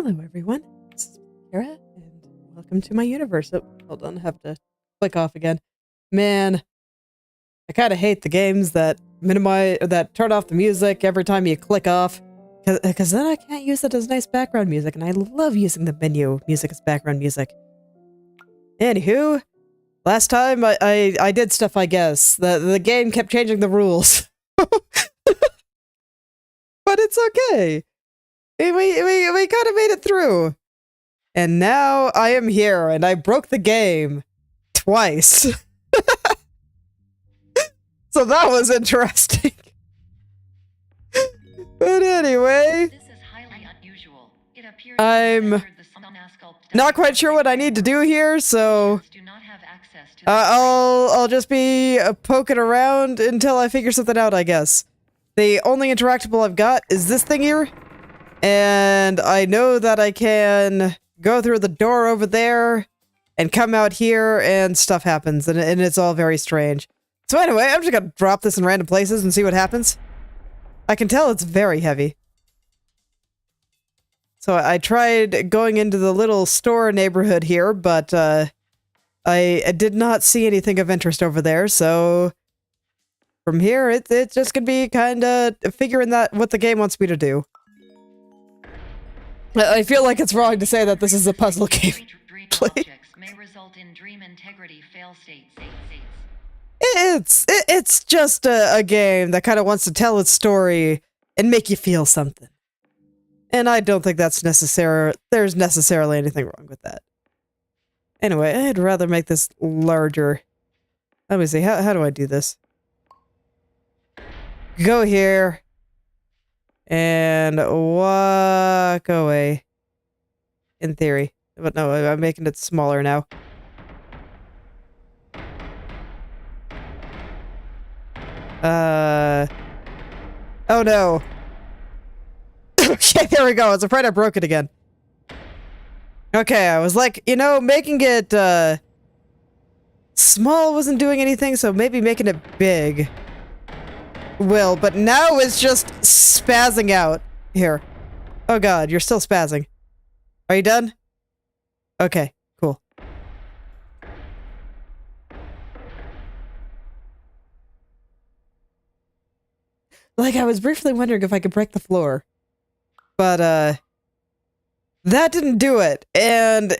Hello, everyone. This is Planckera, and welcome to my universe. Oh, hold on, I have to click off again. Man, I kind of hate the games that turn off the music every time you click off, because then I can't use it as nice background music, and I love using the menu music as background music. Anywho, last time I did stuff, I guess. The game kept changing the rules. But it's okay. We kind of made it through. And now I am here, and I broke the game twice. So that was interesting. But anyway, this is highly unusual. It appears I'm not quite sure what I need to do here, so I'll just be poking around until I figure something out, I guess. The only interactable I've got is this thing here. And I know that I can go through the door over there and come out here and stuff happens, and it's all very strange. So anyway, I'm just gonna drop this in random places and see what happens. I can tell it's very heavy. So I tried going into the little store neighborhood here, but I did not see anything of interest over there, so from here it's just gonna be kinda figuring out what the game wants me to do. I feel like it's wrong to say that this is a puzzle game. may result in dream integrity fail states. It's just a game that kind of wants to tell its story and make you feel something. And I don't think there's necessarily anything wrong with that. Anyway, I'd rather make this larger. Let me see, how do I do this? Go here. And walk away. In theory. But no, I'm making it smaller now. Oh no. Okay, there we go. I was afraid I broke it again. Okay, I was like, you know, making it, small wasn't doing anything, so maybe making it big will, but now it's just spazzing out. Here. Oh god, you're still spazzing. Are you done? Okay, cool. Like, I was briefly wondering if I could break the floor. But, that didn't do it, and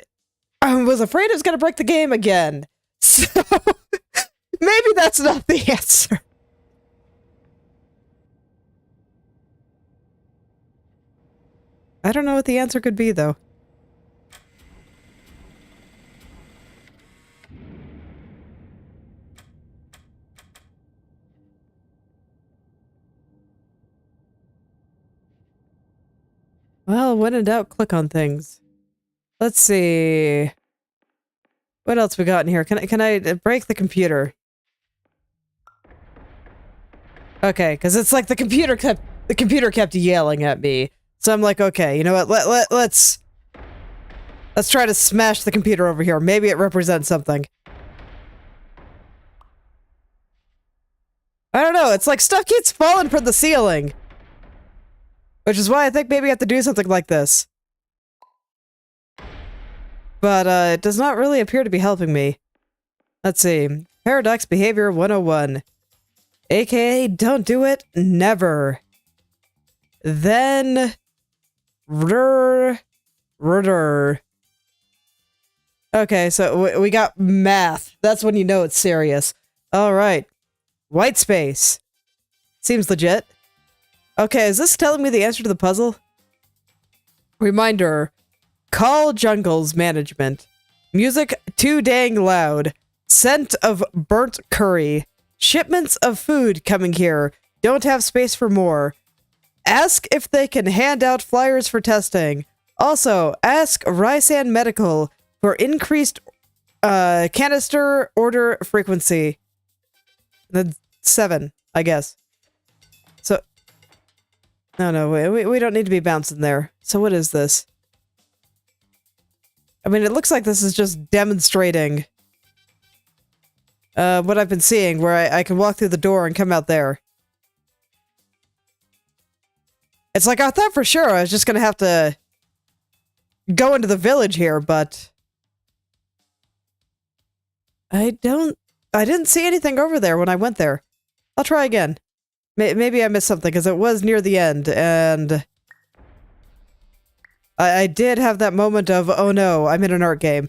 I was afraid it was gonna break the game again. So, maybe that's not the answer. I don't know what the answer could be, though. Well, when in doubt, click on things. Let's see. What else we got in here? Can I break the computer? Okay, because it's like the computer kept yelling at me. So I'm like, okay, you know what? Let's try to smash the computer over here. Maybe it represents something. I don't know. It's like stuff keeps falling from the ceiling. Which is why I think maybe I have to do something like this. But, it does not really appear to be helping me. Let's see. Paradox Behavior 101. AKA, don't do it, never. Then... Okay, so we got math. That's when you know it's serious. Alright. White space. Seems legit. Okay, is this telling me the answer to the puzzle? Reminder. Call Jungles Management. Music too dang loud. Scent of burnt curry. Shipments of food coming here. Don't have space for more. Ask if they can hand out flyers for testing. Also, ask Rysan Medical for increased canister order frequency. Then 7, I guess. So, no, we don't need to be bouncing there. So what is this? I mean, it looks like this is just demonstrating what I've been seeing, where I can walk through the door and come out there. It's like, I thought for sure I was just gonna have to go into the village here, but I didn't see anything over there when I went there. I'll try again. Maybe I missed something, because it was near the end, and I did have that moment of, oh no, I'm in an art game.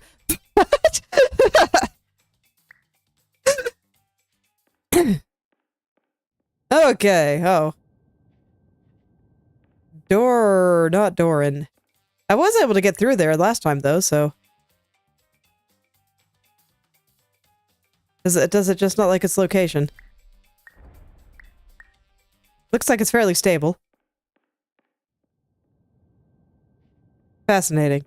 Okay, oh. Not Doran. I was able to get through there last time, though, so... Does it just not like its location? Looks like it's fairly stable. Fascinating.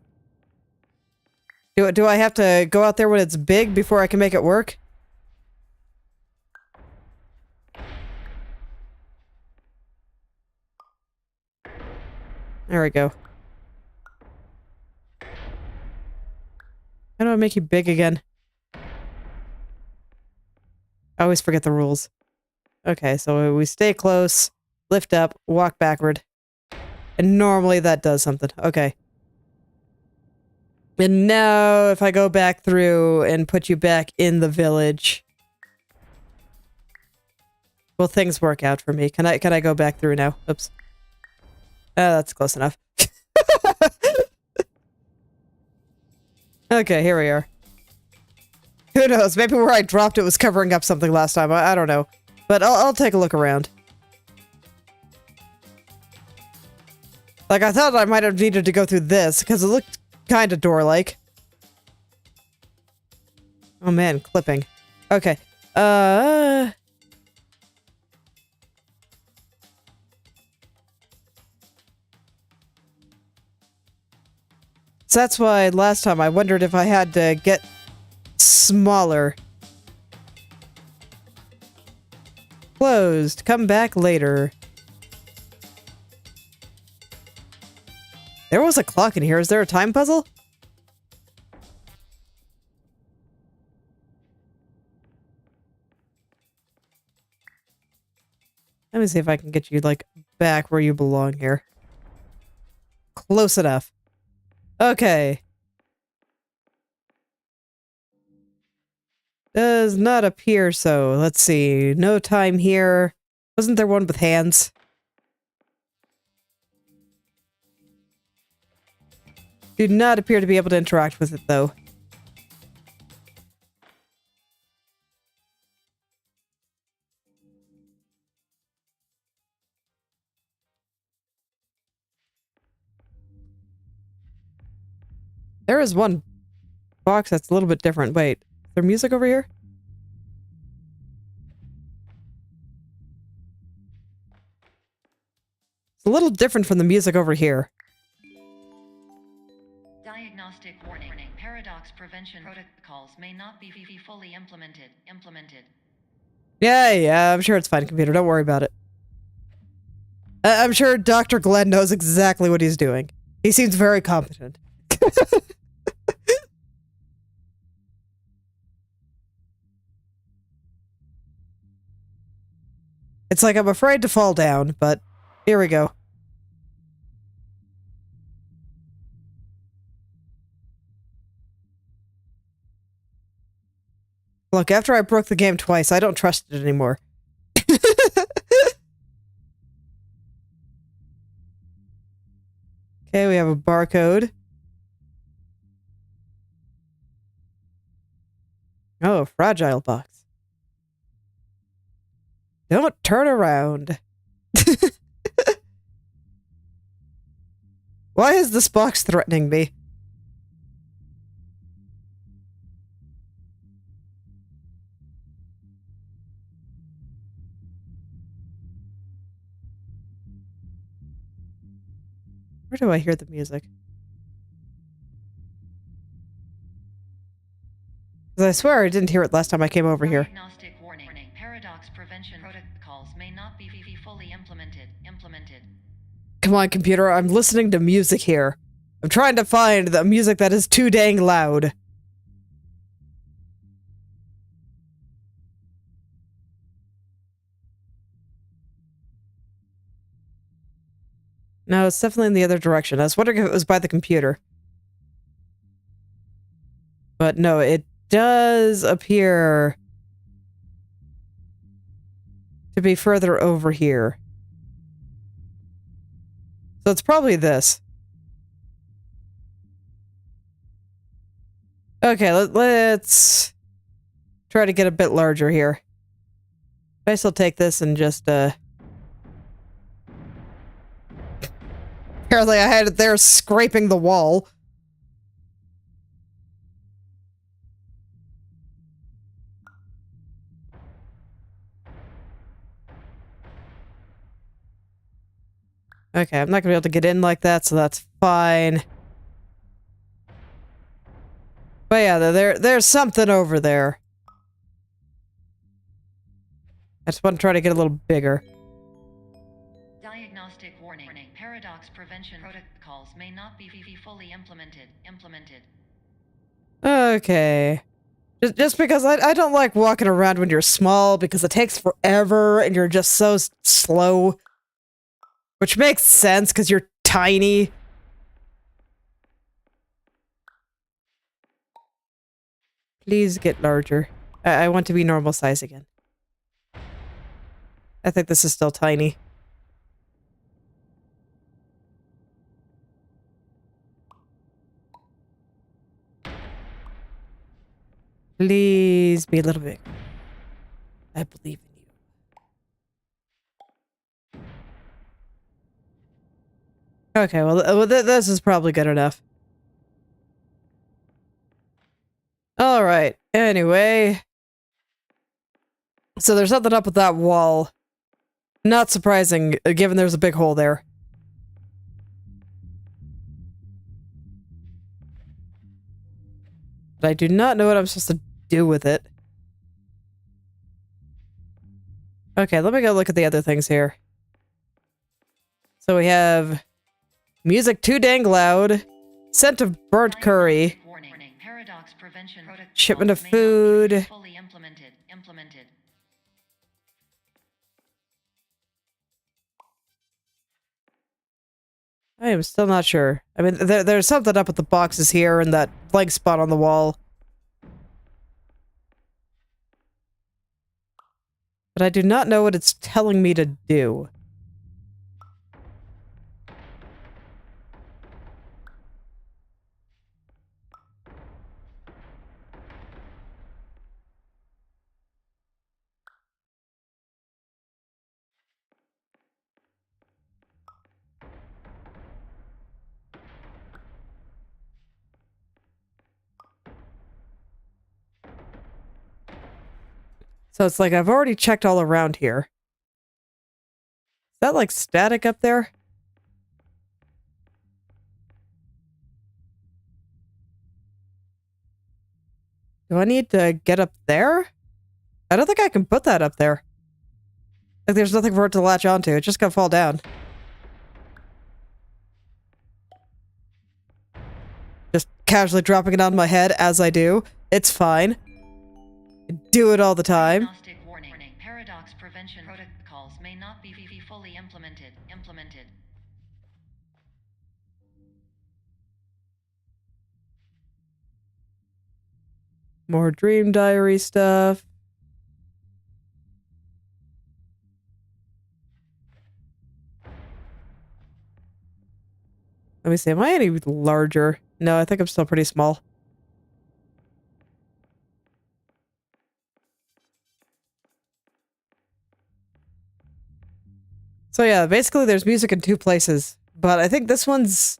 Do I have to go out there when it's big before I can make it work? There we go. How do I make you big again? I always forget the rules. Okay, so we stay close, lift up, walk backward. And normally that does something. Okay. And now if I go back through and put you back in the village, will things work out for me? Can I go back through now? Oops. That's close enough. Okay, here we are. Who knows? Maybe where I dropped it was covering up something last time. I don't know. But I'll take a look around. Like, I thought I might have needed to go through this, because it looked kind of door-like. Oh man, clipping. Okay. So that's why last time I wondered if I had to get smaller. Closed. Come back later. There was a clock in here. Is there a time puzzle? Let me see if I can get you, like, back where you belong here. Close enough. Okay. Does not appear so. Let's see. No time here. Wasn't there one with hands? Do not appear to be able to interact with it, though. There is one box that's a little bit different. Wait, is there music over here? It's a little different from the music over here. Diagnostic warning. Paradox prevention protocols may not be fully implemented. Yeah, I'm sure it's fine, computer. Don't worry about it. I'm sure Dr. Glenn knows exactly what he's doing. He seems very competent. It's like I'm afraid to fall down, but here we go. Look, after I broke the game twice, I don't trust it anymore. Okay, we have a barcode. Oh, a fragile box. Don't turn around. Why is this box threatening me? Where do I hear the music? Because I swear I didn't hear it last time I came over here. Diagnostic warning. Paradox prevention protocols may not be fully implemented. Come on, computer. I'm listening to music here. I'm trying to find the music that is too dang loud. No, it's definitely in the other direction. I was wondering if it was by the computer. But no, it does appear to be further over here. So it's probably this. Okay, let's try to get a bit larger here. I guess I'll take this and just, Apparently I had it there scraping the wall. Okay, I'm not gonna be able to get in like that, so that's fine. But yeah, there's something over there. I just want to try to get a little bigger. Diagnostic warning. Paradox prevention protocols may not be fully implemented. Okay. Just because I don't like walking around when you're small because it takes forever and you're just so slow. Which makes sense because you're tiny. Please get larger. I want to be normal size again. I think this is still tiny. Please be a little bit. I believe in you. Okay, well this is probably good enough. Alright, anyway. So there's something up with that wall. Not surprising, given there's a big hole there. But I do not know what I'm supposed to do with it. Okay, let me go look at the other things here. So we have music too dang loud, scent of burnt curry, shipment of food. I am still not sure. I mean, there's something up with the boxes here and that blank spot on the wall. But I do not know what it's telling me to do. So it's like I've already checked all around here. Is that like static up there? Do I need to get up there? I don't think I can put that up there. Like there's nothing for it to latch onto. It's just gonna fall down. Just casually dropping it on my head as I do. It's fine. I do it all the time. Diagnostic warning. Paradox prevention protocols may not be fully implemented. More dream diary stuff. Let me see, am I any larger? No, I think I'm still pretty small. So yeah, basically there's music in two places, but I think this one's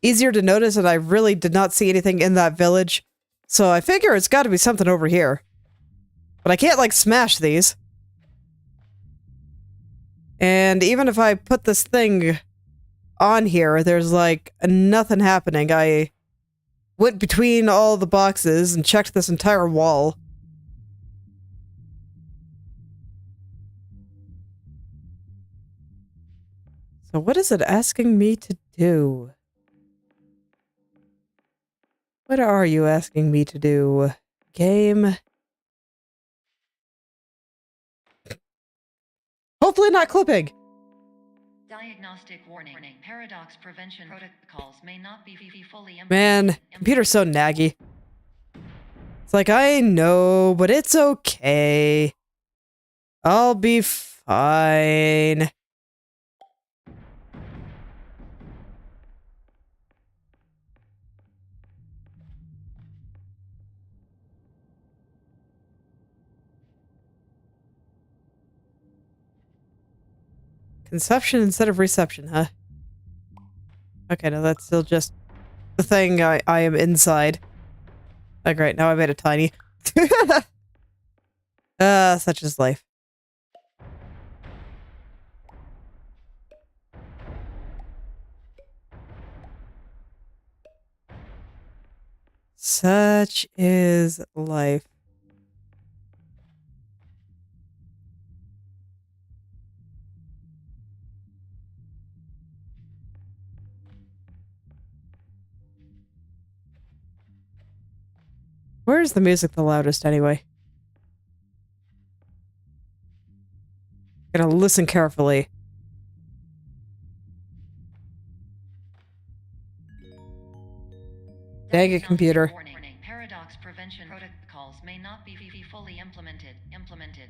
easier to notice and I really did not see anything in that village. So I figure it's gotta be something over here. But I can't like smash these. And even if I put this thing on here, there's like nothing happening. I went between all the boxes and checked this entire wall. So what is it asking me to do? What are you asking me to do? Game? Hopefully not clipping. Diagnostic warning. Paradox prevention protocols may not be fully implemented. Man, computer's so naggy. It's like, I know, but it's okay. I'll be fine. Conception instead of reception, huh? Okay, no, that's still just the thing I am inside. Oh, great, now I made it tiny. Such is life. Such is life. Where's the music the loudest anyway? Gotta listen carefully. Dang it, computer. Warning. Paradox prevention protocols may not be fully implemented.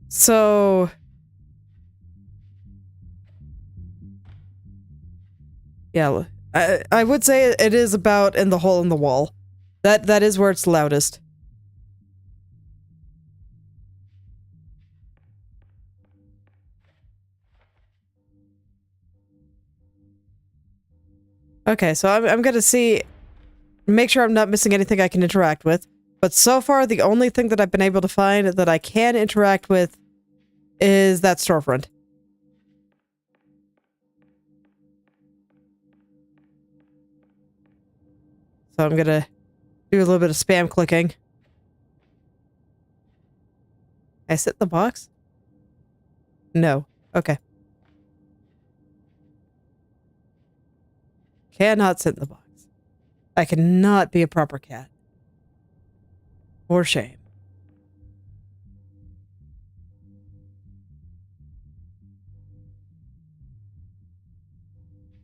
So... yeah, I would say it is about in the hole in the wall. That is where it's loudest. Okay, so I'm gonna make sure I'm not missing anything I can interact with. But so far, the only thing that I've been able to find that I can interact with is that storefront. So I'm gonna do a little bit of spam clicking. Can I sit in the box? No. Okay. Cannot sit in the box. I cannot be a proper cat. For shame.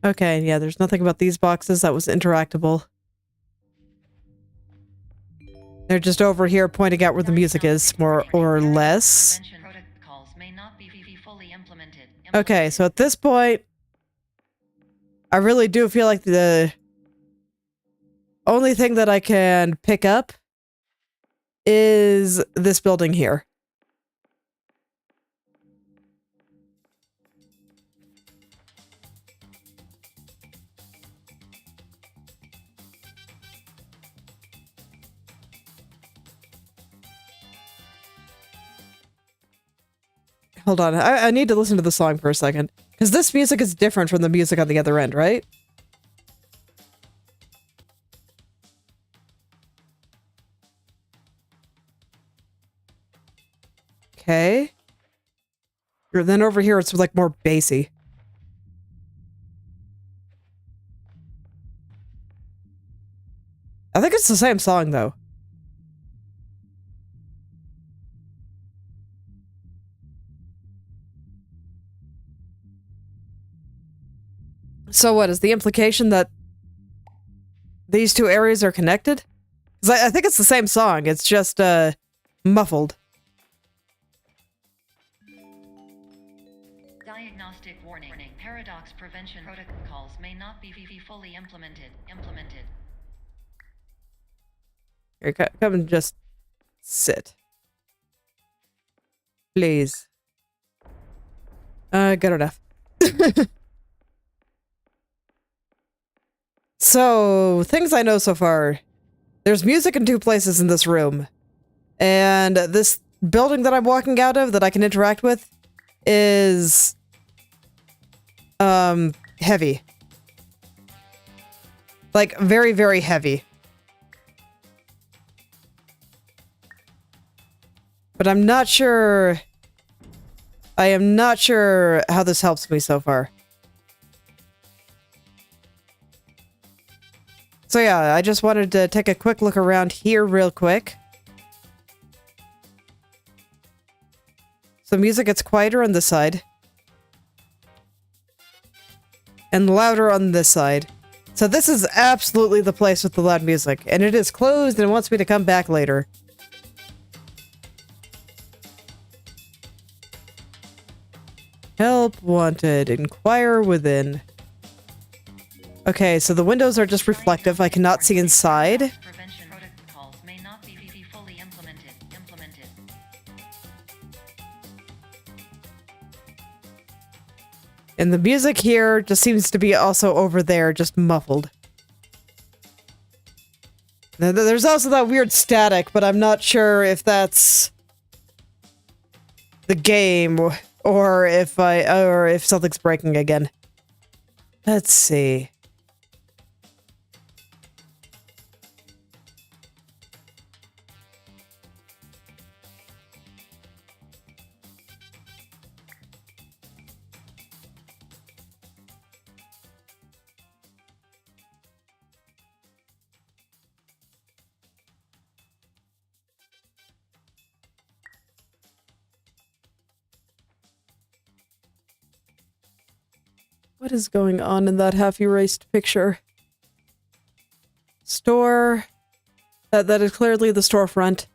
Okay, yeah, there's nothing about these boxes that was interactable. They're just over here pointing out where the music is, more or less. Okay, so at this point, I really do feel like the only thing that I can pick up is this building here. Hold on, I need to listen to the song for a second. Because this music is different from the music on the other end, right? Okay. Then over here it's like more bassy. I think it's the same song though. So what is the implication that these two areas are connected? Because I think it's the same song, it's just muffled. Diagnostic warning. Paradox prevention protocols may not be fully implemented. Here, come and just sit. Please. Good enough. So, things I know so far. There's music in 2 places in this room. And this building that I'm walking out of that I can interact with is heavy. Like, very, very heavy. But I'm not sure... I am not sure how this helps me so far. So yeah, I just wanted to take a quick look around here real quick. So music gets quieter on this side. And louder on this side. So this is absolutely the place with the loud music, and it is closed and wants me to come back later. Help wanted. Inquire within. Okay, so the windows are just reflective. I cannot see inside. Prevention protocols may not be fully implemented. And the music here just seems to be also over there, just muffled. There's also that weird static, but I'm not sure if that's the game or if something's breaking again. Let's see. What is going on in that half-erased picture? Store. That is clearly the storefront.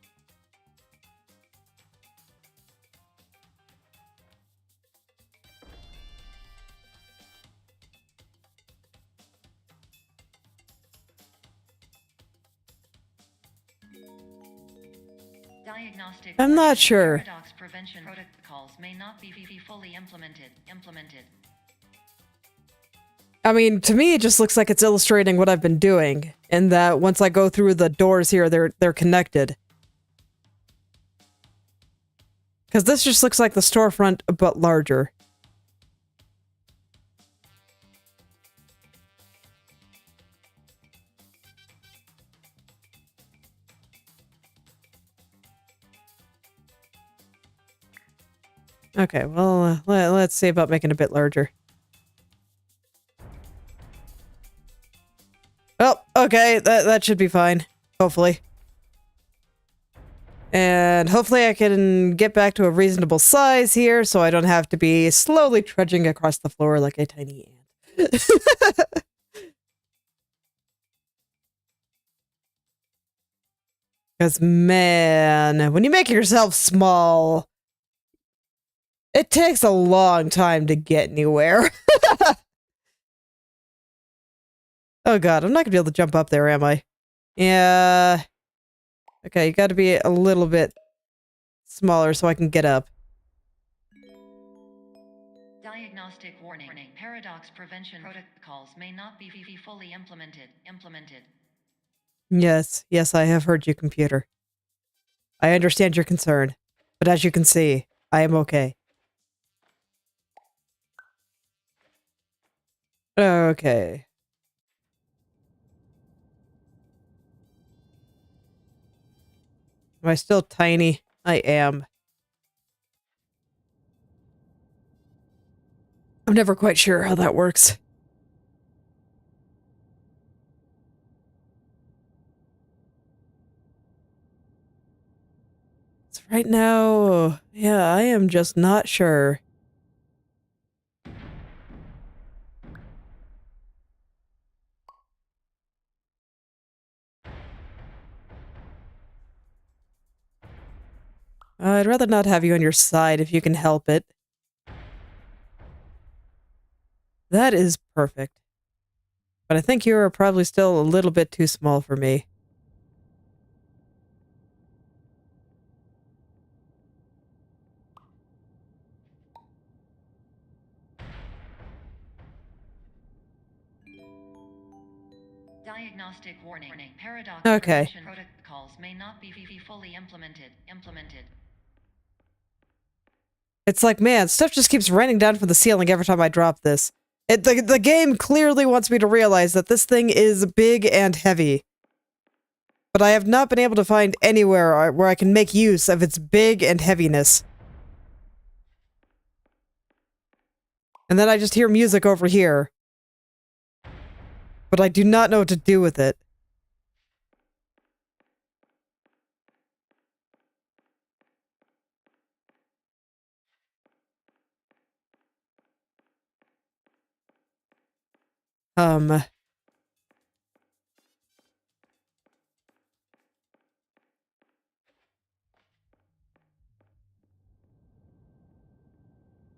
Diagnostic. I'm not sure. Paradox prevention protocols may not be fully implemented. I mean, to me, it just looks like it's illustrating what I've been doing, and that once I go through the doors here, they're connected. Because this just looks like the storefront, but larger. Okay, well, let's see about making it a bit larger. Oh, okay, that should be fine. Hopefully. And hopefully I can get back to a reasonable size here, so I don't have to be slowly trudging across the floor like a tiny ant. Because, man, when you make yourself small, it takes a long time to get anywhere. Oh god, I'm not gonna be able to jump up there, am I? Yeah. Okay, you gotta be a little bit smaller so I can get up. Diagnostic warning. Paradox prevention protocols may not be fully implemented. Yes, I have heard you, computer. I understand your concern, but as you can see, I am okay. Okay. Am I still tiny? I am. I'm never quite sure how that works. So right now, yeah, I am just not sure. I'd rather not have you on your side if you can help it. That is perfect. But I think you are probably still a little bit too small for me. Diagnostic warning. Paradox Okay. prevention protocols may not be fully implemented. It's like, man, stuff just keeps raining down from the ceiling every time I drop this. The game clearly wants me to realize that this thing is big and heavy. But I have not been able to find anywhere where I can make use of its big and heaviness. And then I just hear music over here. But I do not know what to do with it.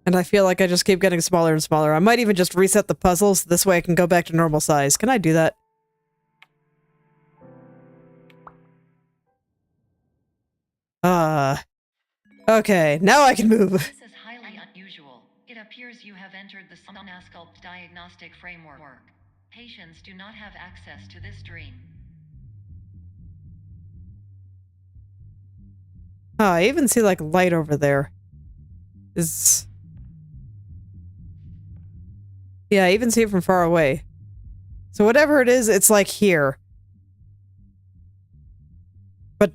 And I feel like I just keep getting smaller and smaller. I might even just reset the puzzles. This way I can go back to normal size. Can I do that? Okay, now I can move. This is highly unusual. It appears you have entered the Sonasculpt diagnostic framework. Patients do not have access to this dream. Oh, I even see like light over there. Yeah, I even see it from far away. So whatever it is, it's like here. But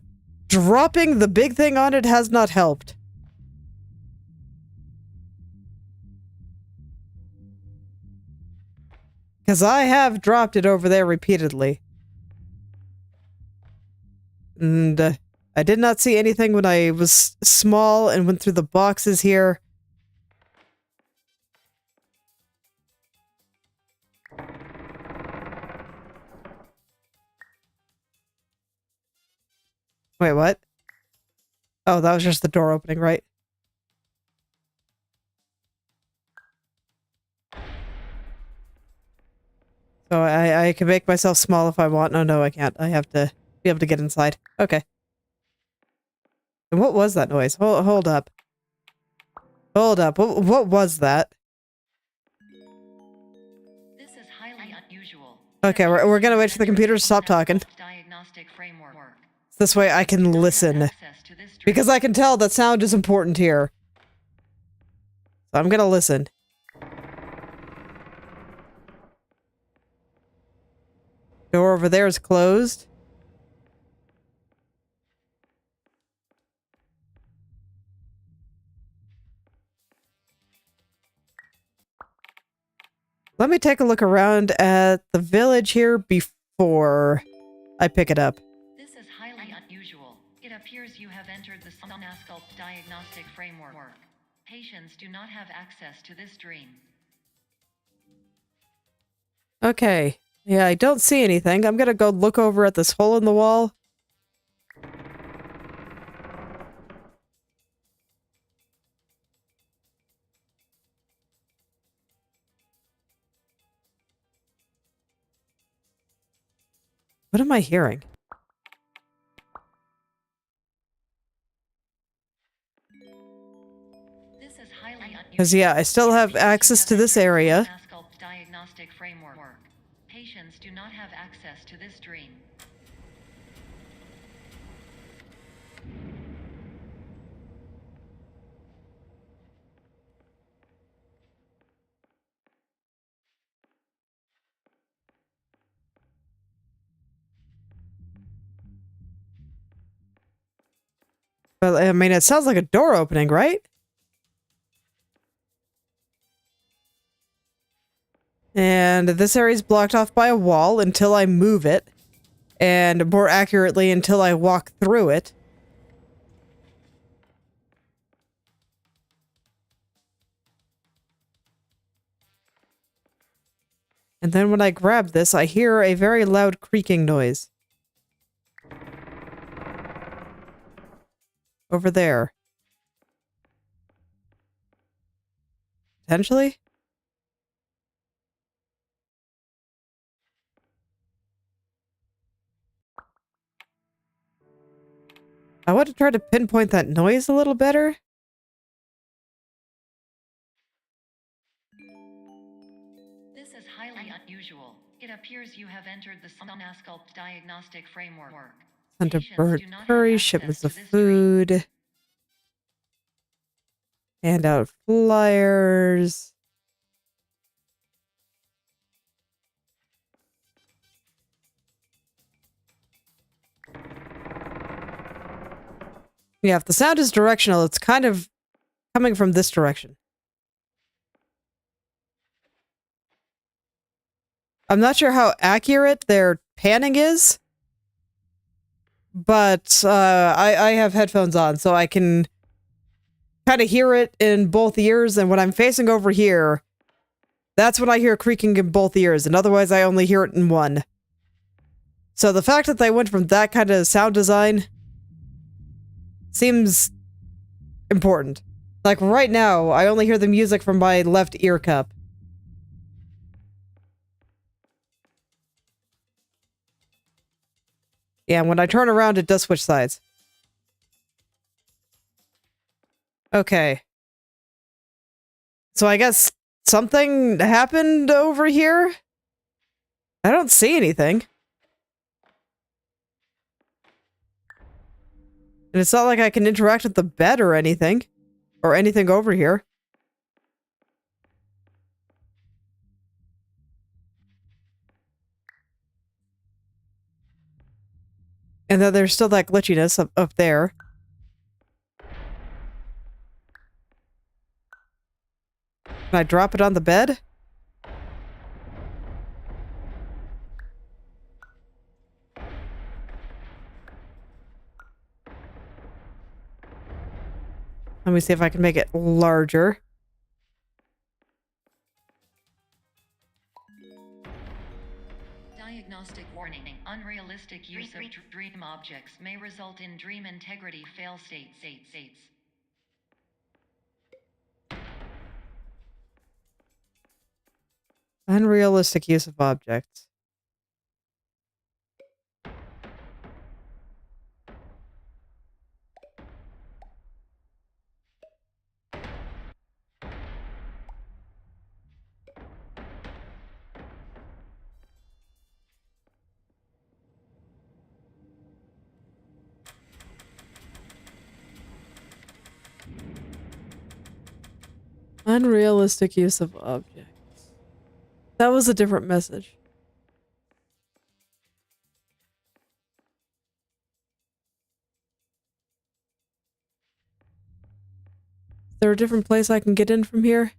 dropping the big thing on it has not helped. Because I have dropped it over there repeatedly. And I did not see anything when I was small and went through the boxes here. Wait, what? Oh, that was just the door opening, right? So I can make myself small if I want. No, I can't. I have to be able to get inside. Okay. And what was that noise? Hold up. Hold up. What was that? This is highly unusual. Okay, we're gonna wait for the computer to stop talking. Diagnostic framework. This way I can listen. Because I can tell that sound is important here. So I'm gonna listen. Door over there is closed. Let me take a look around at the village here before I pick it up. This is highly unusual. It appears you have entered the Sonasculpt diagnostic framework. Patients do not have access to this dream. Okay. Yeah, I don't see anything. I'm gonna go look over at this hole in the wall. What am I hearing? This is highly unusual. Because, yeah, I still have access to this area. Sonasculpt diagnostic framework. Patients do not have access to this dream. But, I mean, it sounds like a door opening, right? And this area is blocked off by a wall until I move it. And more accurately, until I walk through it. And then when I grab this, I hear a very loud creaking noise. Over there. Potentially? I want to try to pinpoint that noise a little better. This is highly unusual. It appears you have entered the Sonasculpt diagnostic framework. Sent a Patients bird do not have curry, access shipments to of this dream. food. Hand out flyers. Yeah, if the sound is directional, it's kind of coming from this direction. I'm not sure how accurate their panning is, but I have headphones on, so I can kind of hear it in both ears, and when I'm facing over here, that's when I hear creaking in both ears, and otherwise I only hear it in one. So the fact that they went from that kind of sound design seems important. Like right now, I only hear the music from my left ear cup. Yeah, when I turn around, it does switch sides. Okay. So I guess something happened over here? I don't see anything. And it's not like I can interact with the bed or anything. Or anything over here. And then there's still that glitchiness up there. Can I drop it on the bed? Let me see if I can make it larger. Diagnostic warning. Unrealistic use of dream objects may result in dream integrity fail states. Unrealistic use of objects. Unrealistic use of objects. That was a different message. Is there a different place I can get in from here?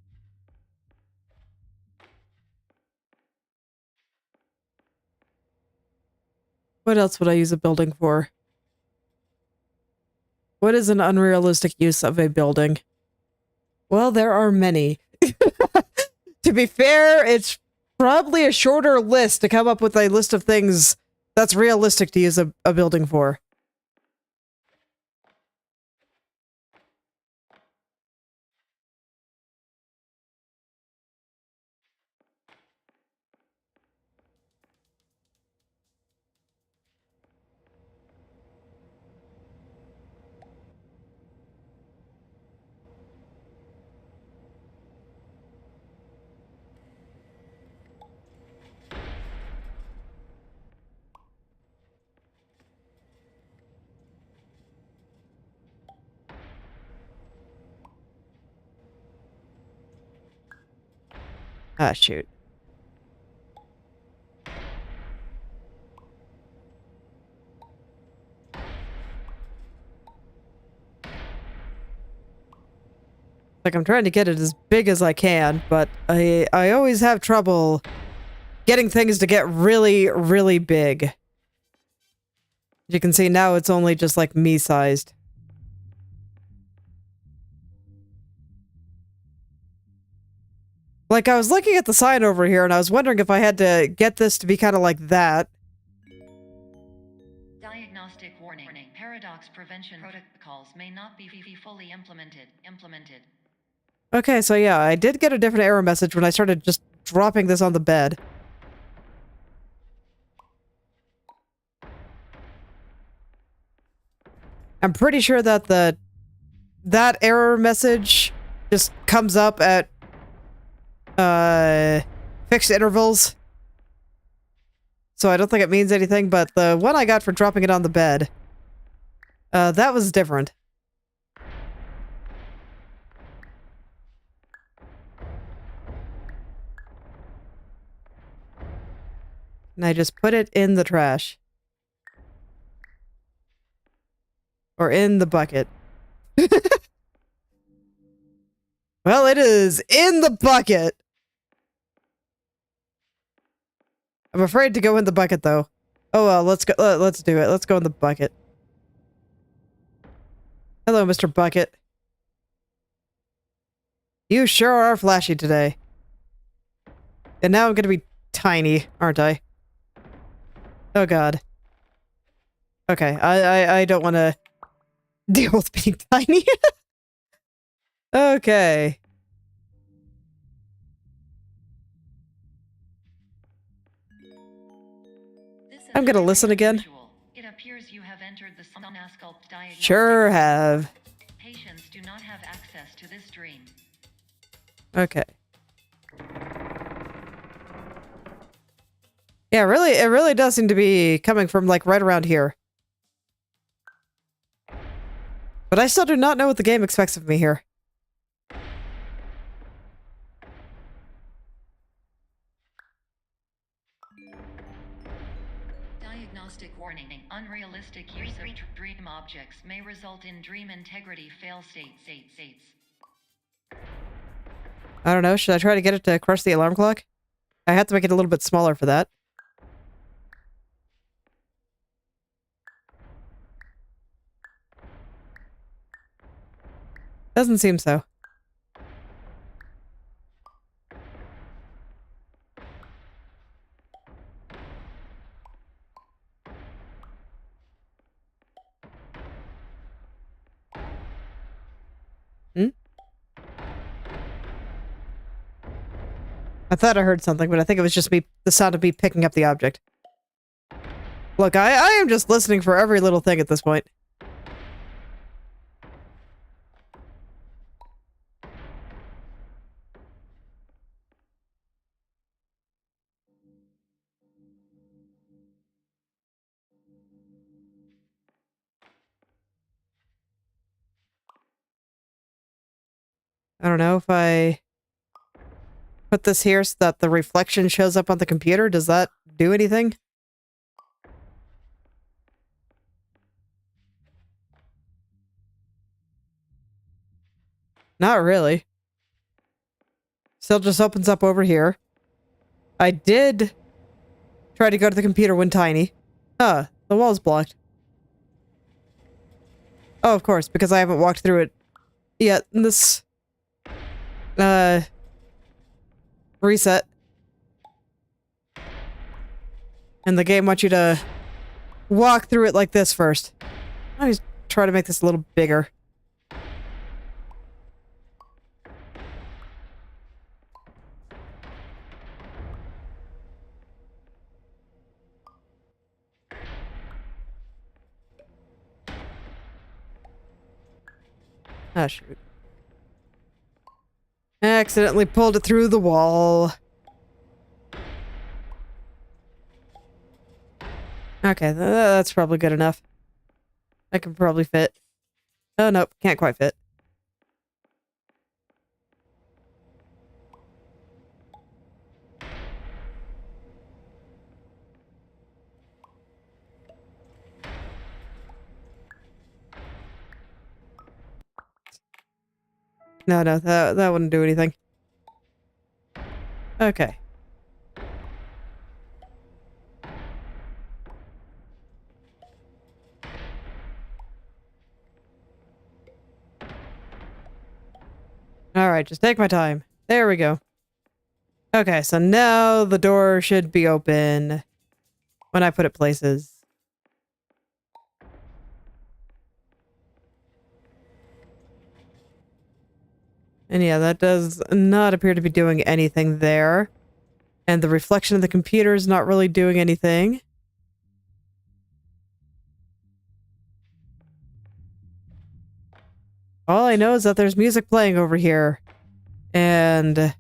What else would I use a building for? What is an unrealistic use of a building? Well, there are many. To be fair, it's probably a shorter list to come up with a list of things that's realistic to use a building for. Ah, shoot. Like, I'm trying to get it as big as I can, but I always have trouble getting things to get really, really big. As you can see now, it's only just like me-sized. Like, I was looking at the sign over here, and I was wondering if I had to get this to be kind of like that. Diagnostic warning. Paradox prevention protocols may not be fully implemented. Okay, so yeah, I did get a different error message when I started just dropping this on the bed. I'm pretty sure that that error message just comes up at fixed intervals. So I don't think it means anything, but the one I got for dropping it on the bed, that was different. And I just put it in the trash. Or in the bucket. Well, it is in the bucket! I'm afraid to go in the bucket, though. Oh well, let's go. Let's do it. Let's go in the bucket. Hello, Mr. Bucket. You sure are flashy today. And now I'm gonna be tiny, aren't I? Oh god. Okay, I don't want to deal with being tiny. Okay. I'm gonna listen again. It appears you have entered the Sonosculpt diagnostic. Sure have. Patients do not have access to this dream. Okay. Yeah, really, it really does seem to be coming from, like, right around here. But I still do not know what the game expects of me here. Diagnostic warning. Unrealistic use of dream objects may result in dream integrity fail states. I don't know, should I try to get it to crush the alarm clock? I have to make it a little bit smaller for that. Doesn't seem so. Hmm? I thought I heard something, but I think it was just me, the sound of me picking up the object. Look, I am just listening for every little thing at this point. I don't know if I put this here so that the reflection shows up on the computer. Does that do anything? Not really. Still just opens up over here. I did try to go to the computer when tiny. Huh, the wall's blocked. Oh, of course, because I haven't walked through it yet. And this... reset. And the game wants you to walk through it like this first. Let me try to make this a little bigger. Ah, shoot. Accidentally pulled it through the wall. Okay, that's probably good enough. I can probably fit. Oh, nope, can't quite fit. No, that wouldn't do anything. Okay. Alright, just take my time. There we go. Okay, so now the door should be open when I put it places. And yeah, that does not appear to be doing anything there. And the reflection of the computer is not really doing anything. All I know is that there's music playing over here. And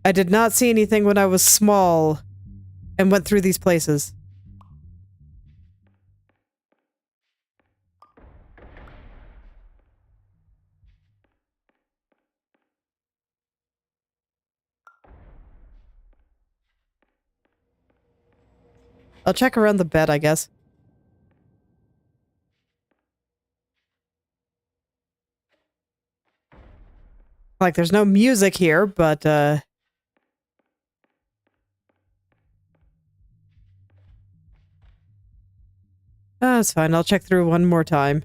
I did not see anything when I was small and went through these places. I'll check around the bed, I guess. Like, there's no music here, but, oh, that's fine. I'll check through one more time.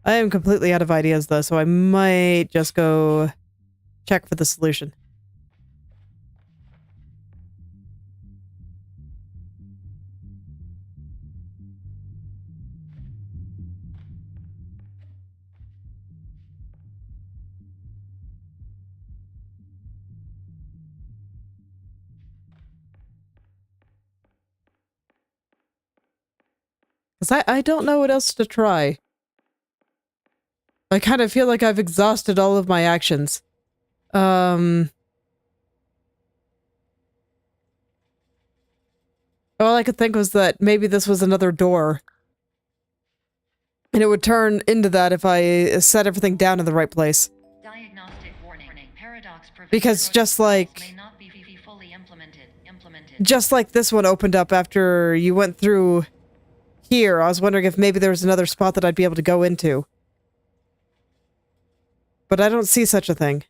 I am completely out of ideas, though, so I might just go check for the solution. Because I don't know what else to try. I kind of feel like I've exhausted all of my actions. All I could think was that maybe this was another door. And it would turn into that if I set everything down in the right place. Diagnostic warning. Paradox Because just like... may not be fully implemented. Just like this one opened up after you went through here, I was wondering if maybe there was another spot that I'd be able to go into. But I don't see such a thing.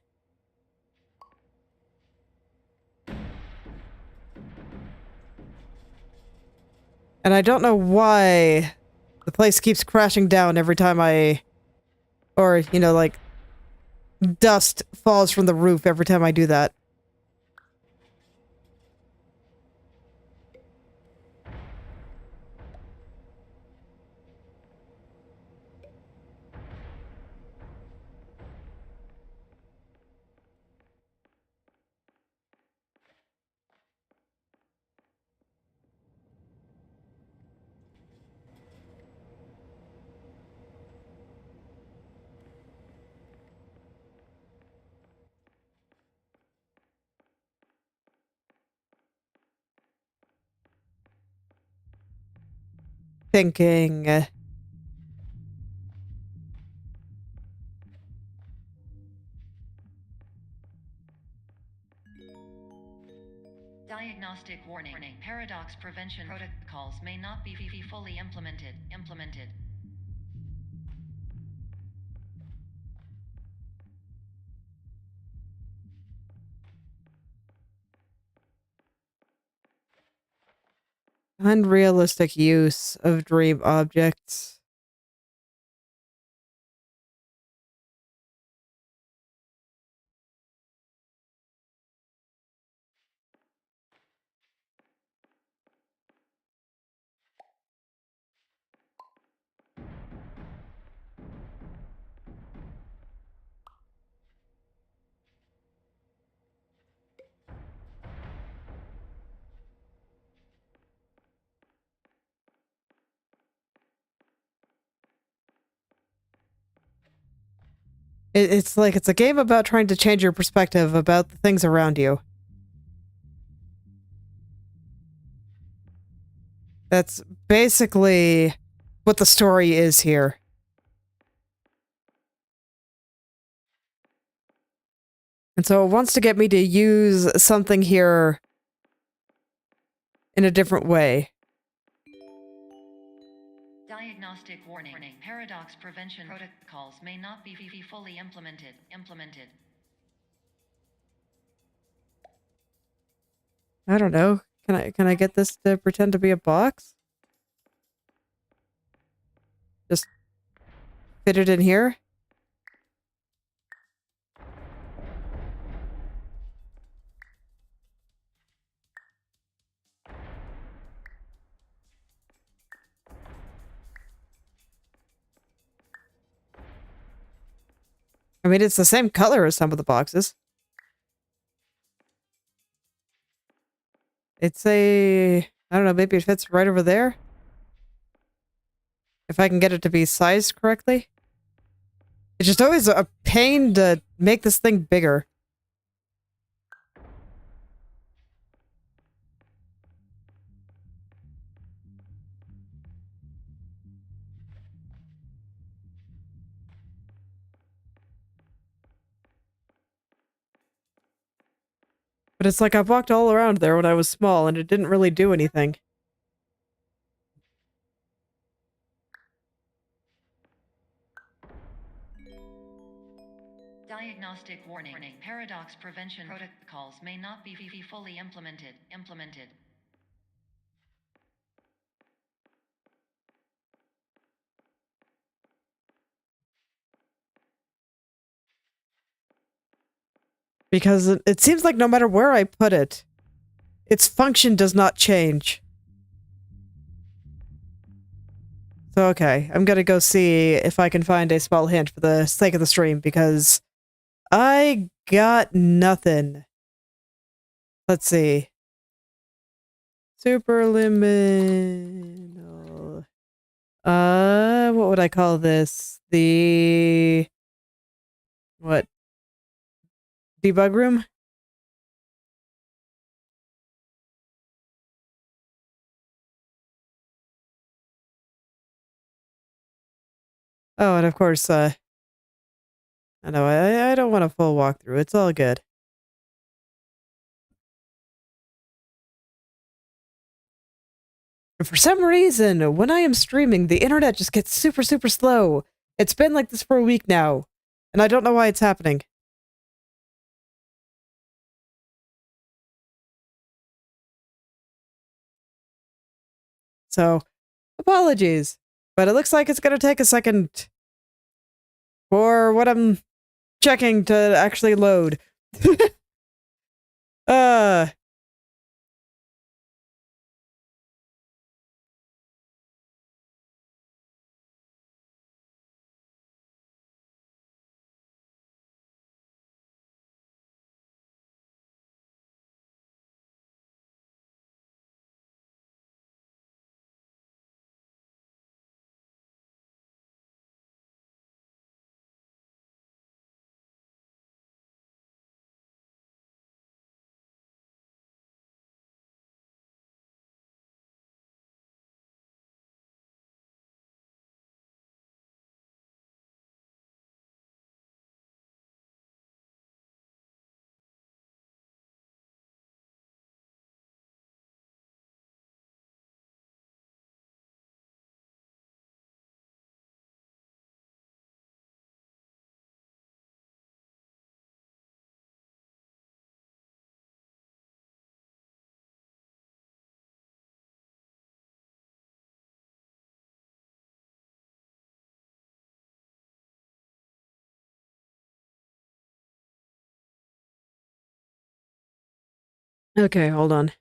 And I don't know why the place keeps crashing down every time I... Or, you know, like... dust falls from the roof every time I do that. Thinking... Diagnostic warning. Paradox prevention protocols may not be fully implemented. Unrealistic use of dream objects. It's like it's a game about trying to change your perspective about the things around you. That's basically what the story is here. And so it wants to get me to use something here in a different way. Diagnostic warning. Paradox prevention protocols may not be fully implemented. I don't know. Can I get this to pretend to be a box? Just fit it in here? I mean, it's the same color as some of the boxes. It's a... I don't know, maybe it fits right over there? If I can get it to be sized correctly? It's just always a pain to make this thing bigger. But it's like I've walked all around there when I was small and it didn't really do anything. Diagnostic warning. Paradox prevention protocols may not be fully implemented. Because it seems like no matter where I put it, its function does not change. So okay, I'm gonna go see if I can find a small hint for the sake of the stream, because I got nothing. Let's see. Superliminal. would I call this? The... What? Debug room? Oh, and of course, I know, I don't want a full walkthrough. It's all good. For some reason, when I am streaming, the internet just gets super, super slow. It's been like this for a week now, and I don't know why it's happening. So, apologies. But it looks like it's gonna take a second for what I'm checking to actually load. uh... Okay, hold on.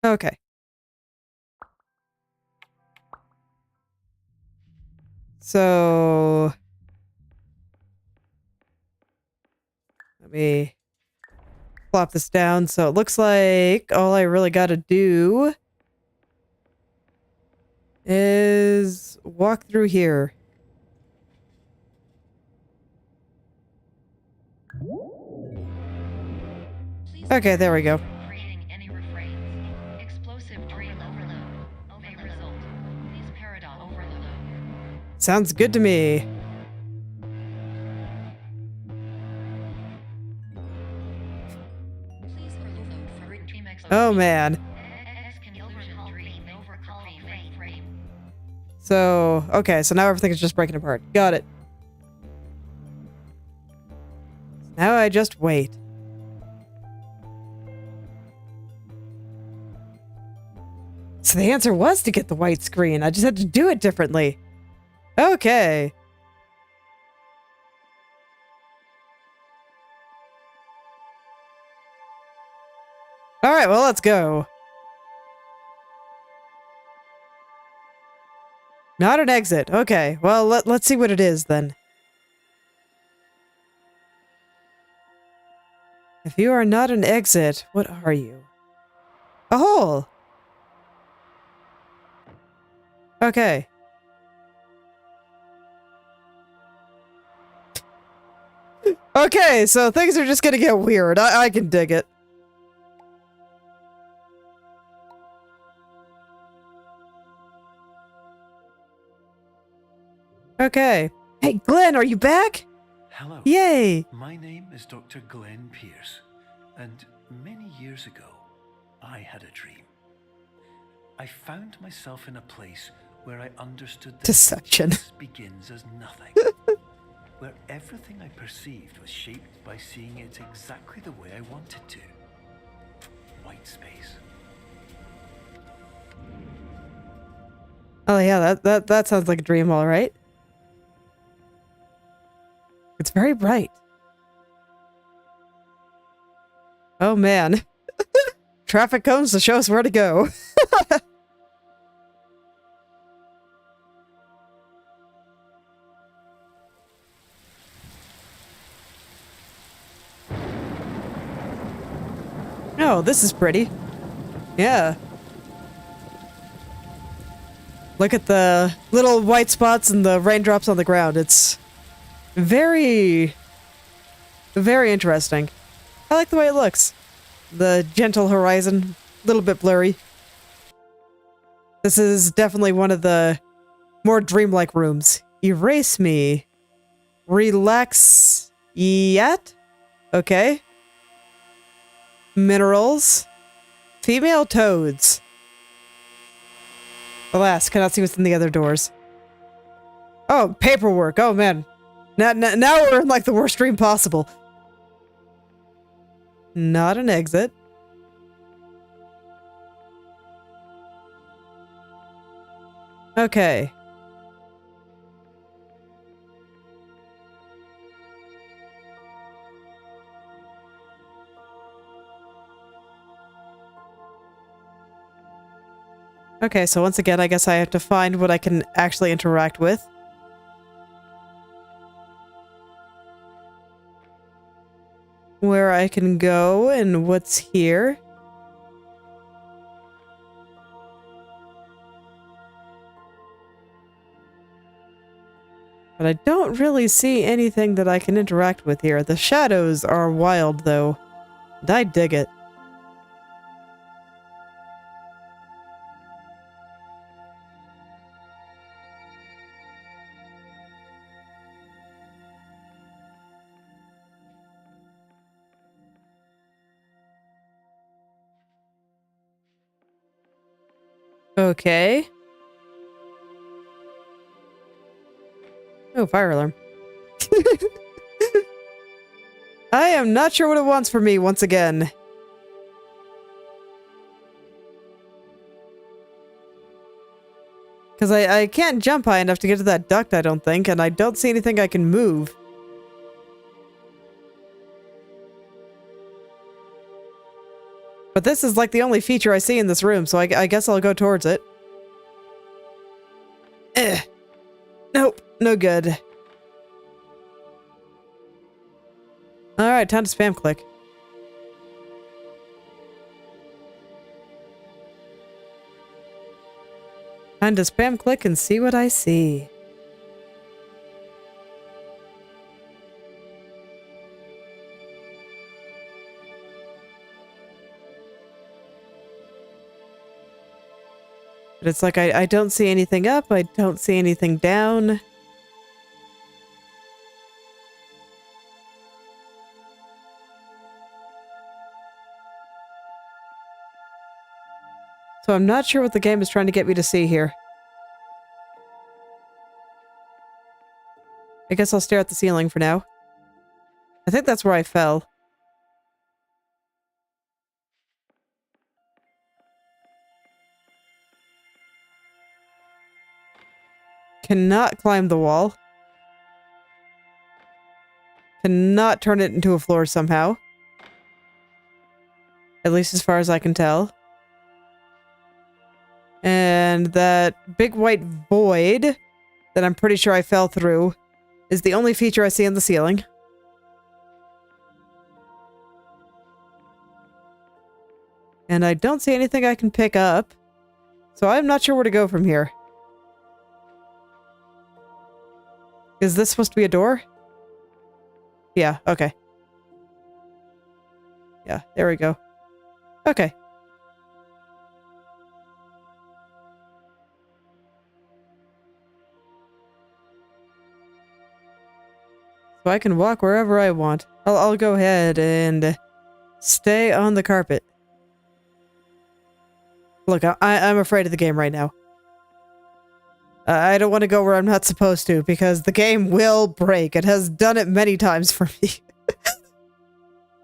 Okay. So... Let me plop this down. So it looks like all I really gotta do is walk through here. Okay, there we go. Creating any refrains. Explosive dream overload. May result. These paradox overload. Sounds good to me. Please overload for dream Oh man. So, okay, so now everything is just breaking apart. Got it. Now I just wait. So the answer was to get the white screen. I just had to do it differently. Okay. Alright, well, let's go. Not an exit. Okay, well, let's see what it is, then. If you are not an exit, what are you? A hole! Okay. Okay, so things are just gonna get weird. I can dig it. Okay. Hey, Glenn, are you back? Hello. Yay! My name is Dr. Glenn Pierce, and many years ago, I had a dream. I found myself in a place where I understood that Deception. success begins as nothing, where everything I perceived was shaped by seeing it exactly the way I wanted to. White space. Oh yeah, that sounds like a dream, all right. It's very bright. Oh man. Traffic comes to show us where to go. Oh, this is pretty. Yeah. Look at the little white spots and the raindrops on the ground. It's very, very interesting. I like the way it looks. The gentle horizon, a little bit blurry. This is definitely one of the more dreamlike rooms. Erase me. Relax yet? Okay. Minerals. Female toads. Alas, cannot see what's in the other doors. Oh, paperwork. Oh, man. Now we're in, like, the worst dream possible. Not an exit. Okay. Okay, so once again, I guess I have to find what I can actually interact with. Where I can go and what's here. But I don't really see anything that I can interact with here. The shadows are wild, though. And I dig it. Okay. Oh, fire alarm. I am not sure what it wants from me once again. Because I can't jump high enough to get to that duct, I don't think, and I don't see anything I can move. But this is like the only feature I see in this room, so I guess I'll go towards it. Nope, no good. Alright, time to spam click. Time to spam click and see what I see. But it's like I don't see anything up, I don't see anything down. So I'm not sure what the game is trying to get me to see here. I guess I'll stare at the ceiling for now. I think that's where I fell. Cannot climb the wall. Cannot turn it into a floor somehow. At least as far as I can tell. And that big white void that I'm pretty sure I fell through is the only feature I see on the ceiling. And I don't see anything I can pick up. So I'm not sure where to go from here. Is this supposed to be a door? Yeah, okay. Yeah, there we go. Okay. So I can walk wherever I want. I'll go ahead and stay on the carpet. Look, I'm afraid of the game right now. I don't want to go where I'm not supposed to, because the game will break. It has done it many times for me.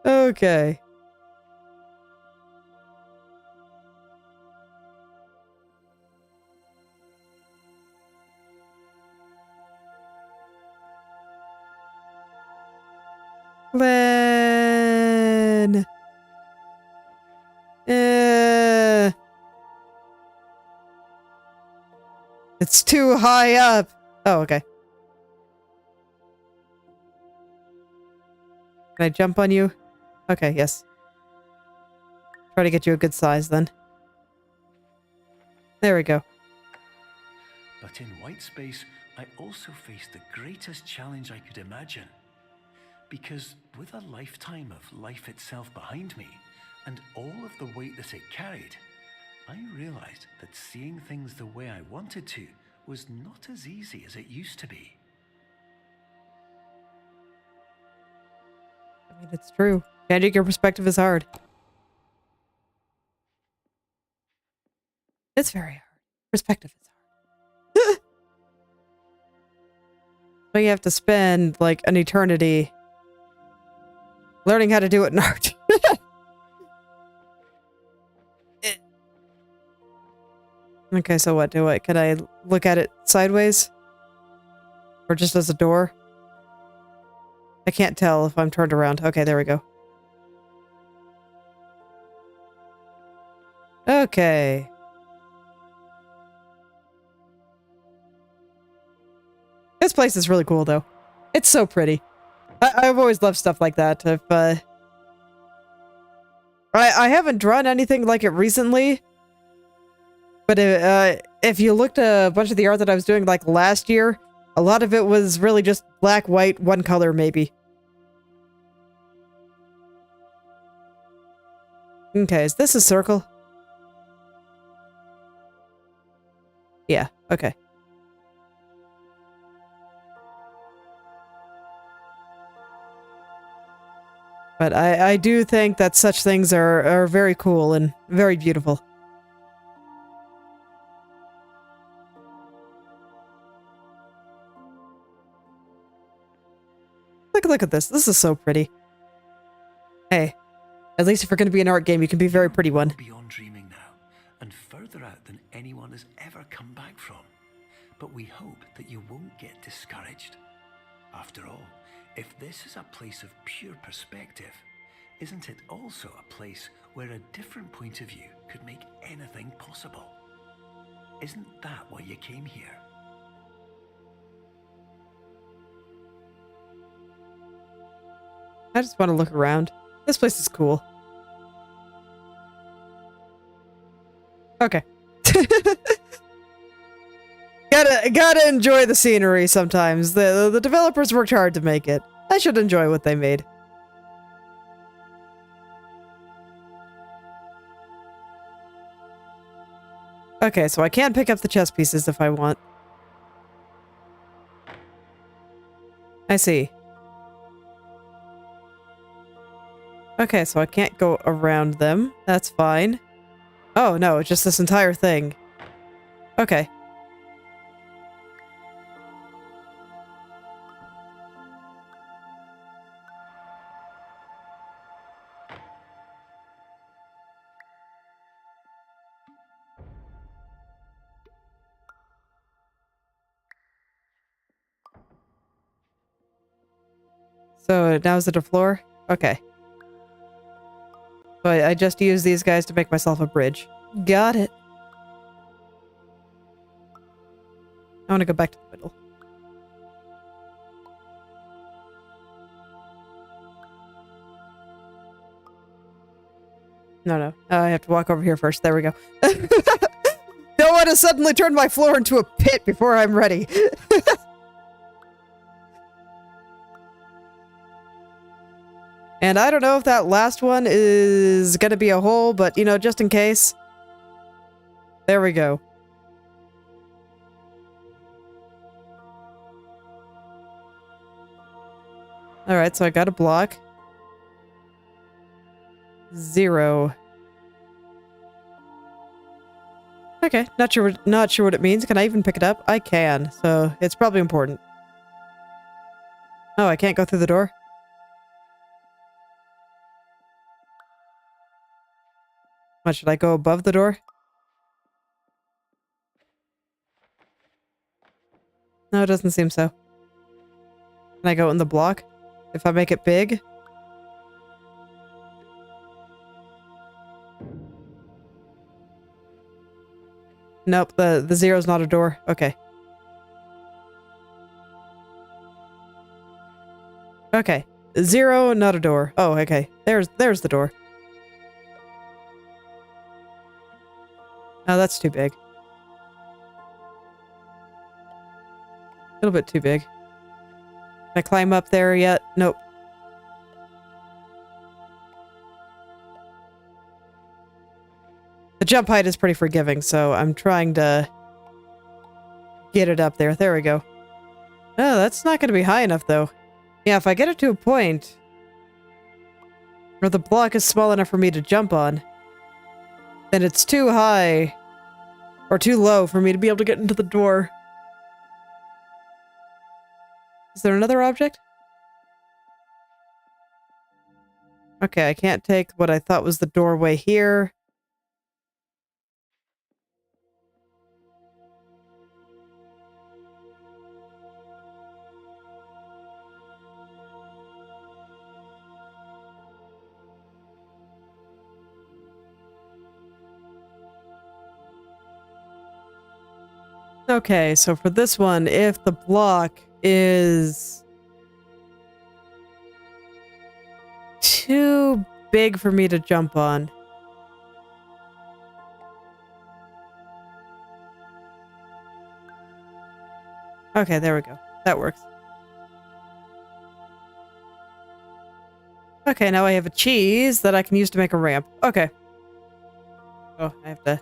Okay. Glenn! It's too high up! Oh, okay. Can I jump on you? Okay, yes. Try to get you a good size then. There we go. But in white space, I also faced the greatest challenge I could imagine. Because with a lifetime of life itself behind me, and all of the weight that it carried, I realized that seeing things the way I wanted to was not as easy as it used to be. I mean, it's true. Changing your perspective is hard. It's very hard. Perspective is hard. But you have to spend, like, an eternity learning how to do it in art. Okay, so what? Can I look at it sideways? Or just as a door? I can't tell if I'm turned around. Okay, there we go. Okay. This place is really cool, though. It's so pretty. I've always loved stuff like that. I haven't drawn anything like it recently, but if you looked at a bunch of the art that I was doing like last year, a lot of it was really just black, white, one color maybe. Okay, is this a circle? Yeah, okay. But I do think that such things are very cool and very beautiful. Look at this. This is so pretty. Hey, at least if you're going to be an art game, you can be a very pretty one. Beyond dreaming now, and further out than anyone has ever come back from. But we hope that you won't get discouraged. After all, if this is a place of pure perspective, isn't it also a place where a different point of view could make anything possible? Isn't that why you came here? I just want to look around. This place is cool. Okay. Gotta enjoy the scenery sometimes. The developers worked hard to make it. I should enjoy what they made. Okay, so I can pick up the chess pieces if I want. I see. Okay, so I can't go around them. That's fine. Oh, no, it's just this entire thing. Okay. So now is it a floor? Okay. So I just use these guys to make myself a bridge. Got it. I want to go back to the middle. No. I have to walk over here first. There we go. Don't want to suddenly turn my floor into a pit before I'm ready. And I don't know if that last one is gonna be a hole, but, you know, just in case. There we go. Alright, so I got a block. 0. Okay, not sure what it means. Can I even pick it up? I can, so it's probably important. Oh, I can't go through the door? What, should I go above the door? No, it doesn't seem so. Can I go in the block? If I make it big? Nope, the 0's not a door. Okay. Okay. 0, not a door. Oh, okay. There's the door. Oh, that's too big. little bit too big. Can I climb up there yet? Nope. The jump height is pretty forgiving, so I'm trying to get it up there. There we go. Oh, that's not going to be high enough, though. Yeah, if I get it to a point where the block is small enough for me to jump on, then it's too high or too low for me to be able to get into the door. Is there another object? Okay, I can't take what I thought was the doorway here. Okay, so for this one, if the block is too big for me to jump on. Okay, there we go. That works. Okay, now I have a cheese that I can use to make a ramp. Okay. Oh, I have to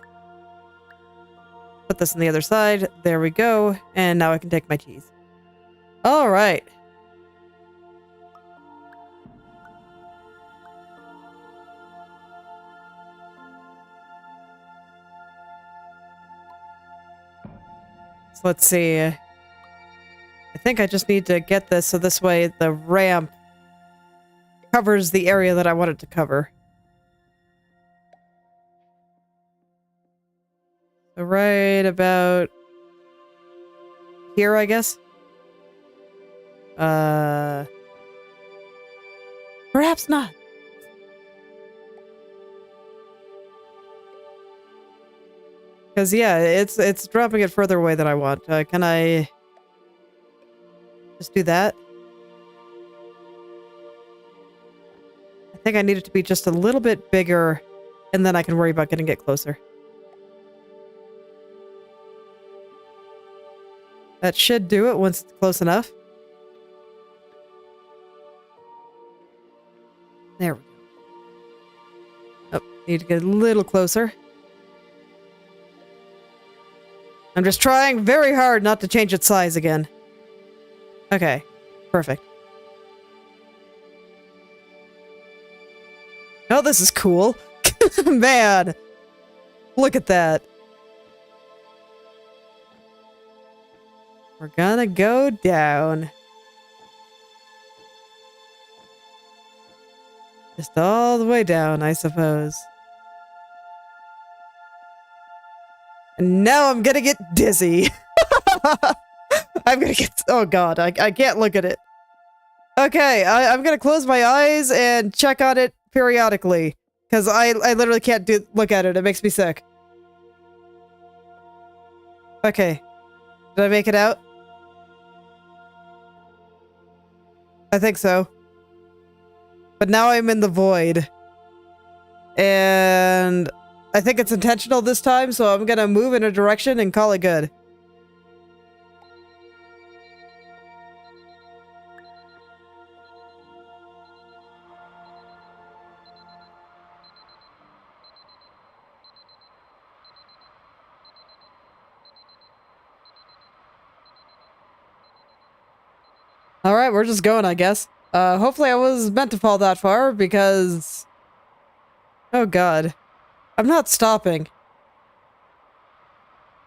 put this on the other side. There we go. And now I can take my cheese. All right. So let's see. I think I just need to get this so this way the ramp covers the area that I want it to cover. So right about here, I guess. Perhaps not. Because yeah, it's dropping it further away than I want. Can I just do that? I think I need it to be just a little bit bigger, and then I can worry about getting it closer. That should do it once it's close enough. There we go. Oh, need to get a little closer. I'm just trying very hard not to change its size again. Okay, perfect. Oh, this is cool. Man, look at that. We're gonna go down. Just all the way down, I suppose. And now I'm gonna get dizzy. I'm gonna get... Oh god, I can't look at it. Okay, I'm gonna close my eyes and check on it periodically. Because I literally can't look at it. It makes me sick. Okay. Did I make it out? I think so. But now I'm in the void. And I think it's intentional this time, so I'm gonna move in a direction and call it good. Alright, we're just going, I guess. Hopefully I was meant to fall that far, because... Oh god. I'm not stopping.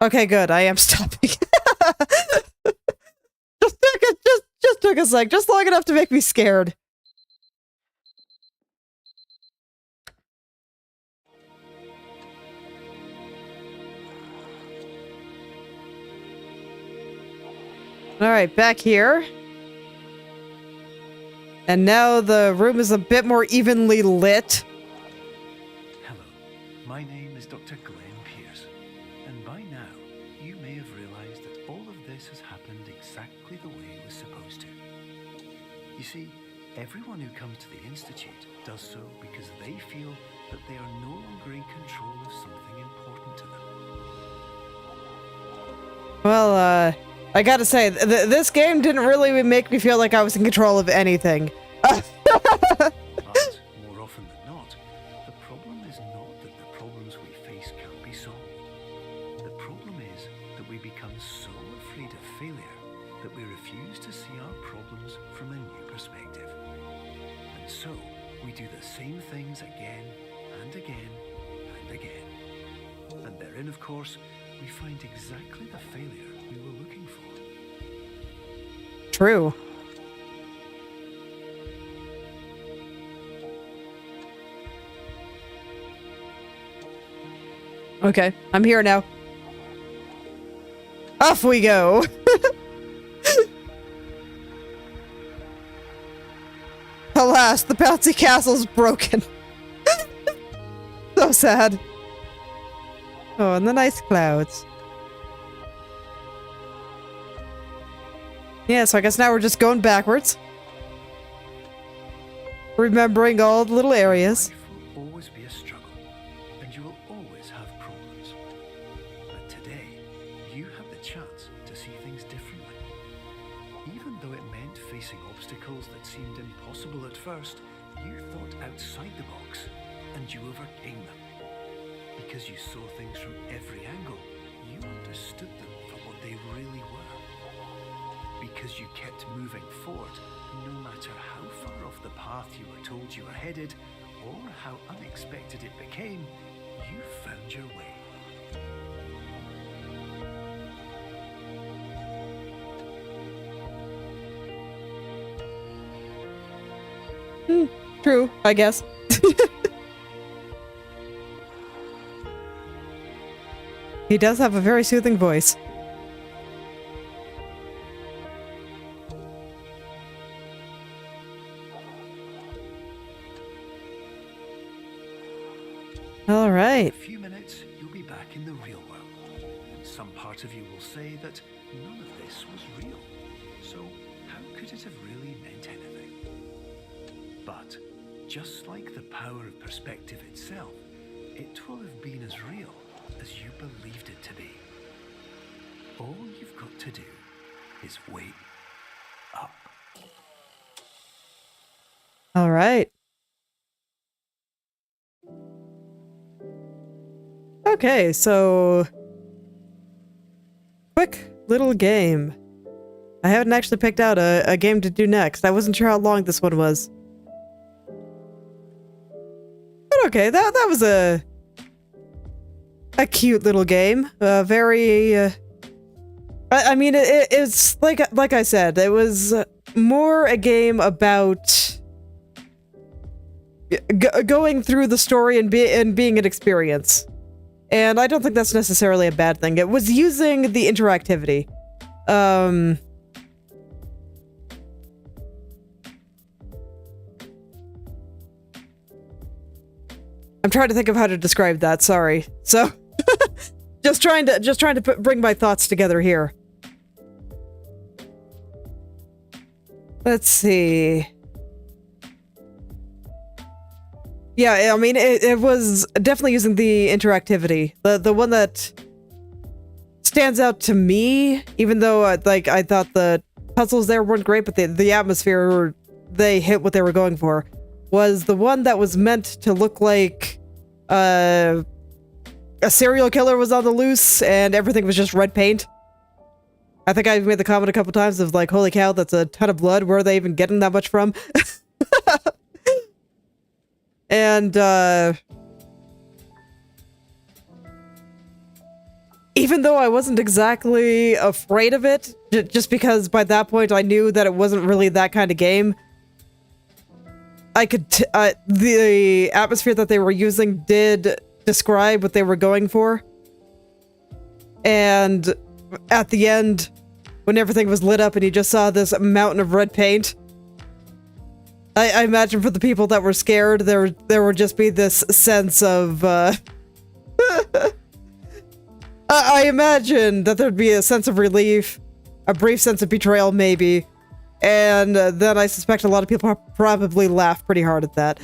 Okay, good, I am stopping. just took a sec, just long enough to make me scared. Alright, back here. And now the room is a bit more evenly lit. Hello, my name is Dr. Glenn Pierce, and by now you may have realized that all of this has happened exactly the way it was supposed to. You see, everyone who comes to the Institute does so because they feel that they are no longer in control of something important to them. Well, I gotta say, this game didn't really make me feel like I was in control of anything. But more often than not, the problem is not that the problems we face can't be solved. The problem is that we become so afraid of failure that we refuse to see our problems from a new perspective. And so, we do the same things again and again and again. And therein, of course, we find exactly the failure we were looking for. True. Okay, I'm here now. Off we go. Alas, the bouncy castle's broken. So sad. Oh, and the nice clouds. Yeah, so I guess now we're just going backwards. Remembering all the little areas. Life will always be a struggle, and you will always have problems. But today, you have the chance to see things differently. Even though it meant facing obstacles that seemed impossible at first, you thought outside the box, and you overcame them. Because you saw things from every angle, you understood them for what they really were. Because you kept moving forward, no matter how far off the path you were told you were headed, or how unexpected it became, you found your way. True, I guess. He does have a very soothing voice. All right. In a few minutes, you'll be back in the real world. And some part of you will say that none of this was real. So how could it have really meant anything? But just like the power of perspective itself, it will have been as real as you believed it to be. All you've got to do is wait up. All right. Okay, so quick little game. I haven't actually picked out a game to do next. I wasn't sure how long this one was. But okay, that was a cute little game. Very I mean it's like I said, it was more a game about going through the story and being an experience. And I don't think that's necessarily a bad thing. It was using the interactivity. I'm trying to think of how to describe that. Sorry. So, just trying to bring my thoughts together here. Let's see. Yeah, I mean, it was definitely using the interactivity. The one that stands out to me, even though I thought the puzzles there weren't great, but the atmosphere, they hit what they were going for, was the one that was meant to look like a serial killer was on the loose and everything was just red paint. I think I've made the comment a couple times of like, holy cow, that's a ton of blood. Where are they even getting that much from? And, even though I wasn't exactly afraid of it, just because by that point I knew that it wasn't really that kind of game, I could, the atmosphere that they were using did describe what they were going for. And at the end, when everything was lit up and you just saw this mountain of red paint, I imagine for the people that were scared, there would just be this sense of, I imagine that there'd be a sense of relief, a brief sense of betrayal maybe, and then I suspect a lot of people probably laugh pretty hard at that.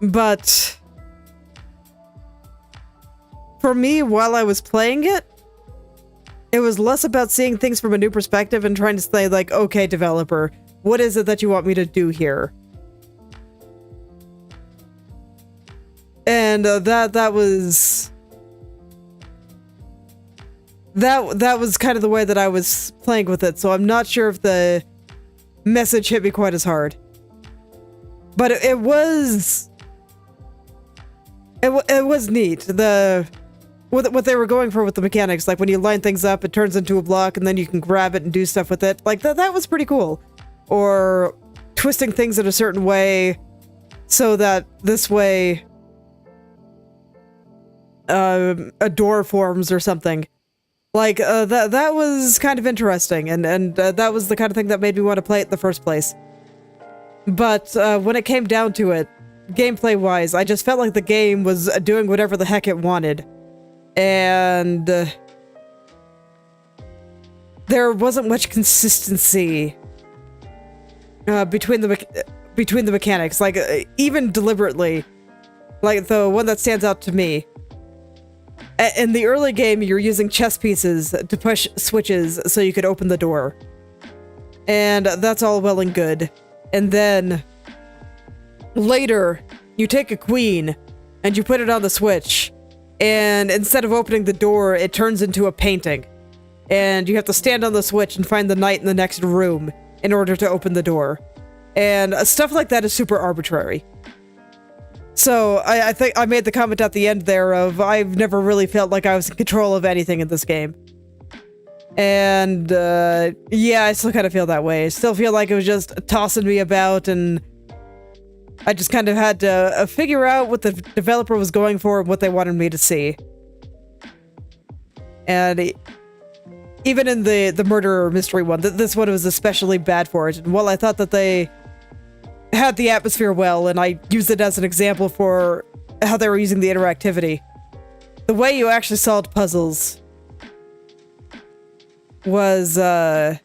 But for me, while I was playing it, it was less about seeing things from a new perspective and trying to say, like, okay, developer, what is it that you want me to do here? And that was kind of the way that I was playing with it. So I'm not sure if the message hit me quite as hard. But it was neat. What they were going for with the mechanics, like when you line things up, it turns into a block and then you can grab it and do stuff with it. Like that was pretty cool. Or twisting things in a certain way so that this way a door forms or something. Like that was kind of interesting, and that was the kind of thing that made me want to play it in the first place. But when it came down to it, gameplay-wise, I just felt like the game was doing whatever the heck it wanted. And there wasn't much consistency between the mechanics. Like, even deliberately, like the one that stands out to me. In the early game, you're using chess pieces to push switches so you could open the door. And that's all well and good. And then later, you take a queen and you put it on the switch, and instead of opening the door, it turns into a painting. And you have to stand on the switch and find the knight in the next room in order to open the door. And stuff like that is super arbitrary. So I think I made the comment at the end there of, I've never really felt like I was in control of anything in this game. And yeah, I still kind of feel that way. I still feel like it was just tossing me about, and I just kind of had to figure out what the developer was going for and what they wanted me to see. And even in the murder mystery one, this one was especially bad for it. And while I thought that they had the atmosphere well, and I used it as an example for how they were using the interactivity, the way you actually solved puzzles was there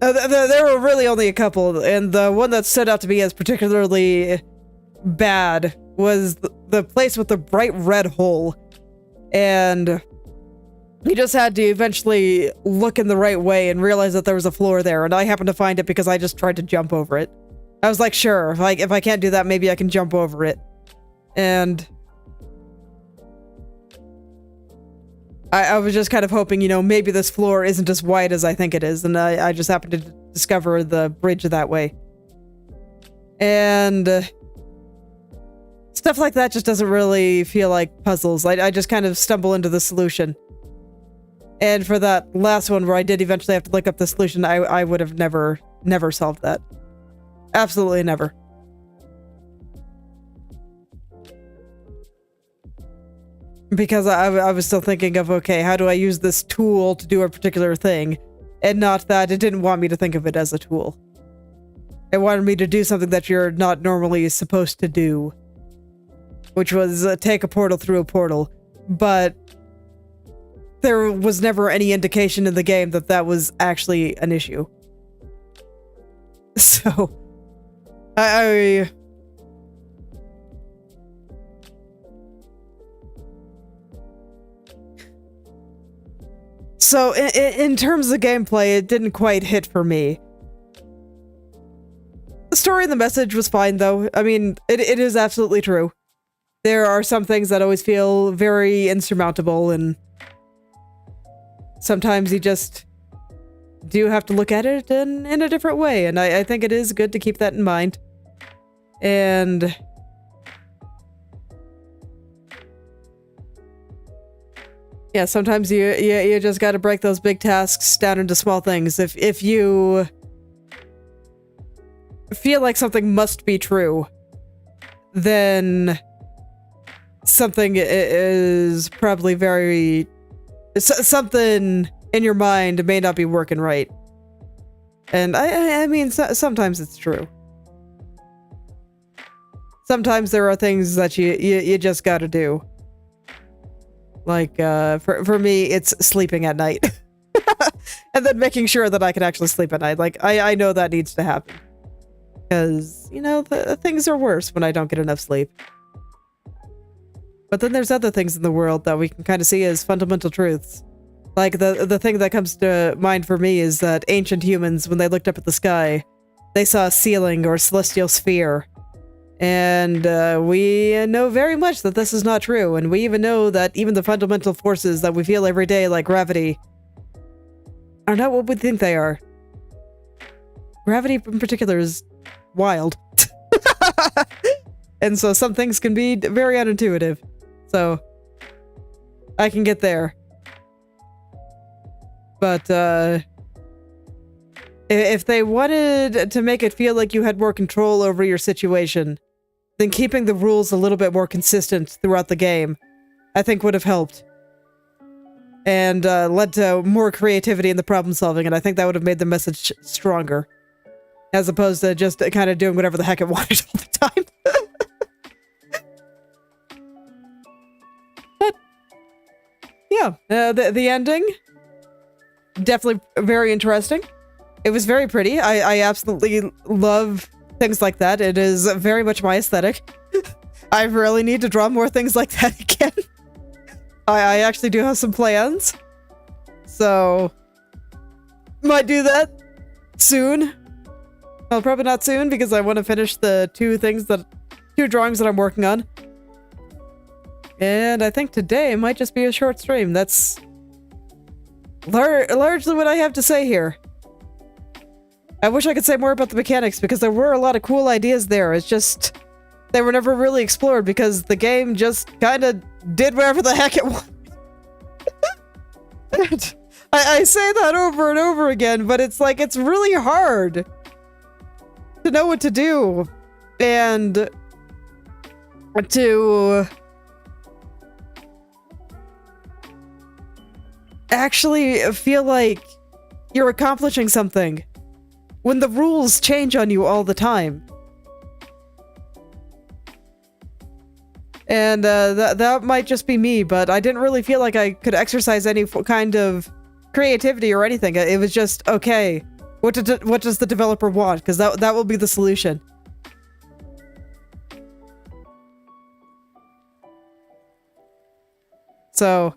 were really only a couple, and the one that stood out to me as particularly bad was the place with the bright red hole. And you just had to eventually look in the right way and realize that there was a floor there, and I happened to find it because I just tried to jump over it. I was like, sure, if I can't do that, maybe I can jump over it. And I was just kind of hoping, maybe this floor isn't as wide as I think it is, and I just happened to discover the bridge that way. And stuff like that just doesn't really feel like puzzles. I just kind of stumble into the solution. And for that last one where I did eventually have to look up the solution, I would have never solved that. Absolutely never. Because I was still thinking of, okay, how do I use this tool to do a particular thing? And not that it didn't want me to think of it as a tool. It wanted me to do something that you're not normally supposed to do. Which was take a portal through a portal. But there was never any indication in the game that that was actually an issue. So, So, in terms of gameplay, it didn't quite hit for me. The story and the message was fine, though. I mean, it is absolutely true. There are some things that always feel very insurmountable, and sometimes you just do have to look at it in a different way, and I think it is good to keep that in mind. And yeah, sometimes you just got to break those big tasks down into small things. If you feel like something must be true, then something is probably very... something in your mind may not be working right. And I mean, sometimes it's true. Sometimes there are things that you just gotta do. Like, for me, it's sleeping at night. And then making sure that I can actually sleep at night. Like, I know that needs to happen. Because, things are worse when I don't get enough sleep. But then there's other things in the world that we can kind of see as fundamental truths. Like the thing that comes to mind for me is that ancient humans, when they looked up at the sky, they saw a ceiling or a celestial sphere. And we know very much that this is not true. And we even know that even the fundamental forces that we feel every day, like gravity, are not what we think they are. Gravity in particular is wild. And so some things can be very unintuitive. So I can get there. But if they wanted to make it feel like you had more control over your situation, then keeping the rules a little bit more consistent throughout the game, I think would have helped. And led to more creativity in the problem solving, and I think that would have made the message stronger. As opposed to just kind of doing whatever the heck it wanted all the time. But, yeah, the ending, definitely very interesting. It was very pretty. I absolutely love things like that. It is very much my aesthetic. I really need to draw more things like that again. I actually do have some plans. So, might do that soon. Well, probably not soon because I want to finish the two drawings that I'm working on. And I think today might just be a short stream. That's largely what I have to say here. I wish I could say more about the mechanics because there were a lot of cool ideas there. It's just they were never really explored because the game just kind of did whatever the heck it wanted. I say that over and over again, but it's like it's really hard to know what to do and to actually feel like you're accomplishing something when the rules change on you all the time. And that might just be me, but I didn't really feel like I could exercise any kind of creativity or anything. It was just, okay, what does the developer want? Because that will be the solution. So,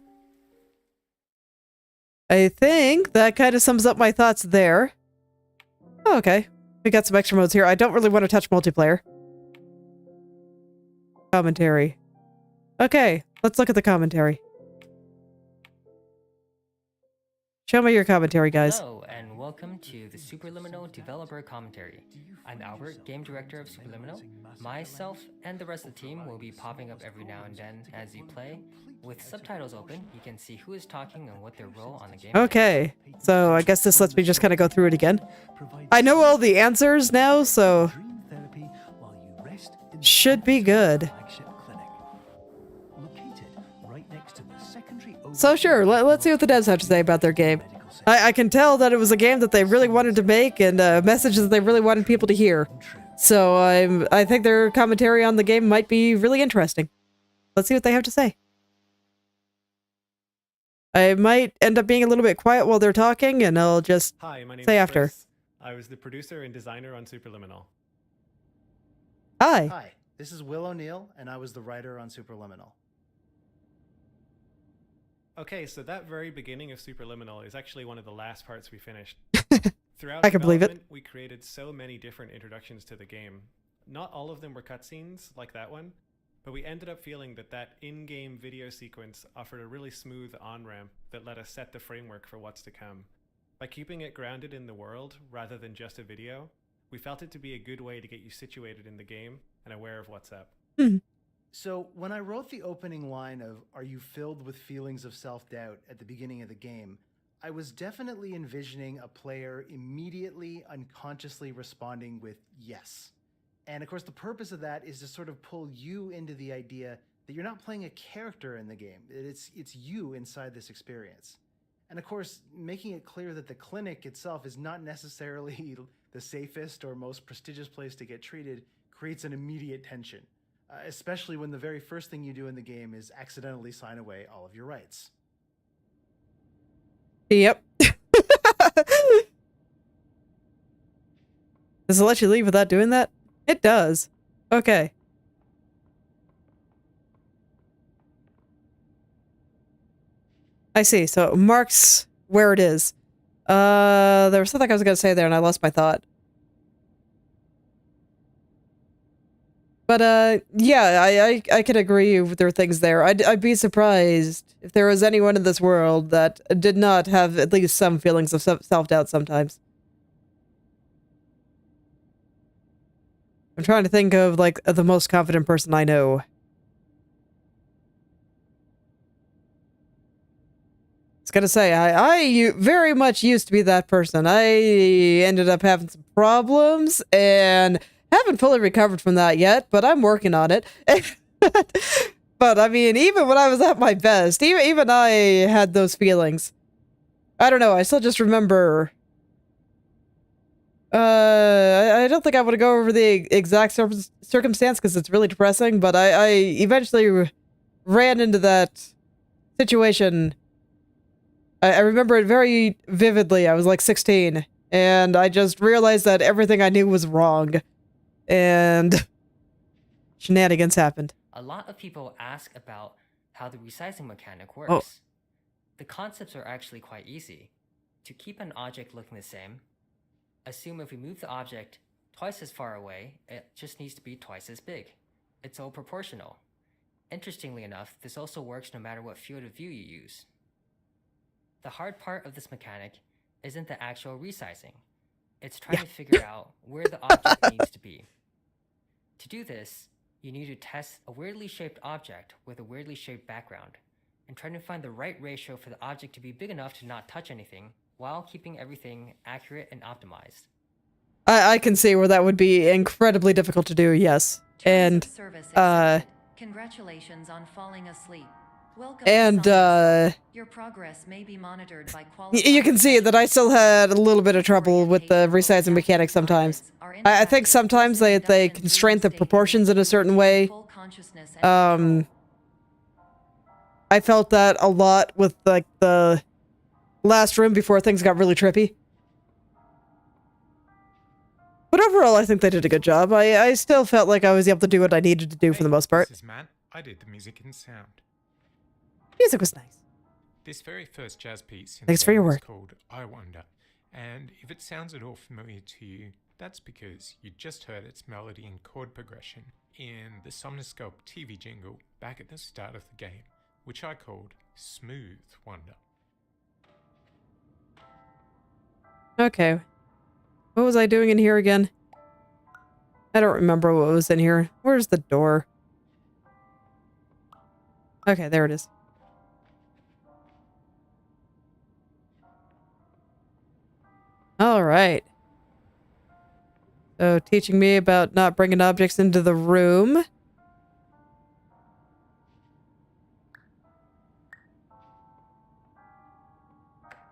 I think that kind of sums up my thoughts there. Oh, okay. We got some extra modes here. I don't really want to touch multiplayer. Commentary. Okay, let's look at the commentary. Show me your commentary, guys. Hello, and welcome to the Superliminal Developer Commentary. I'm Albert, Game Director of Superliminal. Myself and the rest of the team will be popping up every now and then as you play. With subtitles open, you can see who is talking and what their role on the game is. Okay, so I guess this lets me just kind of go through it again. I know all the answers now, so should be good. So sure, let's see what the devs have to say about their game. I can tell that it was a game that they really wanted to make and a message that they really wanted people to hear. So I think their commentary on the game might be really interesting. Let's see what they have to say. I might end up being a little bit quiet while they're talking, and I'll just say after. Chris. I was the producer and designer on Superliminal. Hi. Hi, this is Will O'Neill, and I was the writer on Superliminal. Okay, so that very beginning of Superliminal is actually one of the last parts we finished. Throughout I can believe it. development, we created so many different introductions to the game. Not all of them were cutscenes like that one, but we ended up feeling that that in-game video sequence offered a really smooth on-ramp that let us set the framework for what's to come. By keeping it grounded in the world rather than just a video, we felt it to be a good way to get you situated in the game and aware of what's up. So when I wrote the opening line of "Are you filled with feelings of self-doubt" at the beginning of the game, I was definitely envisioning a player immediately unconsciously responding with yes. And of course the purpose of that is to sort of pull you into the idea that you're not playing a character in the game. It's you inside this experience. And of course, making it clear that the clinic itself is not necessarily the safest or most prestigious place to get treated creates an immediate tension. Especially when the very first thing you do in the game is accidentally sign away all of your rights. Yep. Does it let you leave without doing that? It does. Okay. I see. So it marks where it is. There was something I was going to say there and I lost my thought. But, yeah, I can agree there are things there. I'd be surprised if there was anyone in this world that did not have at least some feelings of self-doubt sometimes. I'm trying to think of, like, the most confident person I know. I was gonna say, I very much used to be that person. I ended up having some problems, and haven't fully recovered from that yet, but I'm working on it. But, I mean, even when I was at my best, even I had those feelings. I don't know, I still just remember... I don't think I want to go over the exact circumstance because it's really depressing, but I eventually ran into that situation. I remember it very vividly. I was like 16, and I just realized that everything I knew was wrong, and shenanigans happened. A lot of people ask about how the resizing mechanic works. Oh. The concepts are actually quite easy. To keep an object looking the same, assume if we move the object twice as far away, it just needs to be twice as big. It's all proportional. Interestingly enough, this also works no matter what field of view you use. The hard part of this mechanic isn't the actual resizing. It's trying to figure out where the object needs to be. To do this, you need to test a weirdly shaped object with a weirdly shaped background, and try to find the right ratio for the object to be big enough to not touch anything, while keeping everything accurate and optimized. I can see where that would be incredibly difficult to do, yes. And, Congratulations on falling asleep. Welcome and, to your progress may be monitored by you can see that I still had a little bit of trouble with the resizing mechanic sometimes. I think sometimes they constrain the proportions in a certain way. I felt that a lot with, like, the last room before things got really trippy. But overall, I think they did a good job. I still felt like I was able to do what I needed to do for the most part. This is Matt. I did the music and sound. Music was nice. This very first jazz piece in Thanks the for your game is work. called I Wonder. And if it sounds at all familiar to you, that's because you just heard its melody and chord progression in the Somnoscope TV jingle back at the start of the game, which I called Smooth Wonder. Okay. What was I doing in here again? I don't remember what was in here. Where's the door? Okay, there it is. Alright. So, teaching me about not bringing objects into the room.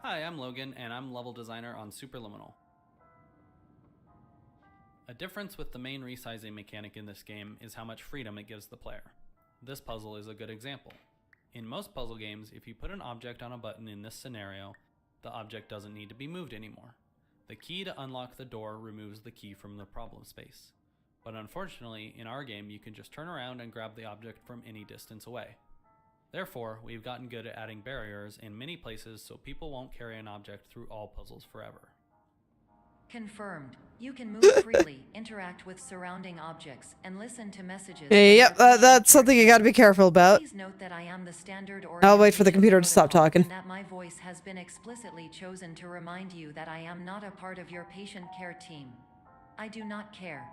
Hi, I'm Logan, and I'm level designer on Superliminal. A difference with the main resizing mechanic in this game is how much freedom it gives the player. This puzzle is a good example. In most puzzle games, if you put an object on a button in this scenario, the object doesn't need to be moved anymore. The key to unlock the door removes the key from the problem space. But unfortunately, in our game, you can just turn around and grab the object from any distance away. Therefore, we've gotten good at adding barriers in many places so people won't carry an object through all puzzles forever. Confirmed. You can move freely, interact with surrounding objects, and listen to messages. Yep, that's something you gotta be careful about. Please note that I am the standard I'll wait for the computer to stop protocol, talking. and that my voice has been explicitly chosen to remind you that I am not a part of your patient care team. I do not care.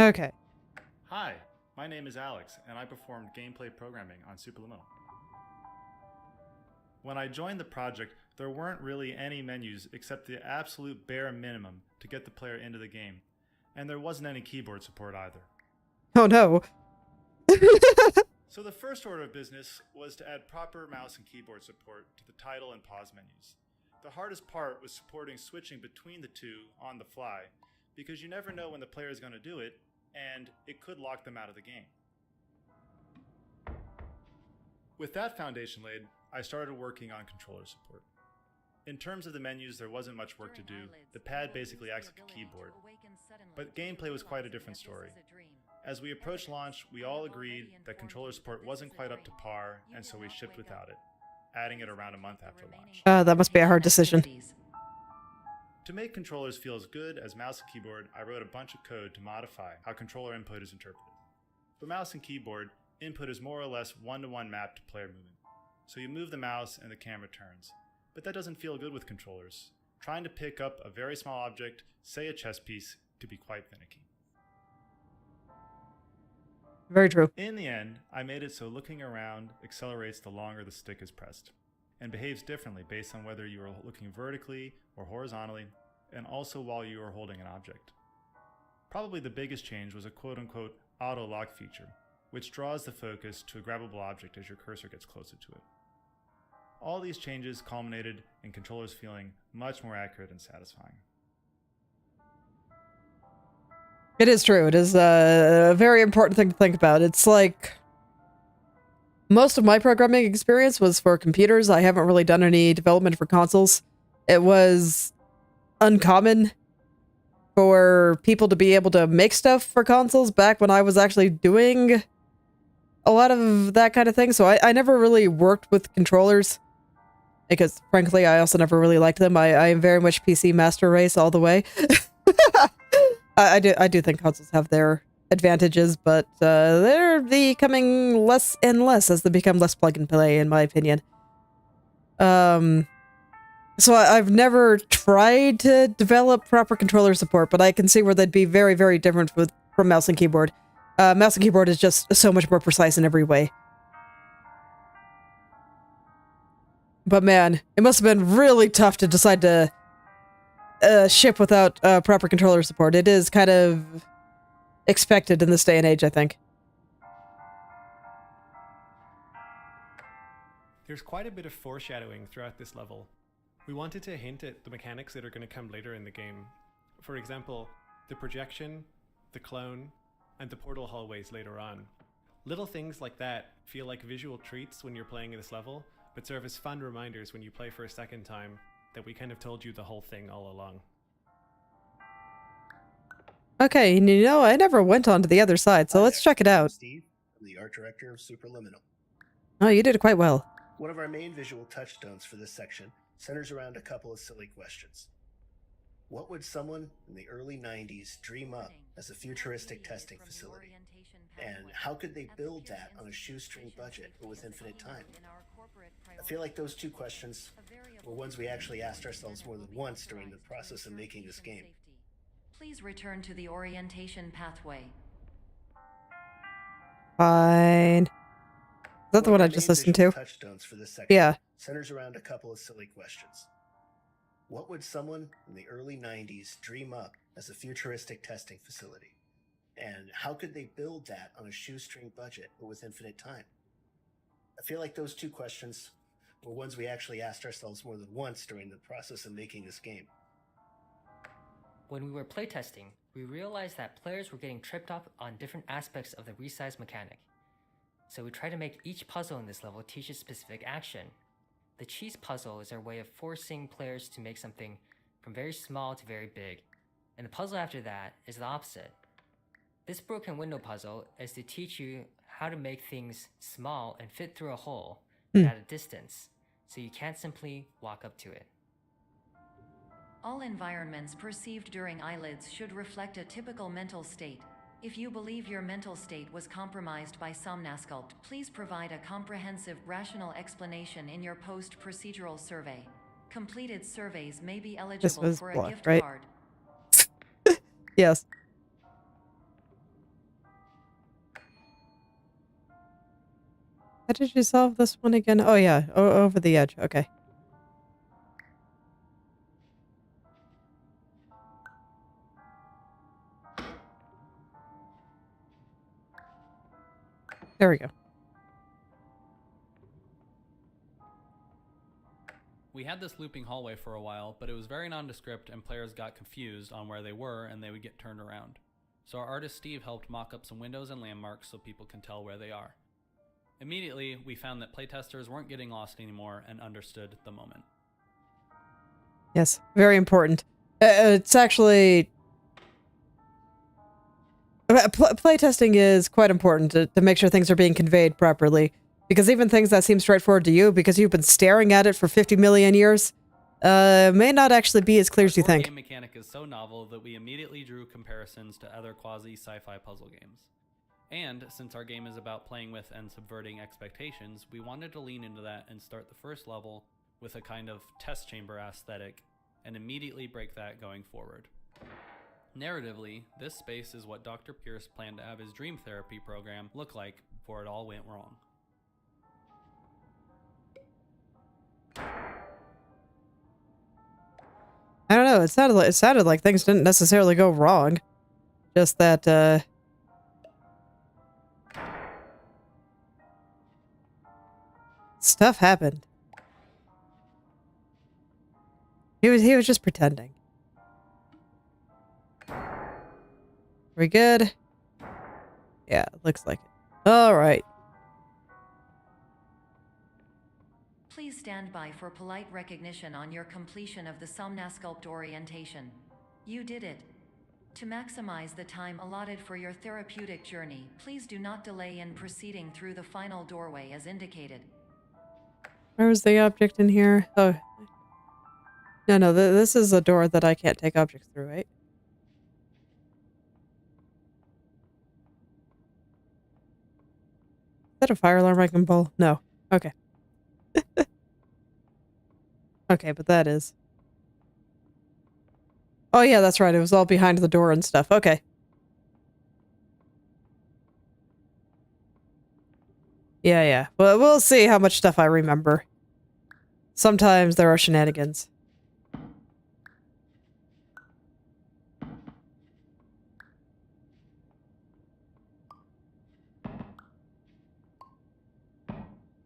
Okay. Hi, my name is Alex, and I performed gameplay programming on Superliminal. When I joined the project, there weren't really any menus except the absolute bare minimum to get the player into the game, and there wasn't any keyboard support either. Oh no. So the first order of business was to add proper mouse and keyboard support to the title and pause menus. The hardest part was supporting switching between the two on the fly, because you never know when the player is going to do it, and it could lock them out of the game. With that foundation laid, I started working on controller support. In terms of the menus, there wasn't much work to do. The pad basically acts like a keyboard. But gameplay was quite a different story. As we approached launch, we all agreed that controller support wasn't quite up to par, and so we shipped without it, adding it around a month after launch. That must be a hard decision. To make controllers feel as good as mouse and keyboard, I wrote a bunch of code to modify how controller input is interpreted. For mouse and keyboard, input is more or less one-to-one mapped to player movement. So you move the mouse and the camera turns. But that doesn't feel good with controllers. Trying to pick up a very small object, say a chess piece, to be quite finicky. Very true. In the end, I made it so looking around accelerates the longer the stick is pressed, and behaves differently based on whether you are looking vertically or horizontally, and also while you are holding an object. Probably the biggest change was a quote-unquote auto-lock feature, which draws the focus to a grabbable object as your cursor gets closer to it. All these changes culminated in controllers feeling much more accurate and satisfying. It is true. It is a very important thing to think about. It's like most of my programming experience was for computers. I haven't really done any development for consoles. It was uncommon for people to be able to make stuff for consoles back when I was actually doing a lot of that kind of thing. So I never really worked with controllers because, frankly, I also never really liked them. I am very much PC master race all the way. I do think consoles have their advantages, but they're becoming less and less as they become less plug and play, in my opinion. So I've never tried to develop proper controller support, but I can see where they'd be very, very different from mouse and keyboard. Mouse and keyboard is just so much more precise in every way. But man, it must have been really tough to decide to ship without proper controller support. It is kind of expected in this day and age, I think. There's quite a bit of foreshadowing throughout this level. We wanted to hint at the mechanics that are going to come later in the game. For example, the projection, the clone, and the portal hallways later on. Little things like that feel like visual treats when you're playing this level, but serve as fun reminders when you play for a second time that we kind of told you the whole thing all along. Okay, and you know, I never went on to the other side, so let's check it out. Steve, I'm the art director of Superliminal. Oh, you did quite well. One of our main visual touchstones for this section centers around a couple of silly questions. What would someone in the early 90s dream up as a futuristic testing facility? And how could they build that on a shoestring budget or with infinite time? I feel like those two questions were ones we actually asked ourselves more than once during the process of making this game. Please return to the orientation pathway. Fine. Is that the one I just listened to? Touchstones for this section yeah. Centers around a couple of silly questions. What would someone in the early 90s dream up as a futuristic testing facility? And how could they build that on a shoestring budget or with infinite time? I feel like those two questions were ones we actually asked ourselves more than once during the process of making this game. When we were playtesting, we realized that players were getting tripped up on different aspects of the resize mechanic. So we tried to make each puzzle in this level teach a specific action. The cheese puzzle is our way of forcing players to make something from very small to very big, and the puzzle after that is the opposite. This broken window puzzle is to teach you how to make things small and fit through a hole at a distance, so you can't simply walk up to it. All environments perceived during eyelids should reflect a typical mental state. If you believe your mental state was compromised by Somnasculpt, please provide a comprehensive, rational explanation in your post-procedural survey. Completed surveys may be eligible for a gift card. Yes. How did you solve this one again? Oh yeah, over the edge. Okay. There we go. We had this looping hallway for a while, but it was very nondescript and players got confused on where they were and they would get turned around. So our artist Steve helped mock up some windows and landmarks so people can tell where they are. Immediately, we found that playtesters weren't getting lost anymore and understood the moment. Yes, very important. It's actually Playtesting is quite important to make sure things are being conveyed properly. Because even things that seem straightforward to you, because you've been staring at it for 50 million years, may not actually be as clear as you think. The game mechanic is so novel that we immediately drew comparisons to other quasi-sci-fi puzzle games. And since our game is about playing with and subverting expectations, we wanted to lean into that and start the first level with a kind of test chamber aesthetic, and immediately break that going forward. Narratively, this space is what Dr. Pierce planned to have his dream therapy program look like before it all went wrong. I don't know, it sounded like things didn't necessarily go wrong. Just that, stuff happened. He was just pretending. We good? Yeah, looks like it. Alright. Please stand by for polite recognition on your completion of the Somnasculpt orientation. You did it. To maximize the time allotted for your therapeutic journey, please do not delay in proceeding through the final doorway as indicated. Where was the object in here? Oh. No, this is a door that I can't take objects through, right? Is that a fire alarm I can pull? No. Okay. Okay, but that is. Oh yeah, that's right. It was all behind the door and stuff. Okay. Yeah. Well, we'll see how much stuff I remember. Sometimes there are shenanigans.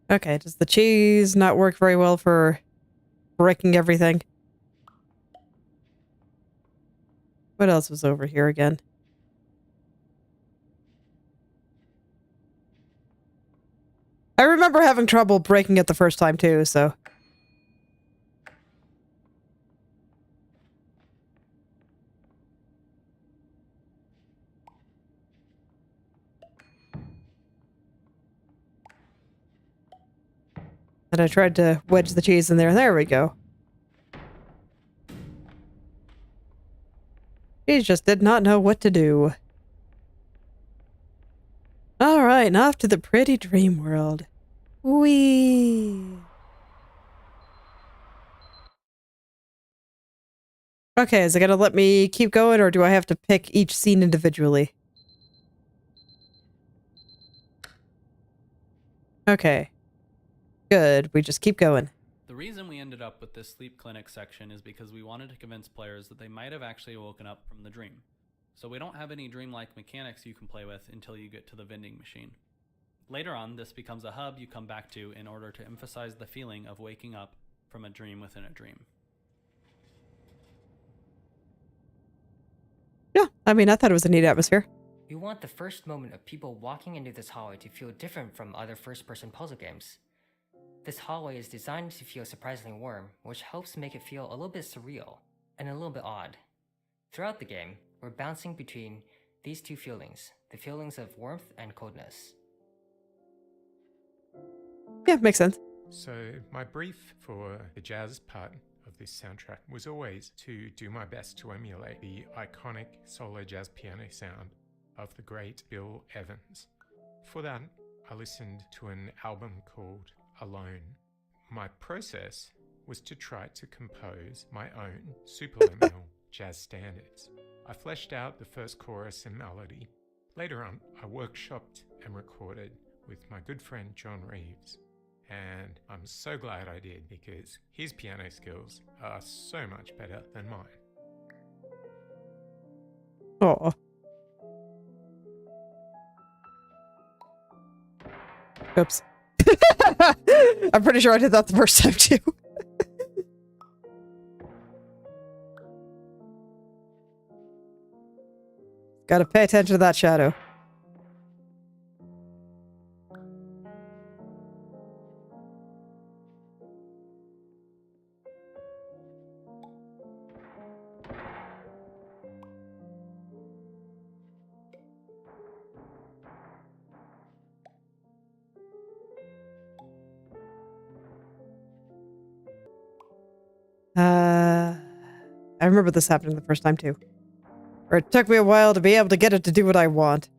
Okay, does the cheese not work very well for breaking everything? What else was over here again? I remember having trouble breaking it the first time too, so. And I tried to wedge the cheese in there. There we go. He just did not know what to do. Alright, and off to the pretty dream world. Whee! Okay, is it gonna let me keep going, or do I have to pick each scene individually? Okay. Good, we just keep going. The reason we ended up with this sleep clinic section is because we wanted to convince players that they might have actually woken up from the dream. So we don't have any dreamlike mechanics you can play with until you get to the vending machine. Later on, this becomes a hub you come back to in order to emphasize the feeling of waking up from a dream within a dream. Yeah, I mean, I thought it was a neat atmosphere. We want the first moment of people walking into this hallway to feel different from other first-person puzzle games. This hallway is designed to feel surprisingly warm, which helps make it feel a little bit surreal, and a little bit odd. Throughout the game, we're bouncing between these two feelings, the feelings of warmth and coldness. Yeah, makes sense. So my brief for the jazz part of this soundtrack was always to do my best to emulate the iconic solo jazz piano sound of the great Bill Evans. For that, I listened to an album called Alone. My process was to try to compose my own superliminal jazz standards. I fleshed out the first chorus and melody. Later on, I workshopped and recorded with my good friend John Reeves. And I'm so glad I did, because his piano skills are so much better than mine. Oh. Oops. I'm pretty sure I did that the first time too. Gotta pay attention to that shadow. I remember this happening the first time too. Or it took me a while to be able to get it to do what I want.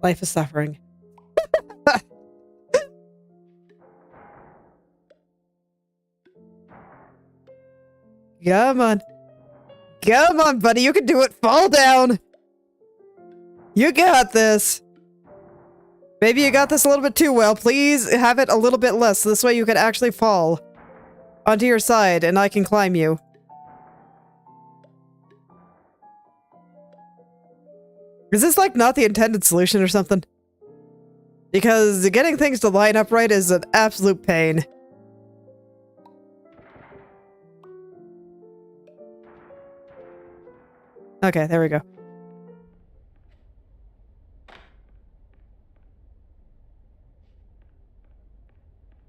Life is suffering. Come on. Come on, buddy. You can do it. Fall down. You got this. Maybe you got this a little bit too well. Please have it a little bit less. So this way you can actually fall onto your side and I can climb you. Is this like not the intended solution or something? Because getting things to line up right is an absolute pain. Okay, there we go.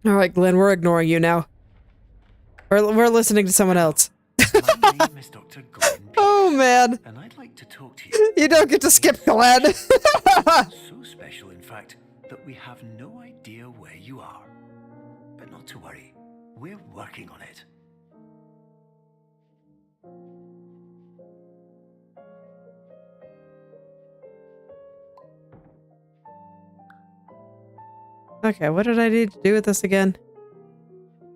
Alright, Glenn, we're ignoring you now. We're listening to someone else. My name is Dr. Glenn Pierce, Oh, man. and I'd like to talk to you. You don't get to skip Glenn. So special, in fact, that we have no idea where you are. But not to worry, we're working on it. Okay, what did I need to do with this again?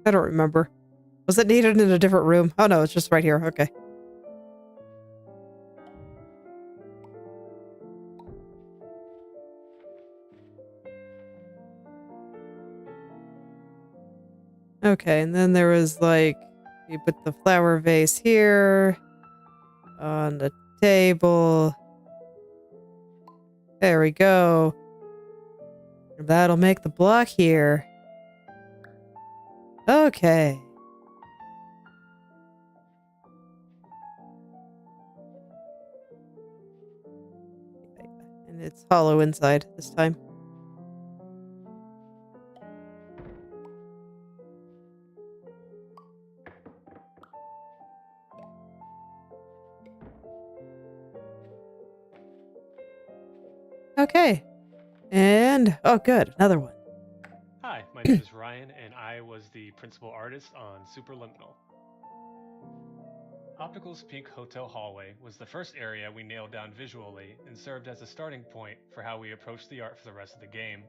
I don't remember. Was it needed in a different room? Oh no, it's just right here. Okay. Okay, and then there was like, you put the flower vase here on the table. There we go. That'll make the block here. Okay. And it's hollow inside this time. Okay. And, oh good, another one. Hi, my name is Ryan, and I was the principal artist on Superliminal. Optical's Pink Hotel Hallway was the first area we nailed down visually and served as a starting point for how we approached the art for the rest of the game.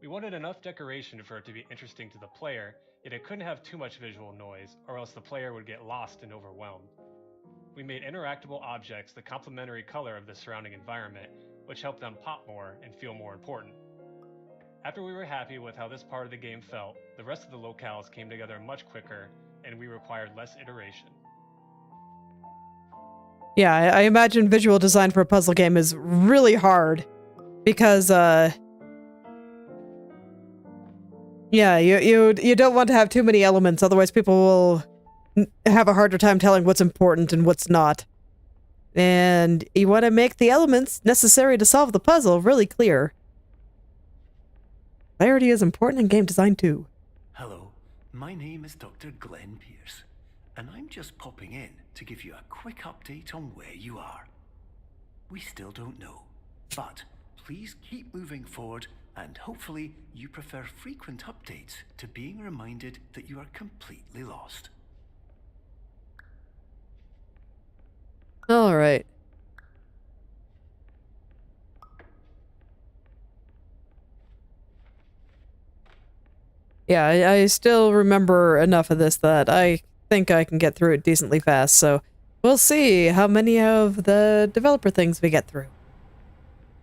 We wanted enough decoration for it to be interesting to the player, yet it couldn't have too much visual noise, or else the player would get lost and overwhelmed. We made interactable objects the complementary color of the surrounding environment, which helped them pop more and feel more important. After we were happy with how this part of the game felt, the rest of the locales came together much quicker, and we required less iteration. Yeah, I imagine visual design for a puzzle game is really hard because, yeah, you don't want to have too many elements, otherwise people will have a harder time telling what's important and what's not. And you want to make the elements necessary to solve the puzzle really clear. Clarity is important in game design too. Hello, my name is Dr. Glenn Pierce, and I'm just popping in to give you a quick update on where you are. We still don't know, but please keep moving forward, and hopefully you prefer frequent updates to being reminded that you are completely lost. All right. Yeah, I still remember enough of this that I think I can get through it decently fast, so we'll see how many of the developer things we get through.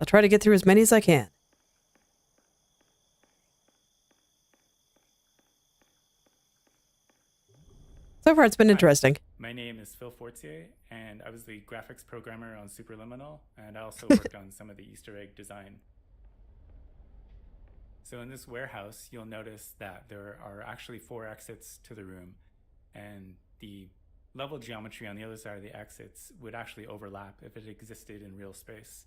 I'll try to get through as many as I can. So far, it's been interesting. My name is Phil Fortier, and I was the graphics programmer on Superliminal, and I also worked on some of the Easter egg design. So in this warehouse, you'll notice that there are actually 4 exits to the room, and the level geometry on the other side of the exits would actually overlap if it existed in real space.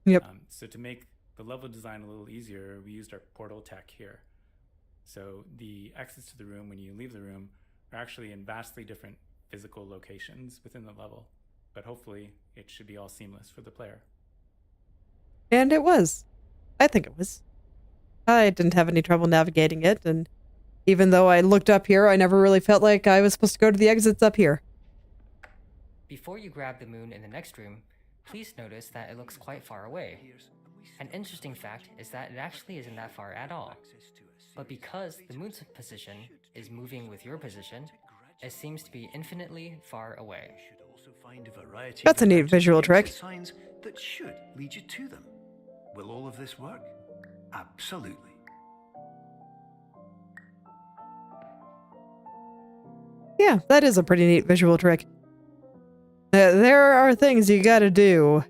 Yep. So to make the level design a little easier, we used our portal tech here. So the exits to the room when you leave the room are actually in vastly different physical locations within the level, but hopefully it should be all seamless for the player. And it was. I think it was. I didn't have any trouble navigating it, and even though I looked up here, I never really felt like I was supposed to go to the exits up here. Before you grab the moon in the next room, please notice that it looks quite far away. An interesting fact is that it actually isn't that far at all. But because the moon's position is moving with your position, it seems to be infinitely far away. That's a neat visual trick. Signs that should lead you to them. Will all of this work? Absolutely. Yeah, that is a pretty neat visual trick. There are things you gotta do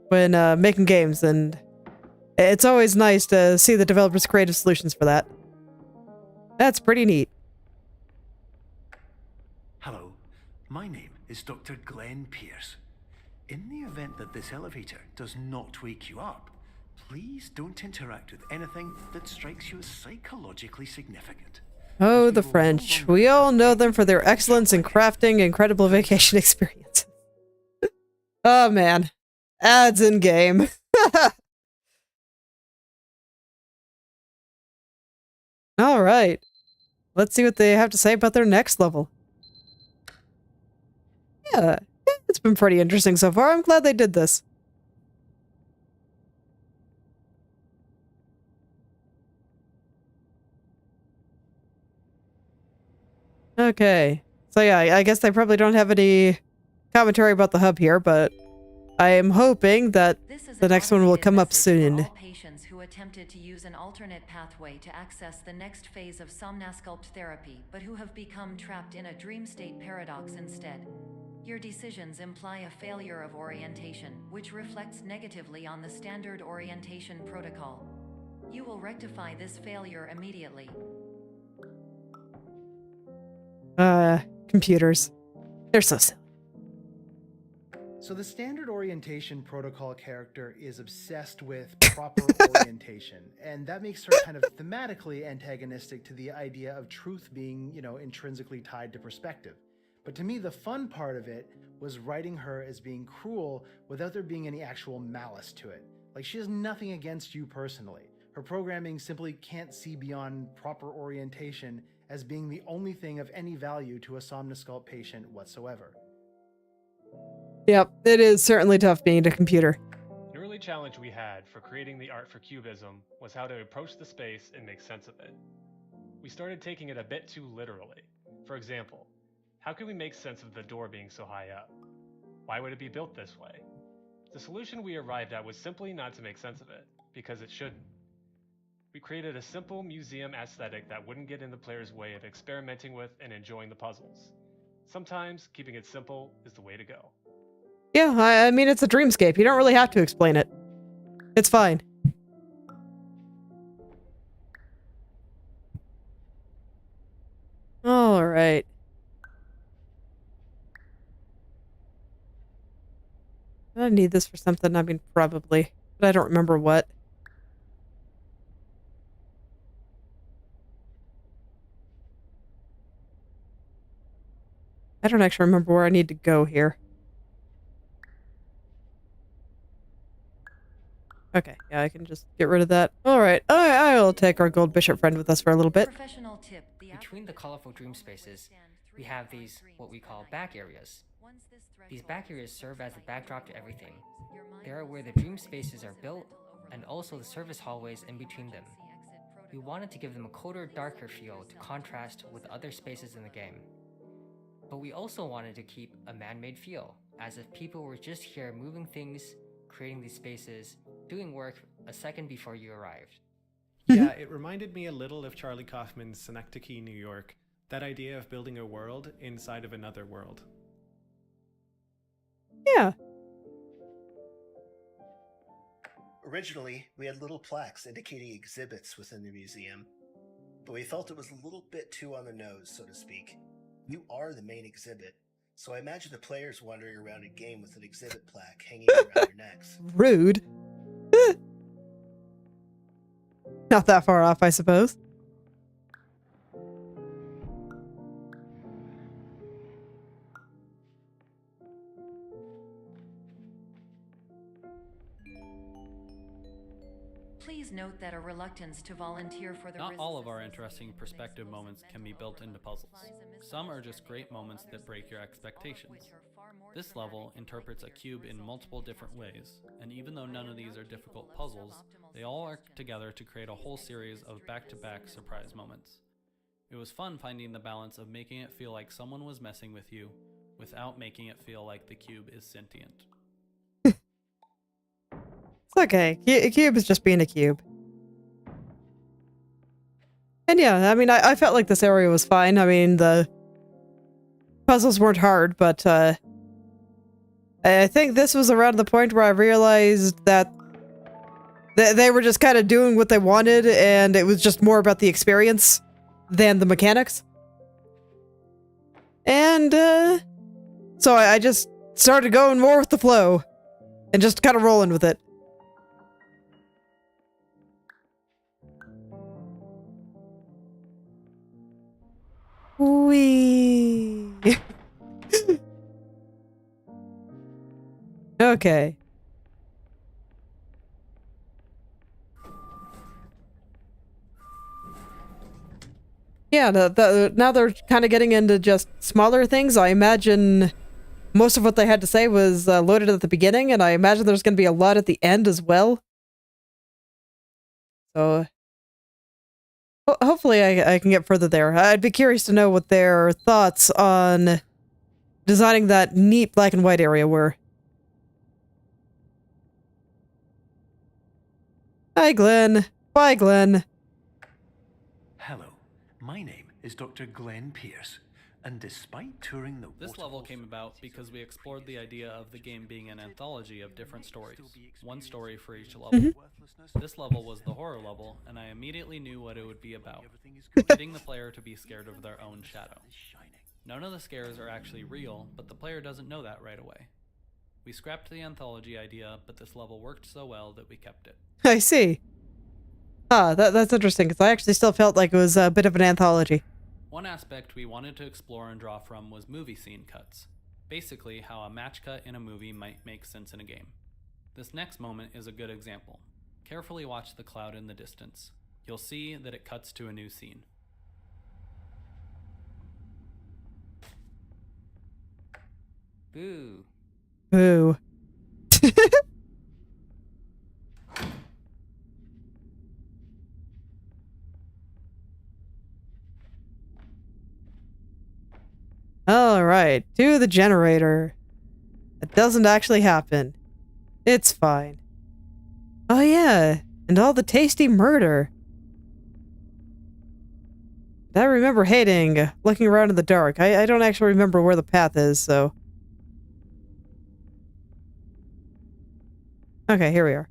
when making games, and it's always nice to see the developers' creative solutions for that. That's pretty neat. Hello, my name is Dr. Glenn Pierce. In the event that this elevator does not wake you up, please don't interact with anything that strikes you as psychologically significant. Oh, the French. We all know them for their excellence in crafting incredible vacation experiences. Oh man. Ads in game. Alright. Let's see what they have to say about their next level. Yeah, it's been pretty interesting so far. I'm glad they did this. Okay. So yeah, I guess they probably don't have any commentary about the hub here, but I am hoping that the next one will come up soon. All patients who attempted to use an alternate pathway to access the next phase of somnasculpt therapy, but who have become trapped in a dream state paradox instead. Your decisions imply a failure of orientation, which reflects negatively on the standard orientation protocol. You will rectify this failure immediately. Computers. They're so silly. So the standard orientation protocol character is obsessed with proper orientation, and that makes her kind of thematically antagonistic to the idea of truth being, intrinsically tied to perspective. But to me, the fun part of it was writing her as being cruel without there being any actual malice to it. Like, she has nothing against you personally. Her programming simply can't see beyond proper orientation as being the only thing of any value to a somnasculpt patient whatsoever. Yep, it is certainly tough being a computer. An early challenge we had for creating the art for Cubism was how to approach the space and make sense of it. We started taking it a bit too literally. For example, how can we make sense of the door being so high up? Why would it be built this way? The solution we arrived at was simply not to make sense of it, because it shouldn't. We created a simple museum aesthetic that wouldn't get in the player's way of experimenting with and enjoying the puzzles. Sometimes keeping it simple is the way to go. Yeah, I mean, it's a dreamscape. You don't really have to explain it. It's fine. Alright. I need this for something, I mean, probably. But I don't remember what. I don't actually remember where I need to go here. Okay, yeah, I can just get rid of that. Alright, I'll take our gold bishop friend with us for a little bit. Professional tip. Between the colorful dream spaces, we have these, what we call back areas. These back areas serve as the backdrop to everything. They are where the dream spaces are built, and also the service hallways in between them. We wanted to give them a colder, darker feel to contrast with other spaces in the game. But we also wanted to keep a man-made feel, as if people were just here moving things, creating these spaces, doing work a second before you arrived. Yeah, it reminded me a little of Charlie Kaufman's Synecdoche, New York. That idea of building a world inside of another world. Yeah. Originally, we had little plaques indicating exhibits within the museum, but we felt it was a little bit too on the nose, so to speak. You are the main exhibit, so I imagine the players wandering around a game with an exhibit plaque hanging around their necks. Rude. Not that far off, I suppose. Please note that a reluctance to volunteer for the Not risks all of our associated interesting with perspective explosive moments can be mental built into illness puzzles. implies a Some are just misunderstanding great of moments other that break your solutions, all of expectations. which are far more This level dramatic and interprets a likelier to cube in result multiple different ways, and even though none of these are difficult puzzles, they all work together to create a whole series of back-to-back surprise moments. It was fun finding the balance of making it feel like someone was messing with you, without making it feel like the cube is sentient. It's okay. A cube is just being a cube. And yeah, I mean, I felt like this area was fine. I mean, the puzzles weren't hard, but I think this was around the point where I realized that they were just kind of doing what they wanted, and it was just more about the experience than the mechanics. And so I just started going more with the flow and just kind of rolling with it. Whee! Okay. Yeah, now they're kind of getting into just smaller things. I imagine most of what they had to say was loaded at the beginning, and I imagine there's going to be a lot at the end as well. So hopefully I can get further there. I'd be curious to know what their thoughts on designing that neat black and white area were. Hi, Glenn. Bye, Glenn. Hello, my name is Dr. Glenn Pierce, and despite touring the This level came about because we explored the idea of the game being an anthology of different stories, one story for each level. This level was the horror level, and I immediately knew what it would be about, getting the player to be scared of their own shadow. None of the scares are actually real, but the player doesn't know that right away. We scrapped the anthology idea, but this level worked so well that we kept it. I see. Ah, that's interesting, because I actually still felt like it was a bit of an anthology. One aspect we wanted to explore and draw from was movie scene cuts. Basically, how a match cut in a movie might make sense in a game. This next moment is a good example. Carefully watch the cloud in the distance. You'll see that it cuts to a new scene. Boo. Boo. Alright, to the generator. It doesn't actually happen. It's fine. Oh yeah, and all the tasty murder. I remember hating looking around in the dark. I don't actually remember where the path is, so... Okay, here we are.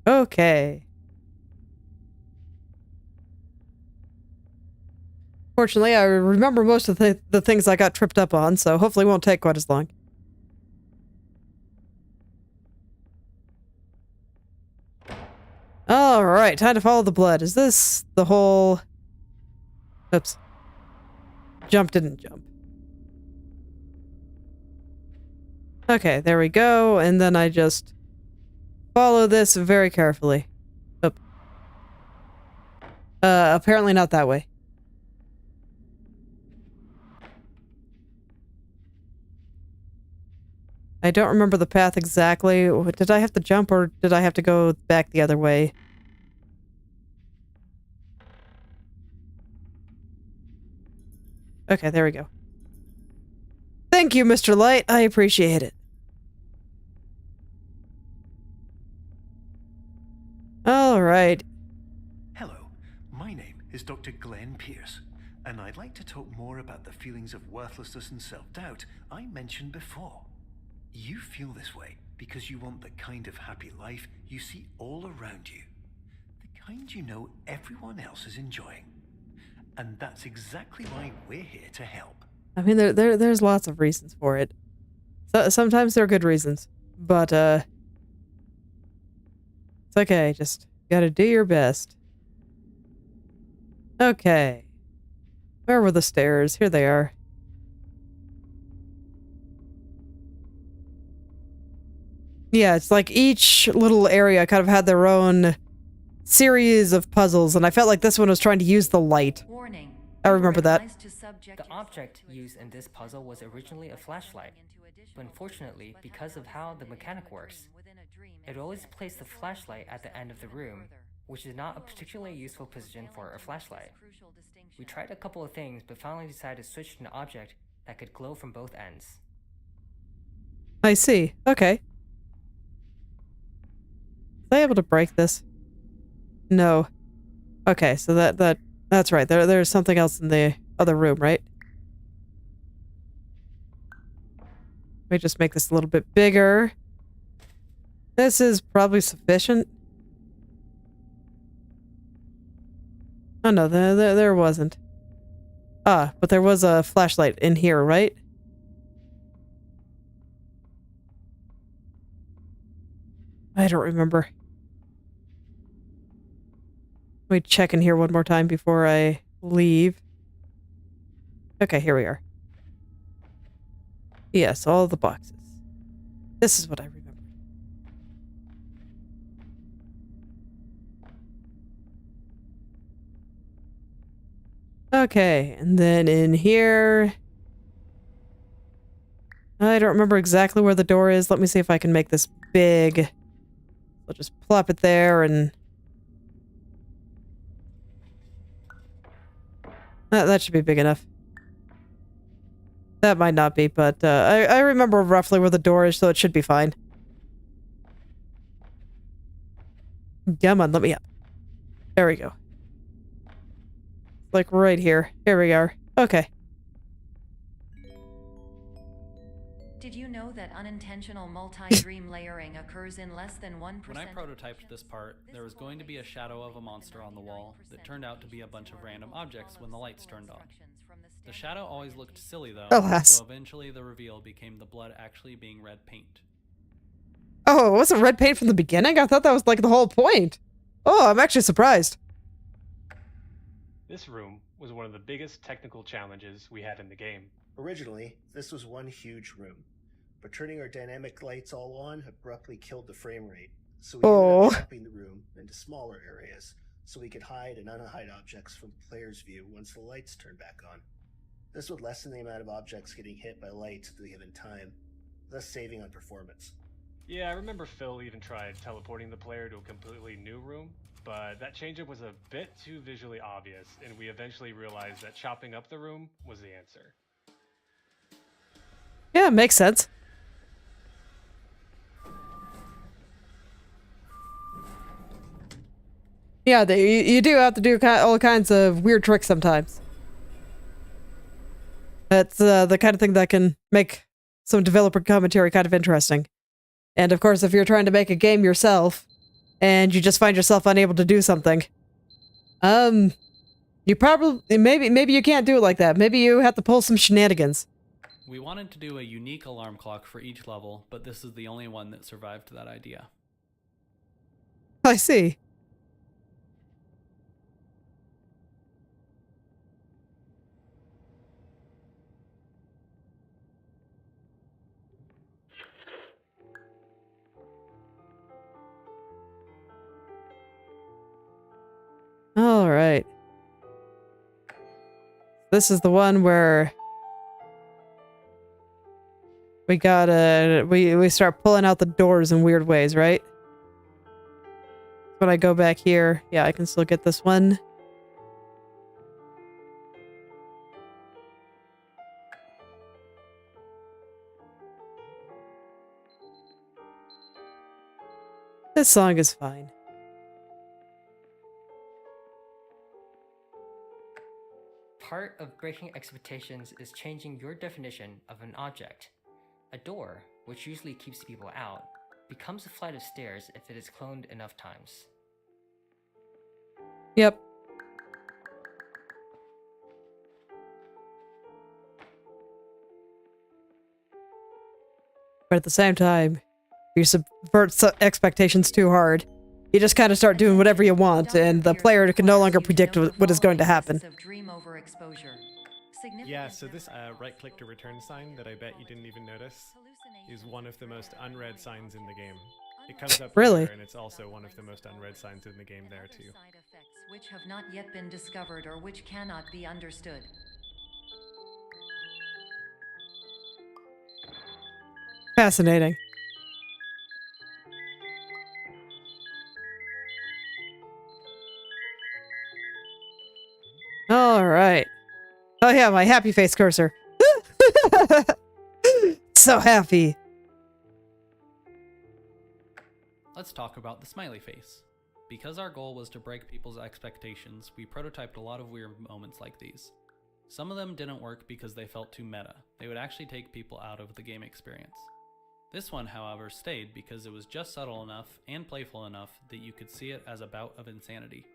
Okay. Fortunately, I remember most of the things I got tripped up on, so hopefully it won't take quite as long. Alright, time to follow the blood. Is this the whole... Oops. Jump didn't jump. Okay, there we go, and then I just follow this very carefully. Oop. Apparently not that way. I don't remember the path exactly. Did I have to jump or did I have to go back the other way? Okay, there we go. Thank you, Mr. Light. I appreciate it. All right. Hello, my name is Dr. Glenn Pierce, and I'd like to talk more about the feelings of worthlessness and self-doubt I mentioned before. You feel this way because you want the kind of happy life you see all around you, the kind you know everyone else is enjoying. And that's exactly why we're here to help. I mean, there's lots of reasons for it. So, sometimes they're good reasons, but it's okay. Just gotta do your best. Okay. Where were the stairs? Here they are. Yeah, it's like each little area kind of had their own series of puzzles, and I felt like this one was trying to use the light. Warning. I remember that. The object used in this puzzle was originally a flashlight, but unfortunately, because of how the mechanic works, it always placed the flashlight at the end of the room, which is not a particularly useful position for a flashlight. We tried a couple of things, but finally decided to switch to an object that could glow from both ends. I see. Okay. Was I able to break this? No. Okay, so that's right. There's something else in the other room, right? Let me just make this a little bit bigger. This is probably sufficient. Oh no, there wasn't. Ah, but there was a flashlight in here, right? I don't remember. Let me check in here one more time before I leave. Okay, here we are. Yes, all the boxes. This is what I remember. Okay, and then in here... I don't remember exactly where the door is. Let me see if I can make this big. I'll just plop it there and... That should be big enough. That might not be, but I remember roughly where the door is, so it should be fine. Come on, let me up. There we go. Like right here. Here we are. Okay. Did you know that unintentional multi-dream layering occurs in less than 1%? When I prototyped this part, there was going to be a shadow of a monster on the wall that turned out to be a bunch of random objects when the lights turned on. The shadow always looked silly though, Alas. so eventually the reveal became the blood actually being red paint. Oh, it wasn't red paint from the beginning? I thought that was like the whole point. Oh, I'm actually surprised. This room was one of the biggest technical challenges we had in the game. Originally, this was one huge room, but turning our dynamic lights all on abruptly killed the frame rate, so we ended up chopping the room into smaller areas so we could hide and unhide objects from the player's view once the lights turned back on. This would lessen the amount of objects getting hit by lights at the given time, thus saving on performance. Yeah, I remember Phil even tried teleporting the player to a completely new room, but that change-up was a bit too visually obvious, and we eventually realized that chopping up the room was the answer. Yeah, makes sense. Yeah, you do have to do all kinds of weird tricks sometimes. That's the kind of thing that can make some developer commentary kind of interesting. And of course, if you're trying to make a game yourself, and you just find yourself unable to do something, you probably, maybe you can't do it like that. Maybe you have to pull some shenanigans. We wanted to do a unique alarm clock for each level, but this is the only one that survived that idea. I see. All right. This is the one where we gotta we start pulling out the doors in weird ways, right? When I go back here, yeah, I can still get this one. This song is fine. Part of breaking expectations is changing your definition of an object. A door, which usually keeps people out, becomes a flight of stairs if it is cloned enough times. Yep. But at the same time, you subvert expectations too hard. You just kind of start doing whatever you want, and the player can no longer predict what is going to happen. Yeah, so this right-click to return sign that I bet you didn't even notice, is one of the most unread signs in the game. It comes up Really? later, and it's also one of the most unread signs in the game there too. Side effects which have not yet been discovered or which cannot be understood. Fascinating. All right. Oh yeah, my happy face cursor. So happy. Let's talk about the smiley face. Because our goal was to break people's expectations, we prototyped a lot of weird moments like these. Some of them didn't work because they felt too meta. They would actually take people out of the game experience. This one, however, stayed because it was just subtle enough and playful enough that you could see it as a bout of insanity.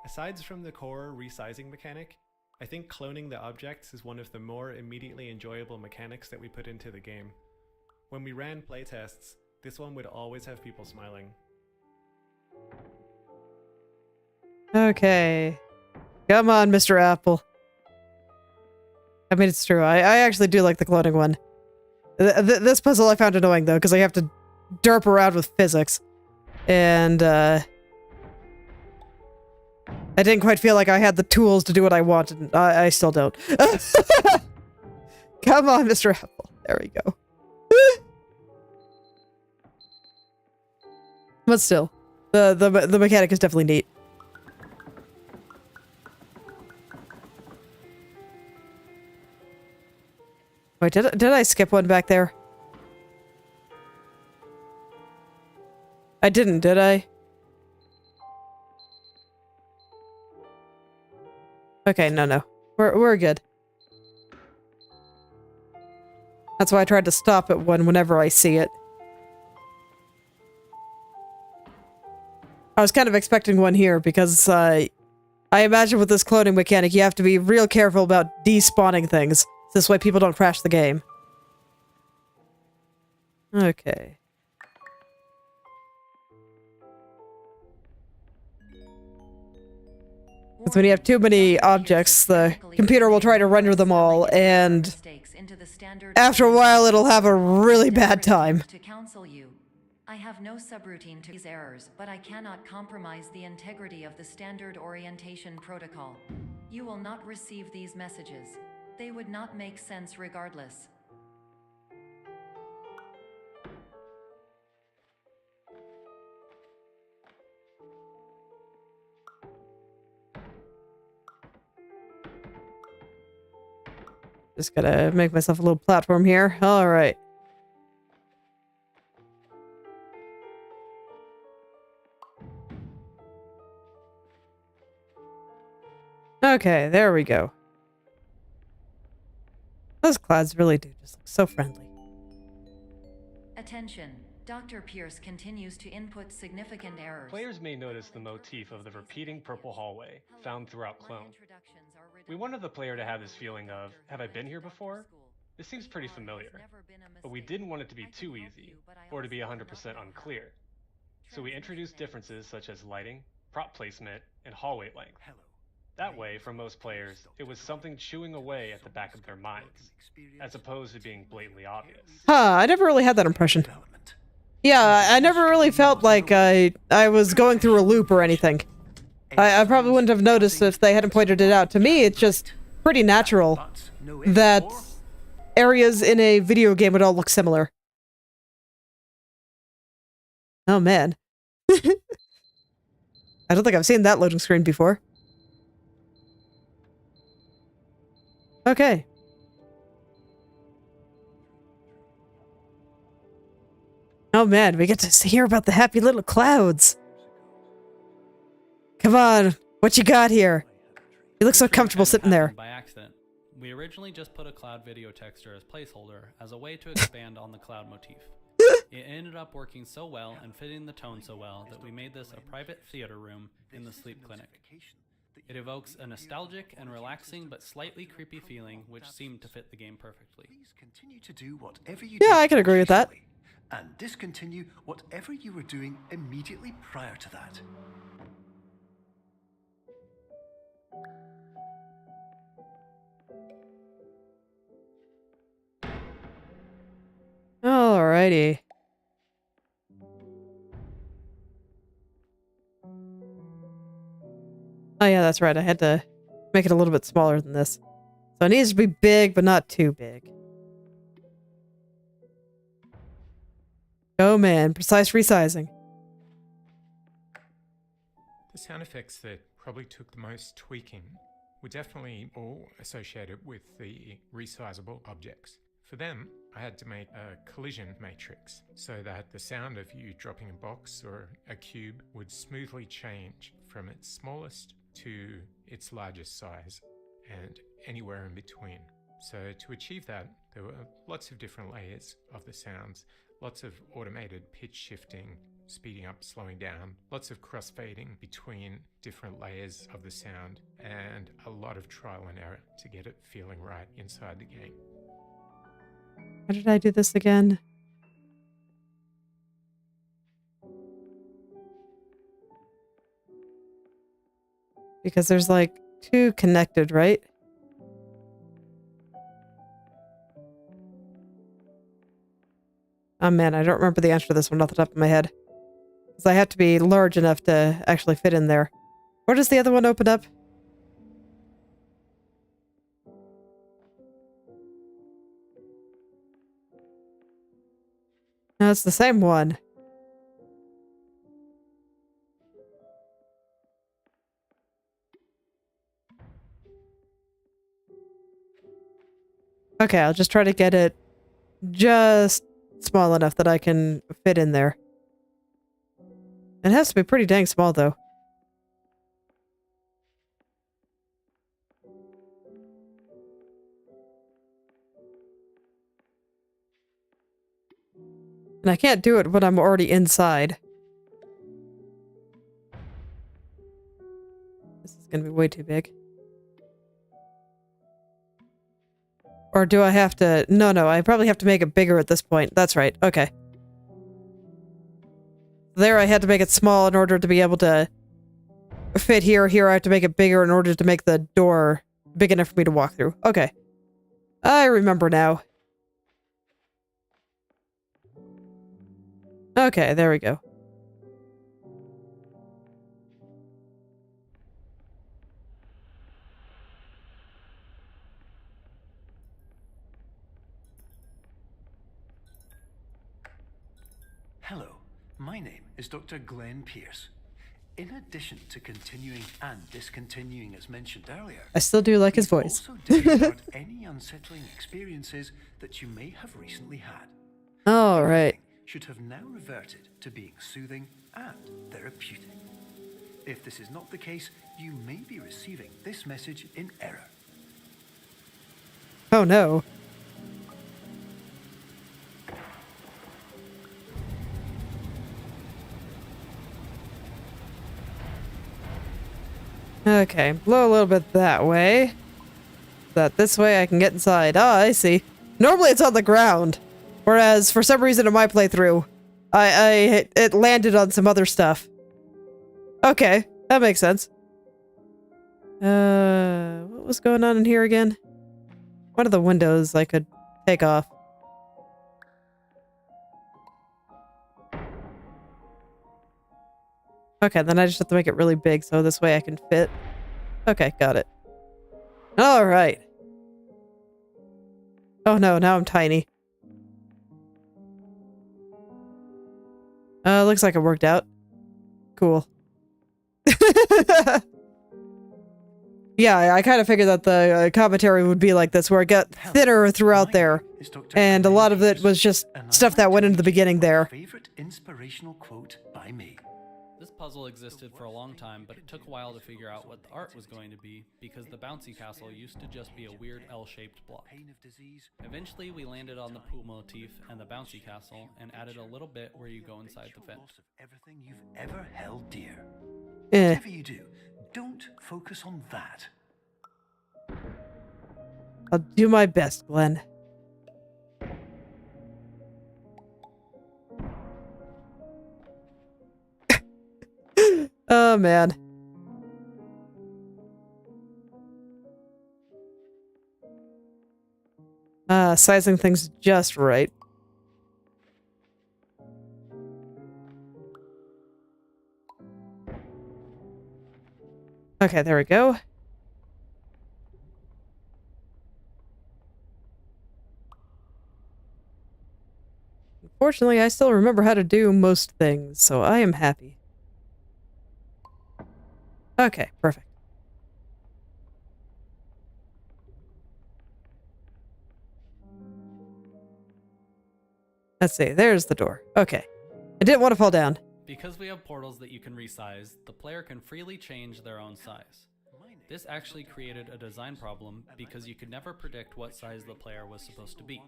Aside from the core resizing mechanic, I think cloning the objects is one of the more immediately enjoyable mechanics that we put into the game. When we ran playtests, this one would always have people smiling. Okay. Come on, Mr. Apple. I mean, it's true. I actually do like the cloning one. This puzzle I found annoying, though, because I have to derp around with physics. And, I didn't quite feel like I had the tools to do what I wanted. I still don't. Come on, Mr. Apple. There we go. But still, the mechanic is definitely neat. Wait, did I skip one back there? I didn't, did I? Okay, no. We're good. That's why I tried to stop at one whenever I see it. I was kind of expecting one here because I imagine with this cloning mechanic you have to be real careful about despawning things. This way people don't crash the game. Okay. Because when you have too many objects, the computer will try to render them all, and after a while it'll have a really bad time. To counsel you, I have no subroutine to these errors, but I cannot compromise the integrity of the standard orientation protocol. You will not receive these messages. They would not make sense regardless. Just gotta make myself a little platform here. Alright. Okay, there we go. Those clouds really do just look so friendly. Attention. Dr. Pierce continues to input significant errors. Players may notice the motif of the repeating purple hallway found throughout Clone. We wanted the player to have this feeling of, have I been here before? This seems pretty familiar. But we didn't want it to be too easy, or to be 100% unclear. So we introduced differences such as lighting, prop placement, and hallway length. That way, for most players, it was something chewing away at the back of their minds, as opposed to being blatantly obvious. Huh, I never really had that impression. Yeah, I never really felt like I was going through a loop or anything. I probably wouldn't have noticed if they hadn't pointed it out. To me, it's just pretty natural that areas in a video game would all look similar. Oh man. I don't think I've seen that loading screen before. Okay. Oh man, we get to hear about the happy little clouds. Come on, what you got here? You look so comfortable sitting there. By accident. We originally just put a cloud video texture as placeholder as a way to expand on the cloud motif. It ended up working so well and fitting the tone so well that we made this a private theater room in the sleep clinic. It evokes a nostalgic and relaxing but slightly creepy feeling which seemed to fit the game perfectly. Please continue to do whatever you Yeah, I can agree with that. And discontinue whatever you were doing immediately prior to that. Alrighty. Oh yeah, that's right. I had to make it a little bit smaller than this. So it needs to be big, but not too big. Oh man, precise resizing. The sound effects that probably took the most tweaking were definitely all associated with the resizable objects. For them, I had to make a collision matrix so that the sound of you dropping a box or a cube would smoothly change from its smallest to its largest size and anywhere in between. So to achieve that, there were lots of different layers of the sounds, lots of automated pitch shifting, speeding up, slowing down, lots of crossfading between different layers of the sound, and a lot of trial and error to get it feeling right inside the game. How did I do this again? Because there's like two connected, right? Oh man, I don't remember the answer to this one off the top of my head. Because I have to be large enough to actually fit in there. Where does the other one open up? No, it's the same one. Okay, I'll just try to get it just small enough that I can fit in there. It has to be pretty dang small, though. And I can't do it when I'm already inside. This is gonna be way too big. Or do I have to... No, I probably have to make it bigger at this point. That's right. Okay. There I had to make it small in order to be able to fit here. Here I have to make it bigger in order to make the door big enough for me to walk through. Okay. I remember now. Okay, there we go. Hello, my name is Dr. Glenn Pierce. In addition to continuing and discontinuing as mentioned earlier, I still do like his voice. also disregard any unsettling experiences that you may have recently had. All right. Should have now reverted to being soothing and therapeutic. If this is not the case, you may be receiving this message in error. Oh no. Okay, blow a little bit that way. That this way I can get inside. Oh, I see. Normally it's on the ground. Whereas, for some reason in my playthrough, it landed on some other stuff. Okay, that makes sense. What was going on in here again? One of the windows I could take off. Okay, then I just have to make it really big so this way I can fit. Okay, got it. Alright. Oh no, now I'm tiny. Looks like it worked out. Cool. Yeah, I kind of figured that the commentary would be like this, where it got thinner throughout there. And a lot of it was just stuff that went into the beginning there. Favorite inspirational quote by me. This puzzle existed for a long time, but it took a while to figure out what the art was going to be, because the bouncy castle used to just be a weird L-shaped block. Eventually, we landed on the pool motif and the bouncy castle, and added a little bit where you go inside the vent. Everything you've ever held dear. Eh. Whatever you do, don't focus on that. I'll do my best, Glenn. Oh, man. Sizing things just right. Okay, there we go. Fortunately, I still remember how to do most things, so I am happy. Okay, perfect. Let's see, there's the door. Okay. I didn't want to fall down. Because we have portals that you can resize, the player can freely change their own size. This actually created a design problem because you could never predict what size the player was supposed to be.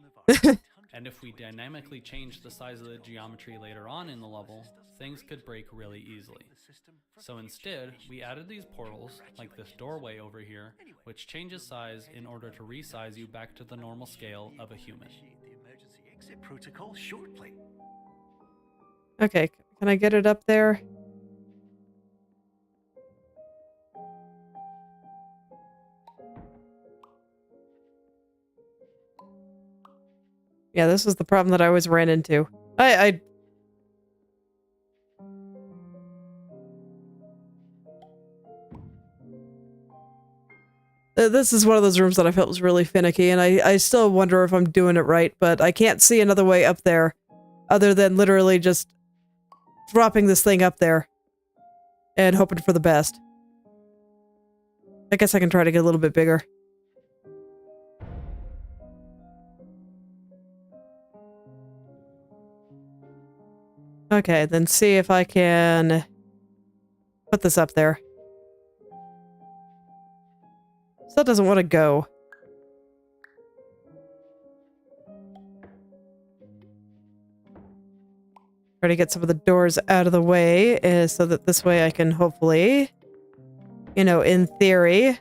And if we dynamically changed the size of the geometry later on in the level, things could break really easily. So instead, we added these portals, like this doorway over here, which changes size in order to resize you back to the normal scale of a human. Protocol shortly. Okay, can I get it up there? Yeah, this was the problem that I always ran into. This is one of those rooms that I felt was really finicky, and I still wonder if I'm doing it right, but I can't see another way up there other than literally just dropping this thing up there and hoping for the best. I guess I can try to get a little bit bigger. Okay, then see if I can put this up there. Still doesn't want to go. Try to get some of the doors out of the way so that this way I can hopefully, you know, in theory,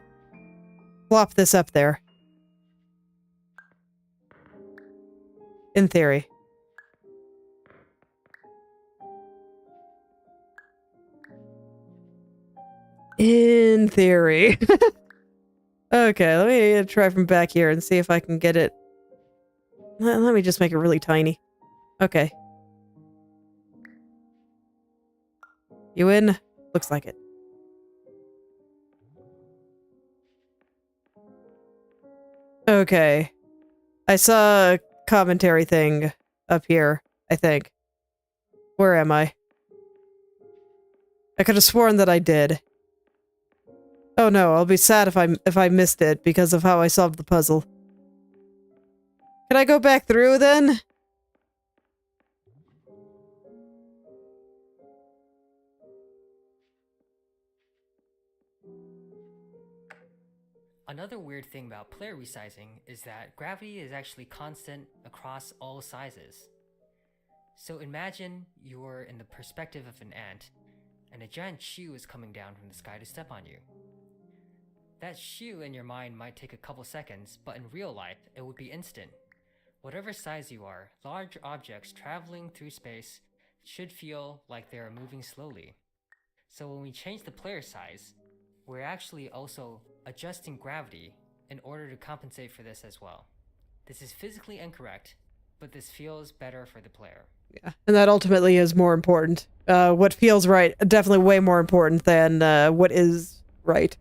plop this up there. In theory. In theory. Okay, let me try from back here and see if I can get it. Let me just make it really tiny. Okay. You in? Looks like it. Okay. I saw a commentary thing up here, I think. Where am I? I could have sworn that I did. Oh no, I'll be sad if I missed it because of how I solved the puzzle. Can I go back through then? Another weird thing about player resizing is that gravity is actually constant across all sizes. So imagine you're in the perspective of an ant, and a giant shoe is coming down from the sky to step on you. That shoe in your mind might take a couple seconds, but in real life, it would be instant. Whatever size you are, large objects traveling through space should feel like they are moving slowly. So when we change the player size, we're actually also adjusting gravity in order to compensate for this as well. This is physically incorrect, but this feels better for the player. Yeah, and that ultimately is more important. What feels right, definitely way more important than what is right.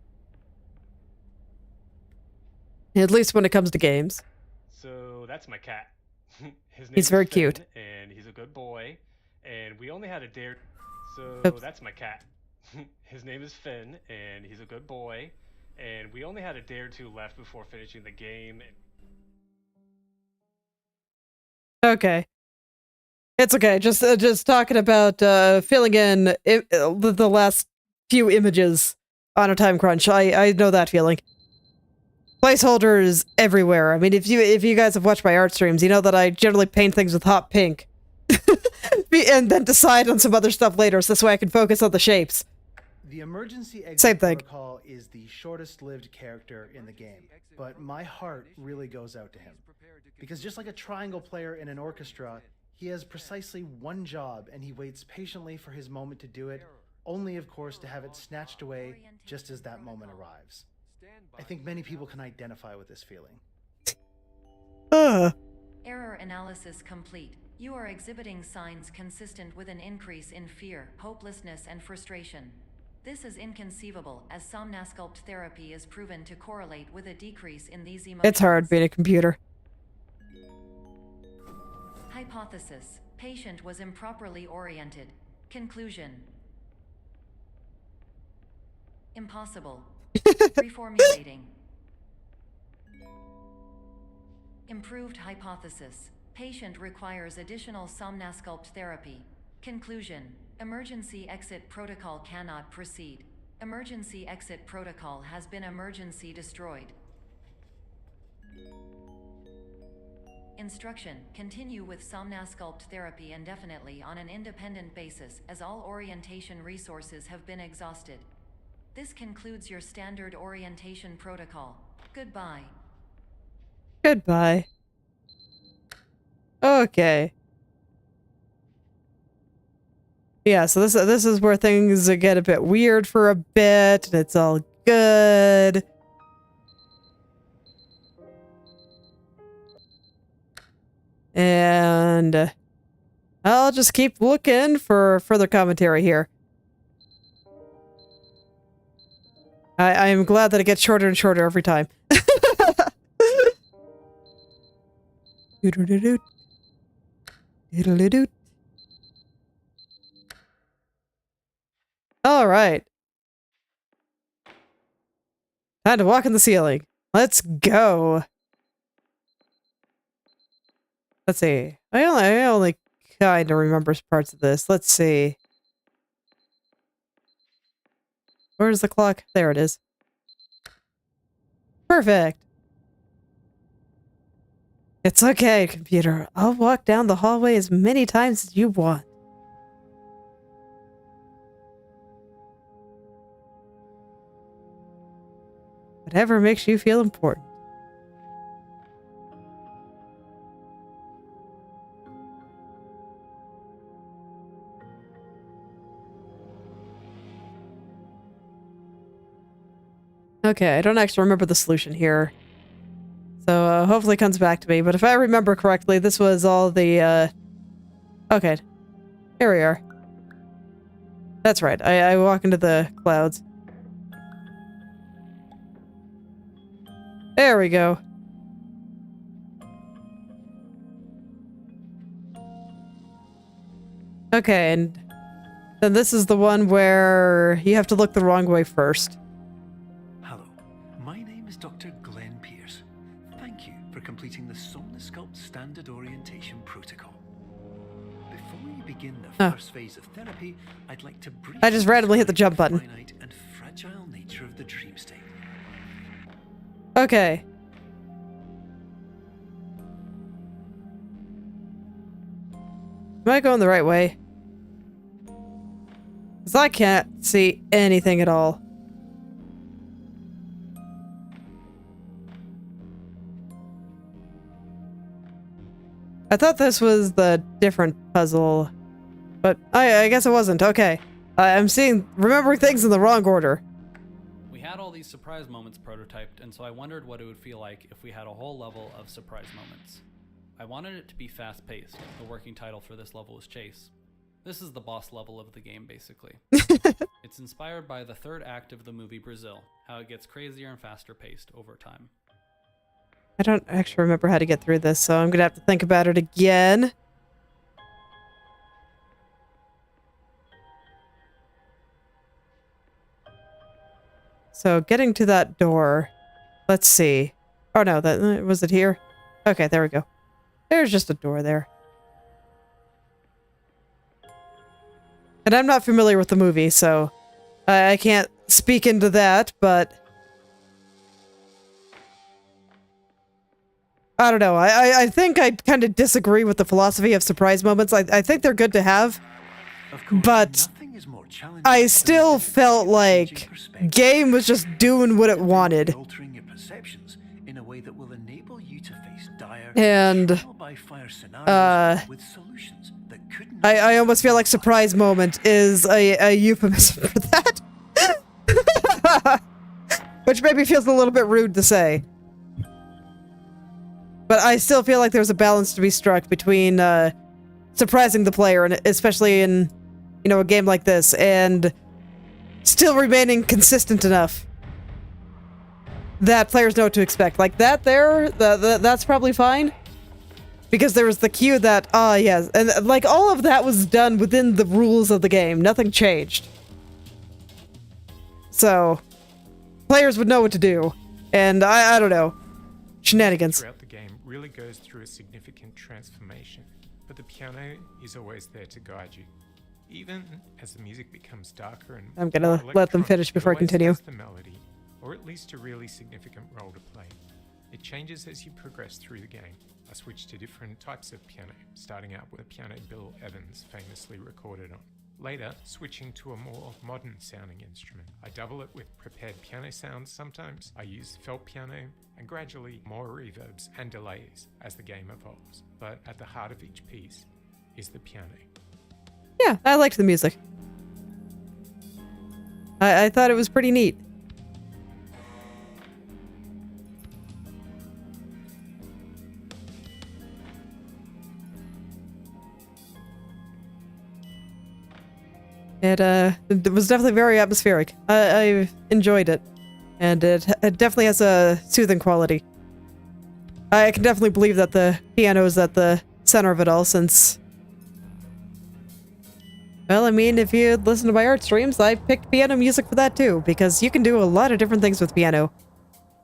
At least when it comes to games. So that's my cat. His name He's very is Finn, cute. And he's a good boy. And we only had a dare. So Oops. that's my cat. His name is Finn, and he's a good boy. And we only had a day or two left before finishing the game. Okay. It's okay. Just talking about filling in the last few images on a time crunch. I know that feeling. Placeholders everywhere. I mean, if you guys have watched my art streams, you know that I generally paint things with hot pink. And then decide on some other stuff later, so this way I can focus on the shapes. The emergency exit Same thing. protocol is the shortest-lived character in the game, but my heart really goes out to him. Because just like a triangle player in an orchestra, he has precisely one job and he waits patiently for his moment to do it, only of course to have it snatched away just as that moment arrives. I think many people can identify with this feeling. Error analysis complete. You are exhibiting signs consistent with an increase in fear, hopelessness, and frustration. This is inconceivable, as somnasculpt therapy is proven to correlate with a decrease in these emotions. It's hard being a computer. Hypothesis. Patient was improperly oriented. Conclusion. Impossible. Reformulating. Improved hypothesis. Patient requires additional somnasculpt therapy. Conclusion. Emergency exit protocol cannot proceed. Emergency exit protocol has been emergency destroyed. Instruction. Continue with somnasculpt therapy indefinitely on an independent basis, as all orientation resources have been exhausted. This concludes your standard orientation protocol. Goodbye. Goodbye. Okay. Yeah, so this is where things get a bit weird for a bit, and it's all good. And I'll just keep looking for further commentary here. I am glad that it gets shorter and shorter every time. Doodle-doo-doo. Doodle-doo-doo. All right. Time to walk in the ceiling. Let's go. Let's see. I only kind of remember parts of this. Let's see. Where's the clock? There it is. Perfect. It's okay, computer. I'll walk down the hallway as many times as you want. Whatever makes you feel important. Okay, I don't actually remember the solution here. So hopefully it comes back to me. But if I remember correctly, this was all the... Okay. Here we are. That's right. I walk into the clouds. There we go. Okay, and then this is the one where you have to look the wrong way first. Hello, my name is Dr. Glenn Pierce. Thank you for completing the Somnosculpt Standard Orientation Protocol. Before we begin the first phase of therapy, I'd like to briefly I just randomly hit the jump button. finite and fragile nature of the dream state. Okay. Am I going the right way? Because I can't see anything at all. I thought this was the different puzzle, but I guess it wasn't. Okay. I'm remembering things in the wrong order. We had all these surprise moments prototyped, and so I wondered what it would feel like if we had a whole level of surprise moments. I wanted it to be fast-paced. The working title for this level is Chase. This is the boss level of the game, basically. It's inspired by the third act of the movie Brazil, how it gets crazier and faster-paced over time. I don't actually remember how to get through this, so I'm gonna have to think about it again. So, getting to that door. Let's see. Oh no, was it here? Okay, there we go. There's just a door there. And I'm not familiar with the movie, so I can't speak into that, but I don't know. I think I kind of disagree with the philosophy of surprise moments. I think they're good to have, but I still felt like game was just doing what it wanted. And I almost feel like surprise moment is a euphemism for that. Which maybe feels a little bit rude to say. But I still feel like there's a balance to be struck between surprising the player, and especially in, a game like this, and still remaining consistent enough that players know what to expect. Like that there, that's probably fine. Because there was the cue that, yes, and like all of that was done within the rules of the game. Nothing changed. So, players would know what to do. And I don't know. Shenanigans. Throughout the game really goes through a significant transformation, but the piano is always there to guide you. Even as the music becomes darker and I'm gonna more let them electronic, finish before I it always continue. has the melody, or at least a really significant role to play. It changes as you progress through the game. I switched to different types of piano, starting out with a piano Bill Evans famously recorded on. Later, switching to a more modern sounding instrument. I double it with prepared piano sounds sometimes, I use felt piano, and gradually more reverbs and delays as the game evolves. But at the heart of each piece is the piano. Yeah, I liked the music. I thought it was pretty neat. It was definitely very atmospheric. I enjoyed it. And it definitely has a soothing quality. I can definitely believe that the piano is at the center of it all, since... Well, I mean, if you listen to my art streams, I picked piano music for that too, because you can do a lot of different things with piano.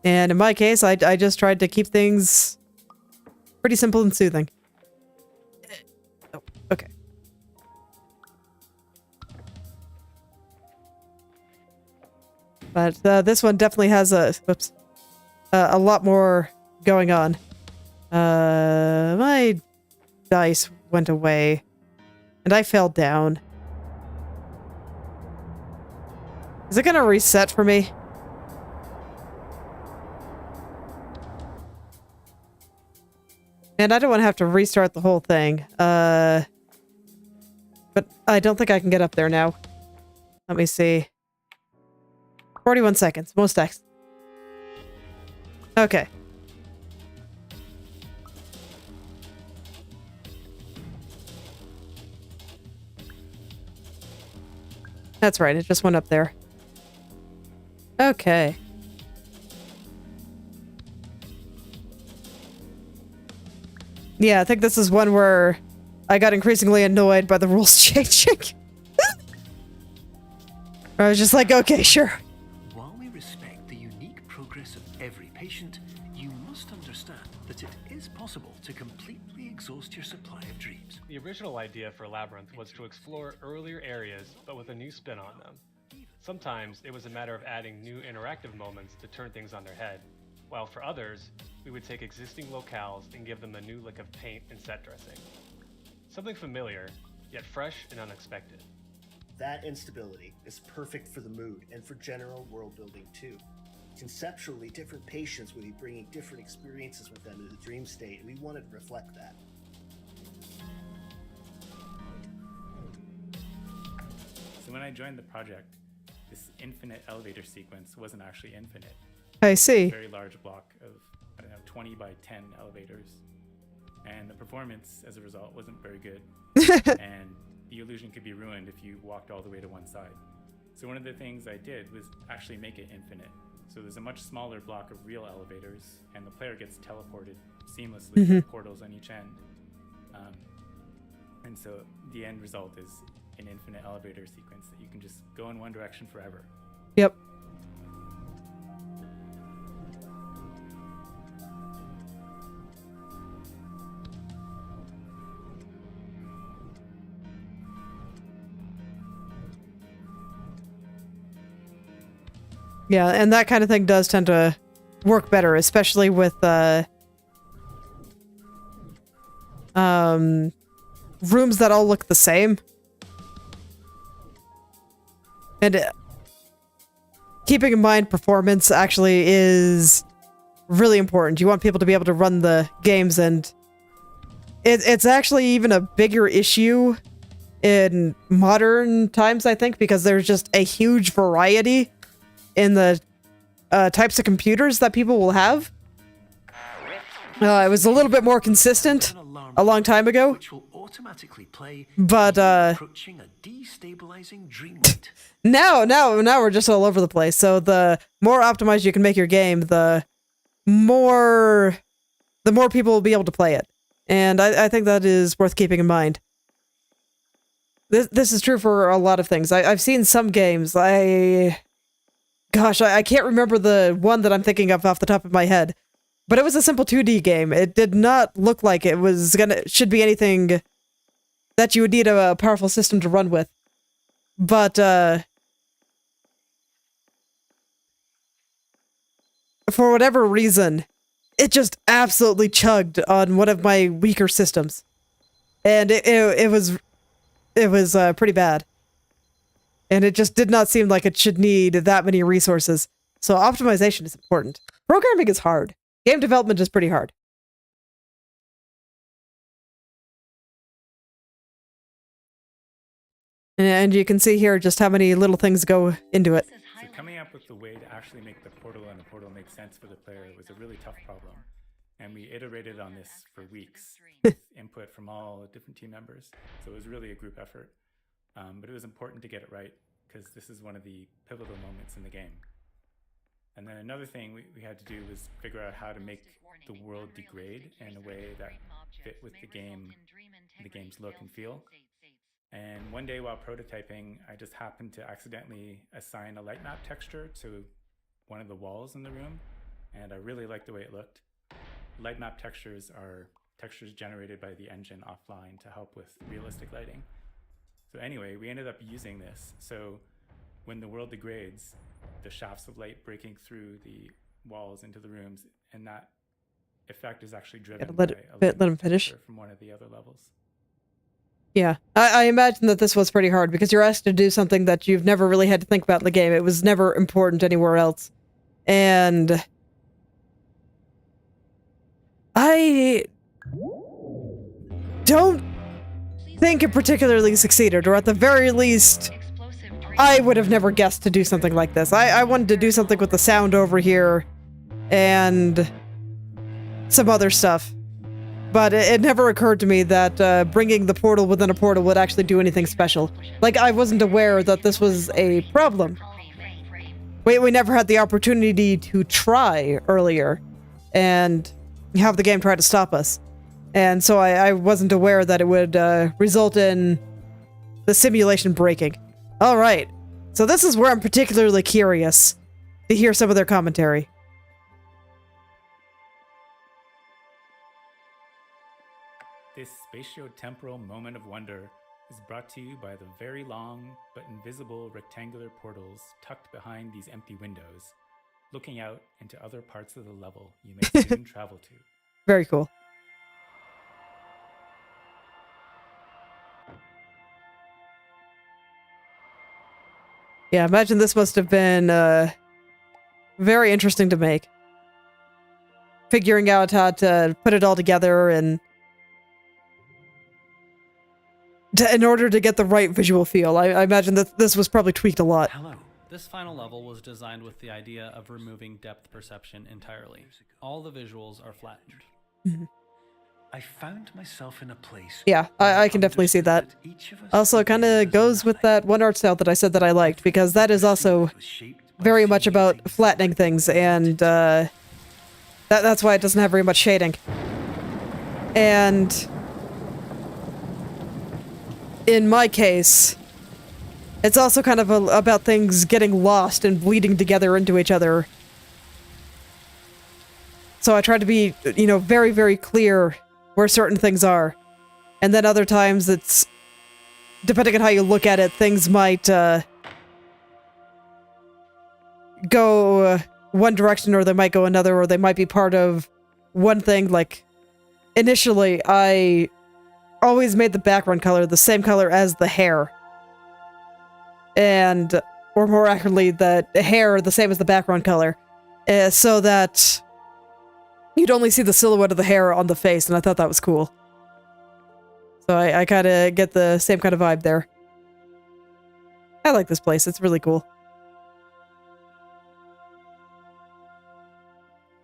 And in my case, I just tried to keep things pretty simple and soothing. Oh, okay. But this one definitely has a lot more going on. My dice went away, and I fell down. Is it gonna reset for me? And I don't want to have to restart the whole thing. But I don't think I can get up there now. Let me see. 41 seconds. Most X. Okay. That's right. It just went up there. Okay. Yeah, I think this is one where I got increasingly annoyed by the rules changing. I was just like, okay, sure. While we respect the unique progress of every patient, you must understand that it is possible to completely exhaust your supply of dreams. The original idea for Labyrinth was to explore earlier areas, but with a new spin on them. Sometimes it was a matter of adding new interactive moments to turn things on their head, while for others, we would take existing locales and give them a new lick of paint and set dressing. Something familiar, yet fresh and unexpected. That instability is perfect for the mood and for general world building too. Conceptually, different patients would be bringing different experiences with them to the dream state, and we wanted to reflect that. So when I joined the project, this infinite elevator sequence wasn't actually infinite. I see. A very large block of, 20 by 10 elevators. And the performance, as a result, wasn't very good. And the illusion could be ruined if you walked all the way to one side. So one of the things I did was actually make it infinite. So there's a much smaller block of real elevators, and the player gets teleported seamlessly through portals on each end. And so the end result is an infinite elevator sequence that you can just go in one direction forever. Yep. Yeah, and that kind of thing does tend to work better, especially with rooms that all look the same. And keeping in mind performance actually is really important. You want people to be able to run the games, and it's actually even a bigger issue in modern times, I think, because there's just a huge variety in the types of computers that people will have. It was a little bit more consistent a long time ago. automatically play But, approaching a destabilizing dreamlight. now we're just all over the place. So the more optimized you can make your game, the more people will be able to play it. And I think that is worth keeping in mind. This is true for a lot of things. I've seen some games. I can't remember the one that I'm thinking of off the top of my head. But it was a simple 2D game. It did not look like it was should be anything that you would need a powerful system to run with. But, for whatever reason, it just absolutely chugged on one of my weaker systems. And it was pretty bad. And it just did not seem like it should need that many resources. So optimization is important. Programming is hard. Game development is pretty hard. And you can see here just how many little things go into it. So coming up with the way to actually make the portal and the portal make sense for the player was a really tough problem. And we iterated on this for weeks with input from all different team members. So it was really a group effort. But it was important to get it right because this is one of the pivotal moments in the game. And then another thing we had to do was figure out how to make the world degrade in a way that fit with the game's look and feel. And one day while prototyping, I just happened to accidentally assign a light map texture to one of the walls in the room, and I really liked the way it looked. Light map textures are textures generated by the engine offline to help with realistic lighting. So anyway, we ended up using this. So when the world degrades, the shafts of light breaking through the walls into the rooms, and that effect is actually driven by let him finish from one of the other levels. Yeah, I imagine that this was pretty hard because you're asked to do something that you've never really had to think about in the game. It was never important anywhere else. And I don't think it particularly succeeded, or at the very least, I would have never guessed to do something like this. I wanted to do something with the sound over here and some other stuff. But it never occurred to me that bringing the portal within a portal would actually do anything special. Like, I wasn't aware that this was a problem. We never had the opportunity to try earlier and have the game try to stop us. And so I wasn't aware that it would result in the simulation breaking. Alright, so this is where I'm particularly curious to hear some of their commentary. This spatio-temporal moment of wonder is brought to you by the very long but invisible rectangular portals tucked behind these empty windows, looking out into other parts of the level you may soon travel to. Very cool. Yeah, imagine this must have been very interesting to make. Figuring out how to put it all together and in order to get the right visual feel. I imagine that this was probably tweaked a lot. Hello. This final level was designed with the idea of removing depth perception entirely. All the visuals are flattened. Mm-hmm. I found myself in a place. Yeah, I can definitely see that. Also, it kind of goes with that one art style that I said that I liked, because that is also very much about flattening things, and that's why it doesn't have very much shading. And in my case, it's also kind of about things getting lost and bleeding together into each other. So I try to be, very, very clear where certain things are. And then other times it's, depending on how you look at it, things might go one direction, or they might go another, or they might be part of one thing. Like, initially, I always made the background color the same color as the hair. And, or more accurately, the hair the same as the background color. So that you'd only see the silhouette of the hair on the face, and I thought that was cool. So I kind of get the same kind of vibe there. I like this place, it's really cool.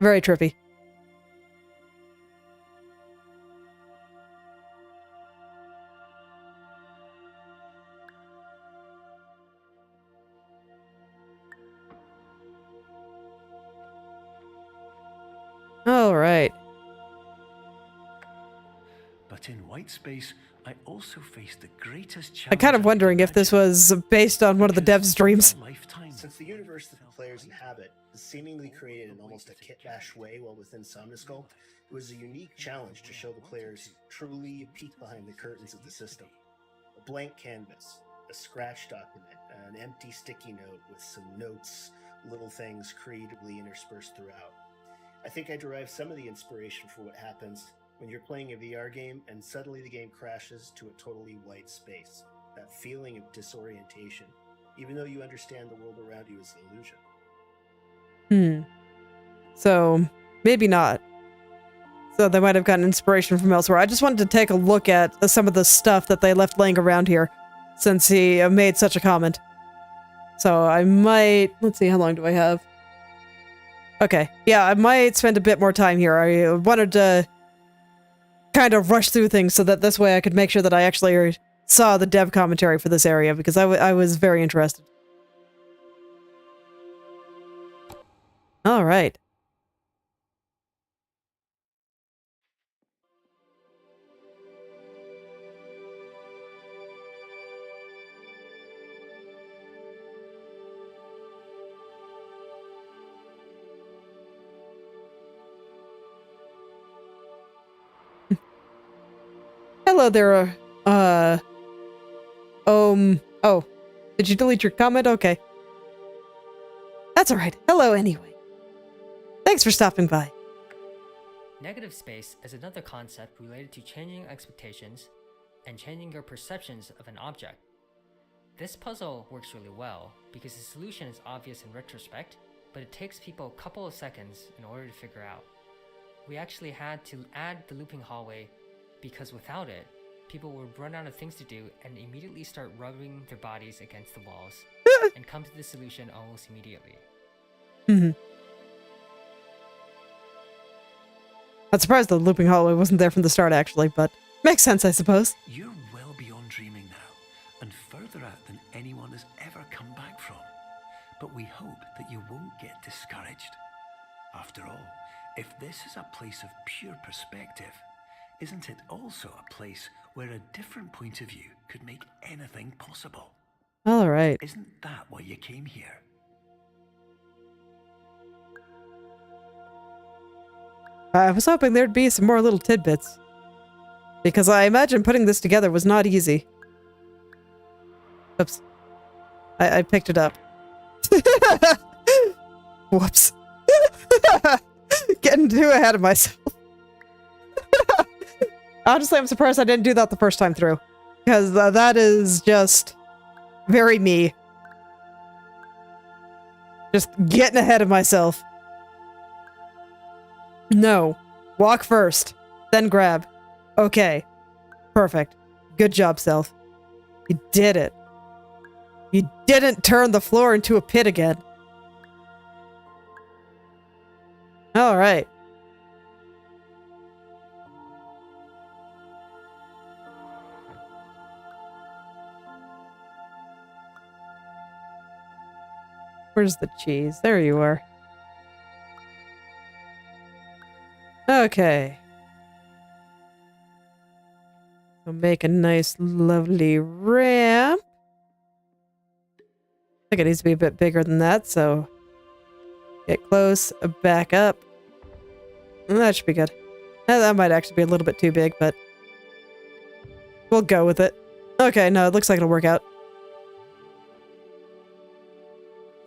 Very trippy. All right. But in white space, I also faced the greatest challenge. I'm kind of wondering if this was based on one of the devs' dreams. Since the universe that the players inhabit is seemingly created in almost a kit-bash way while within Somnosculpt, it was a unique challenge to show the players truly a peek behind the curtains of the system. A blank canvas, a scratch document, an empty sticky note with some notes, little things creatively interspersed throughout. I think I derived some of the inspiration for what happens when you're playing a VR game and suddenly the game crashes to a totally white space. That feeling of disorientation, even though you understand the world around you is an illusion. So, maybe not. So they might have gotten inspiration from elsewhere. I just wanted to take a look at some of the stuff that they left laying around here, since he made such a comment. So I might... Let's see, how long do I have? Okay, yeah, I might spend a bit more time here. I wanted to kind of rush through things so that this way I could make sure that I actually saw the dev commentary for this area, because I was very interested. All right. Hello there, oh, did you delete your comment? Okay. That's alright. Hello anyway. Thanks for stopping by. Negative space is another concept related to changing expectations and changing your perceptions of an object. This puzzle works really well because the solution is obvious in retrospect, but it takes people a couple of seconds in order to figure out. We actually had to add the looping hallway because without it, people would run out of things to do and immediately start rubbing their bodies against the walls and come to the solution almost immediately. I'm surprised the looping hallway wasn't there from the start, actually, but makes sense, I suppose. You're well beyond dreaming now, and further out than anyone has ever come back from. But we hope that you won't get discouraged. After all, if this is a place of pure perspective, isn't it also a place where a different point of view could make anything possible? All right. Isn't that why you came here? I was hoping there'd be some more little tidbits, because I imagine putting this together was not easy. Oops. I picked it up. Whoops. Getting too ahead of myself. Honestly, I'm surprised I didn't do that the first time through, because that is just very me. Just getting ahead of myself. No. Walk first, then grab. Okay. Perfect. Good job, Self. You did it. You didn't turn the floor into a pit again. All right. Where's the cheese? There you are. Okay. So make a nice, lovely ramp. I think it needs to be a bit bigger than that, so get close, back up. That should be good. That might actually be a little bit too big, but we'll go with it. Okay, no, it looks like it'll work out.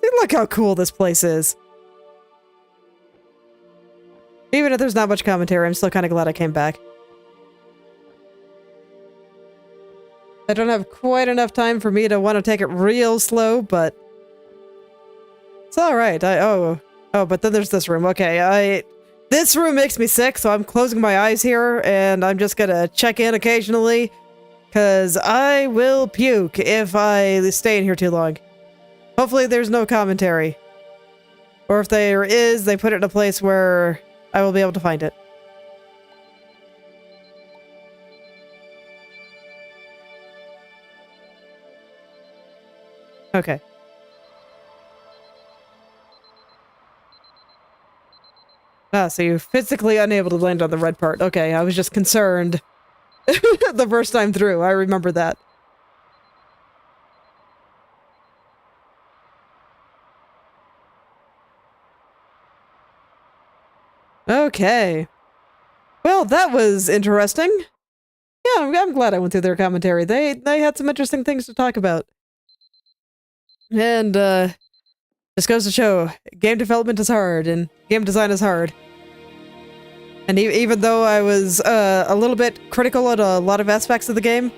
See, look how cool this place is. Even if there's not much commentary, I'm still kind of glad I came back. I don't have quite enough time for me to want to take it real slow, but it's alright. Oh, but then there's this room. Okay, this room makes me sick, so I'm closing my eyes here, and I'm just gonna check in occasionally, because I will puke if I stay in here too long. Hopefully there's no commentary. Or if there is, they put it in a place where I will be able to find it. Okay. Ah, so you're physically unable to land on the red part. Okay, I was just concerned the first time through. I remember that. Okay. Well, that was interesting. Yeah, I'm glad I went through their commentary. They had some interesting things to talk about. And, this goes to show, game development is hard, and game design is hard. And even though I was, a little bit critical at a lot of aspects of the game,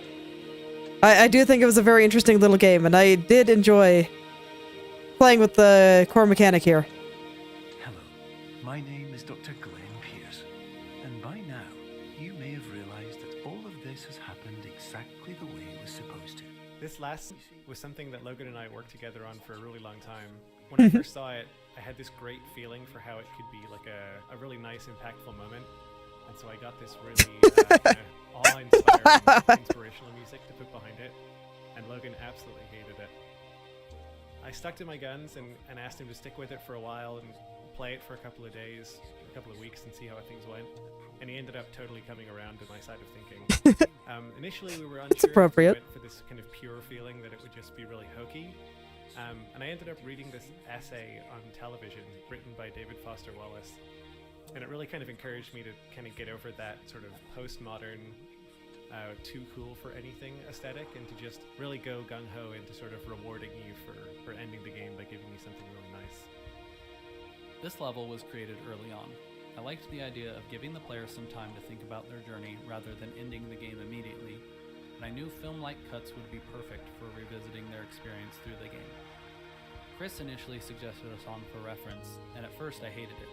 I do think it was a very interesting little game, and I did enjoy playing with the core mechanic here. Hello, my name is Dr. Glenn Pierce, and by now, you may have realized that all of this has happened exactly the way it was supposed to. This last was something that Logan and I worked together on for a really long time. When I first saw it, I had this great feeling for how it could be like a really nice, impactful moment. And so I got this really kind of awe-inspiring, inspirational music to put behind it. And Logan absolutely hated it. I stuck to my guns and asked him to stick with it for a while and play it for a couple of days, a couple of weeks, and see how things went. And he ended up totally coming around to my side of thinking. Initially, we were unsure It's appropriate. if we went for this kind of pure feeling that it would just be really hokey. And I ended up reading this essay on television written by David Foster Wallace. And it really kind of encouraged me to kind of get over that sort of postmodern, too cool for anything aesthetic, and to just really go gung-ho into sort of rewarding you for ending the game by giving you something really nice. This level was created early on. I liked the idea of giving the player some time to think about their journey rather than ending the game immediately, and I knew film-like cuts would be perfect for revisiting their experience through the game. Chris initially suggested a song for reference, and at first I hated it.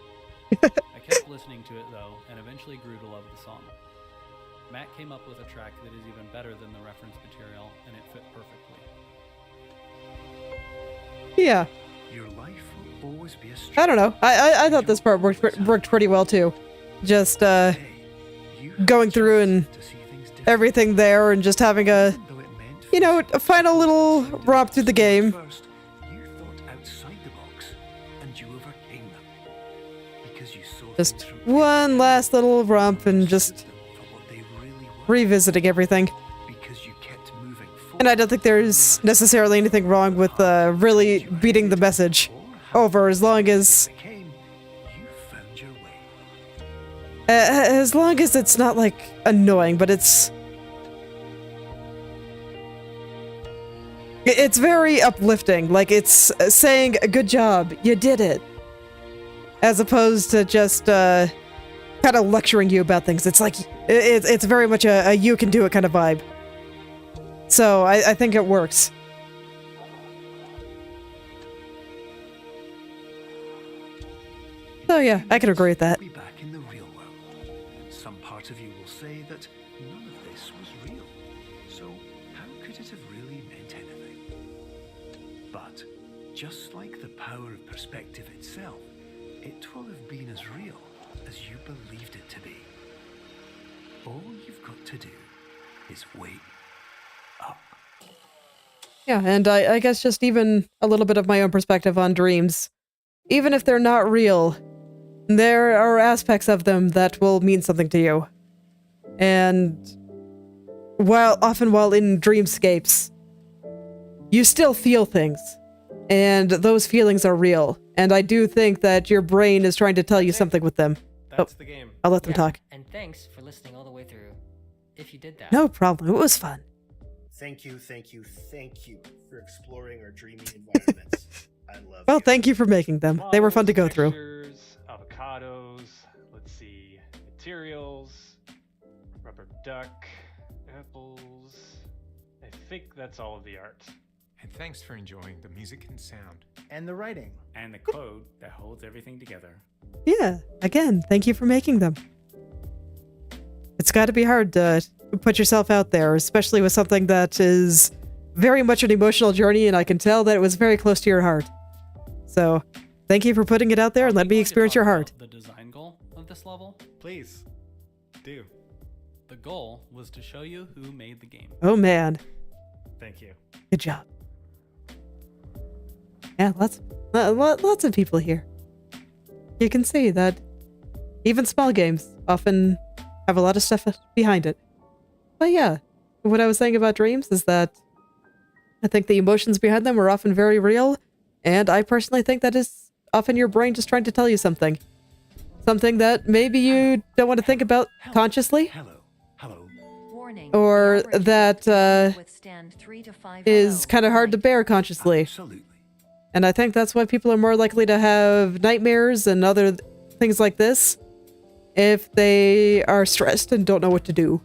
I kept listening to it though, and eventually grew to love the song. Matt came up with a track that is even better than the reference material, and it fit perfectly. Yeah. Your life will always be a I don't know. I thought this part worked pretty well too. Just going through and everything there, and just having a, you know, a final little romp through the game. First, you thought outside the box, and you overcame them. Because you saw Just things from one last little romp and just for what they really were. revisiting everything. Because you kept moving forward. And I don't think there's necessarily anything wrong with really beating the message over, as long as it's not like annoying, but it's very uplifting. Like, it's saying good job, you did it, as opposed to just kind of lecturing you about things. It's like it's very much a you can do it kind of vibe. So I think it works. So yeah, I can agree with that. Be back in the real world. Some part of you will say that none of this was real. So how could it have really meant anything? But just like the power of perspective itself, it will have been as real as you believed it to be. All you've got to do is wait up. Yeah, and I guess just even a little bit of my own perspective on dreams. Even if they're not real, there are aspects of them that will mean something to you. And often while in dreamscapes, you still feel things. And those feelings are real. And I do think that your brain is trying to tell you something with them. That's the game. I'll let them talk. And thanks for listening all the way through. If you did that. No problem. It was fun. Thank you for exploring our dreamy environments. I love Well, you. thank you for making them. They were fun to go through. Textures, avocados, let's see, materials, rubber duck, apples. I think that's all of the art. And thanks for enjoying the music and sound. And the writing. And the code that holds everything together. Yeah, again, thank you for making them. It's got to be hard to put yourself out there, especially with something that is very much an emotional journey, and I can tell that it was very close to your heart. So, thank you for putting it out there and let me experience your heart. The design goal of this level? Please, do. The goal was to show you who made the game. Oh man. Thank you. Good job. Yeah, lots of people here. You can see that Even small games often have a lot of stuff behind it. But yeah, what I was saying about dreams is that I think the emotions behind them are often very real, and I personally think that is often your brain just trying to tell you something. Something that maybe you don't want to think about consciously. Hello. Warning, Or the average that adult can withstand 3 to 5 is hello kind of per hard to night. bear consciously. Absolutely. And I think that's why people are more likely to have nightmares and other things like this if they are stressed and don't know what to do.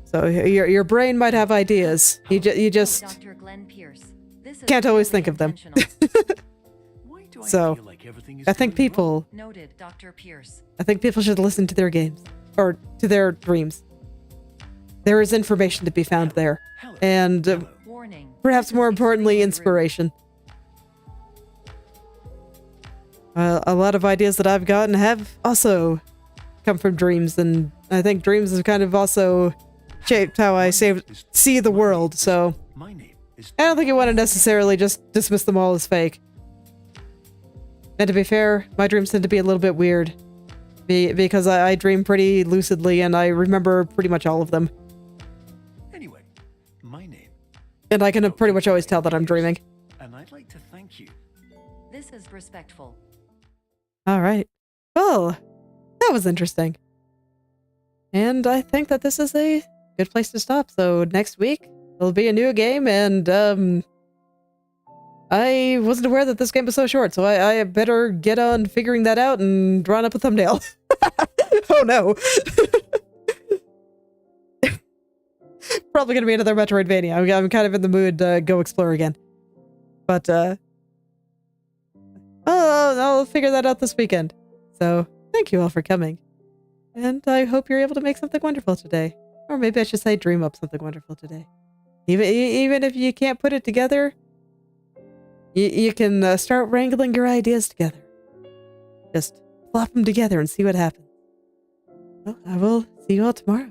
So your brain might have ideas. You just Dr. Glenn Pierce. This is can't always purely think of them. intentional. Why do I So, feel like everything is I think going wrong? people Noted, Dr. Pierce. should listen to their games or to their dreams. There is information to be found there, and Warning. perhaps this is more importantly, extremely rude. inspiration. A lot of ideas that I've gotten have also come from dreams, and I think dreams have kind of also shaped how I see the world, so My name is I don't think you want to necessarily just dismiss them all as fake. And to be fair, my dreams tend to be a little bit weird, because I dream pretty lucidly and I remember pretty much all of them. Anyway, my name, And I can pretty much always tell that I'm dreaming. and I'd like to thank you. This is respectful. Alright. Well, that was interesting. And I think that this is a good place to stop. So next week, there'll be a new game, and I wasn't aware that this game was so short, so I better get on figuring that out and drawing up a thumbnail. Oh no. Probably gonna be another Metroidvania. I'm kind of in the mood to go explore again. But, I'll figure that out this weekend. So, thank you all for coming. And I hope you're able to make something wonderful today. Or maybe I should say dream up something wonderful today. Even if you can't put it together, you can start wrangling your ideas together. Just plop them together and see what happens. Well, I will see you all tomorrow.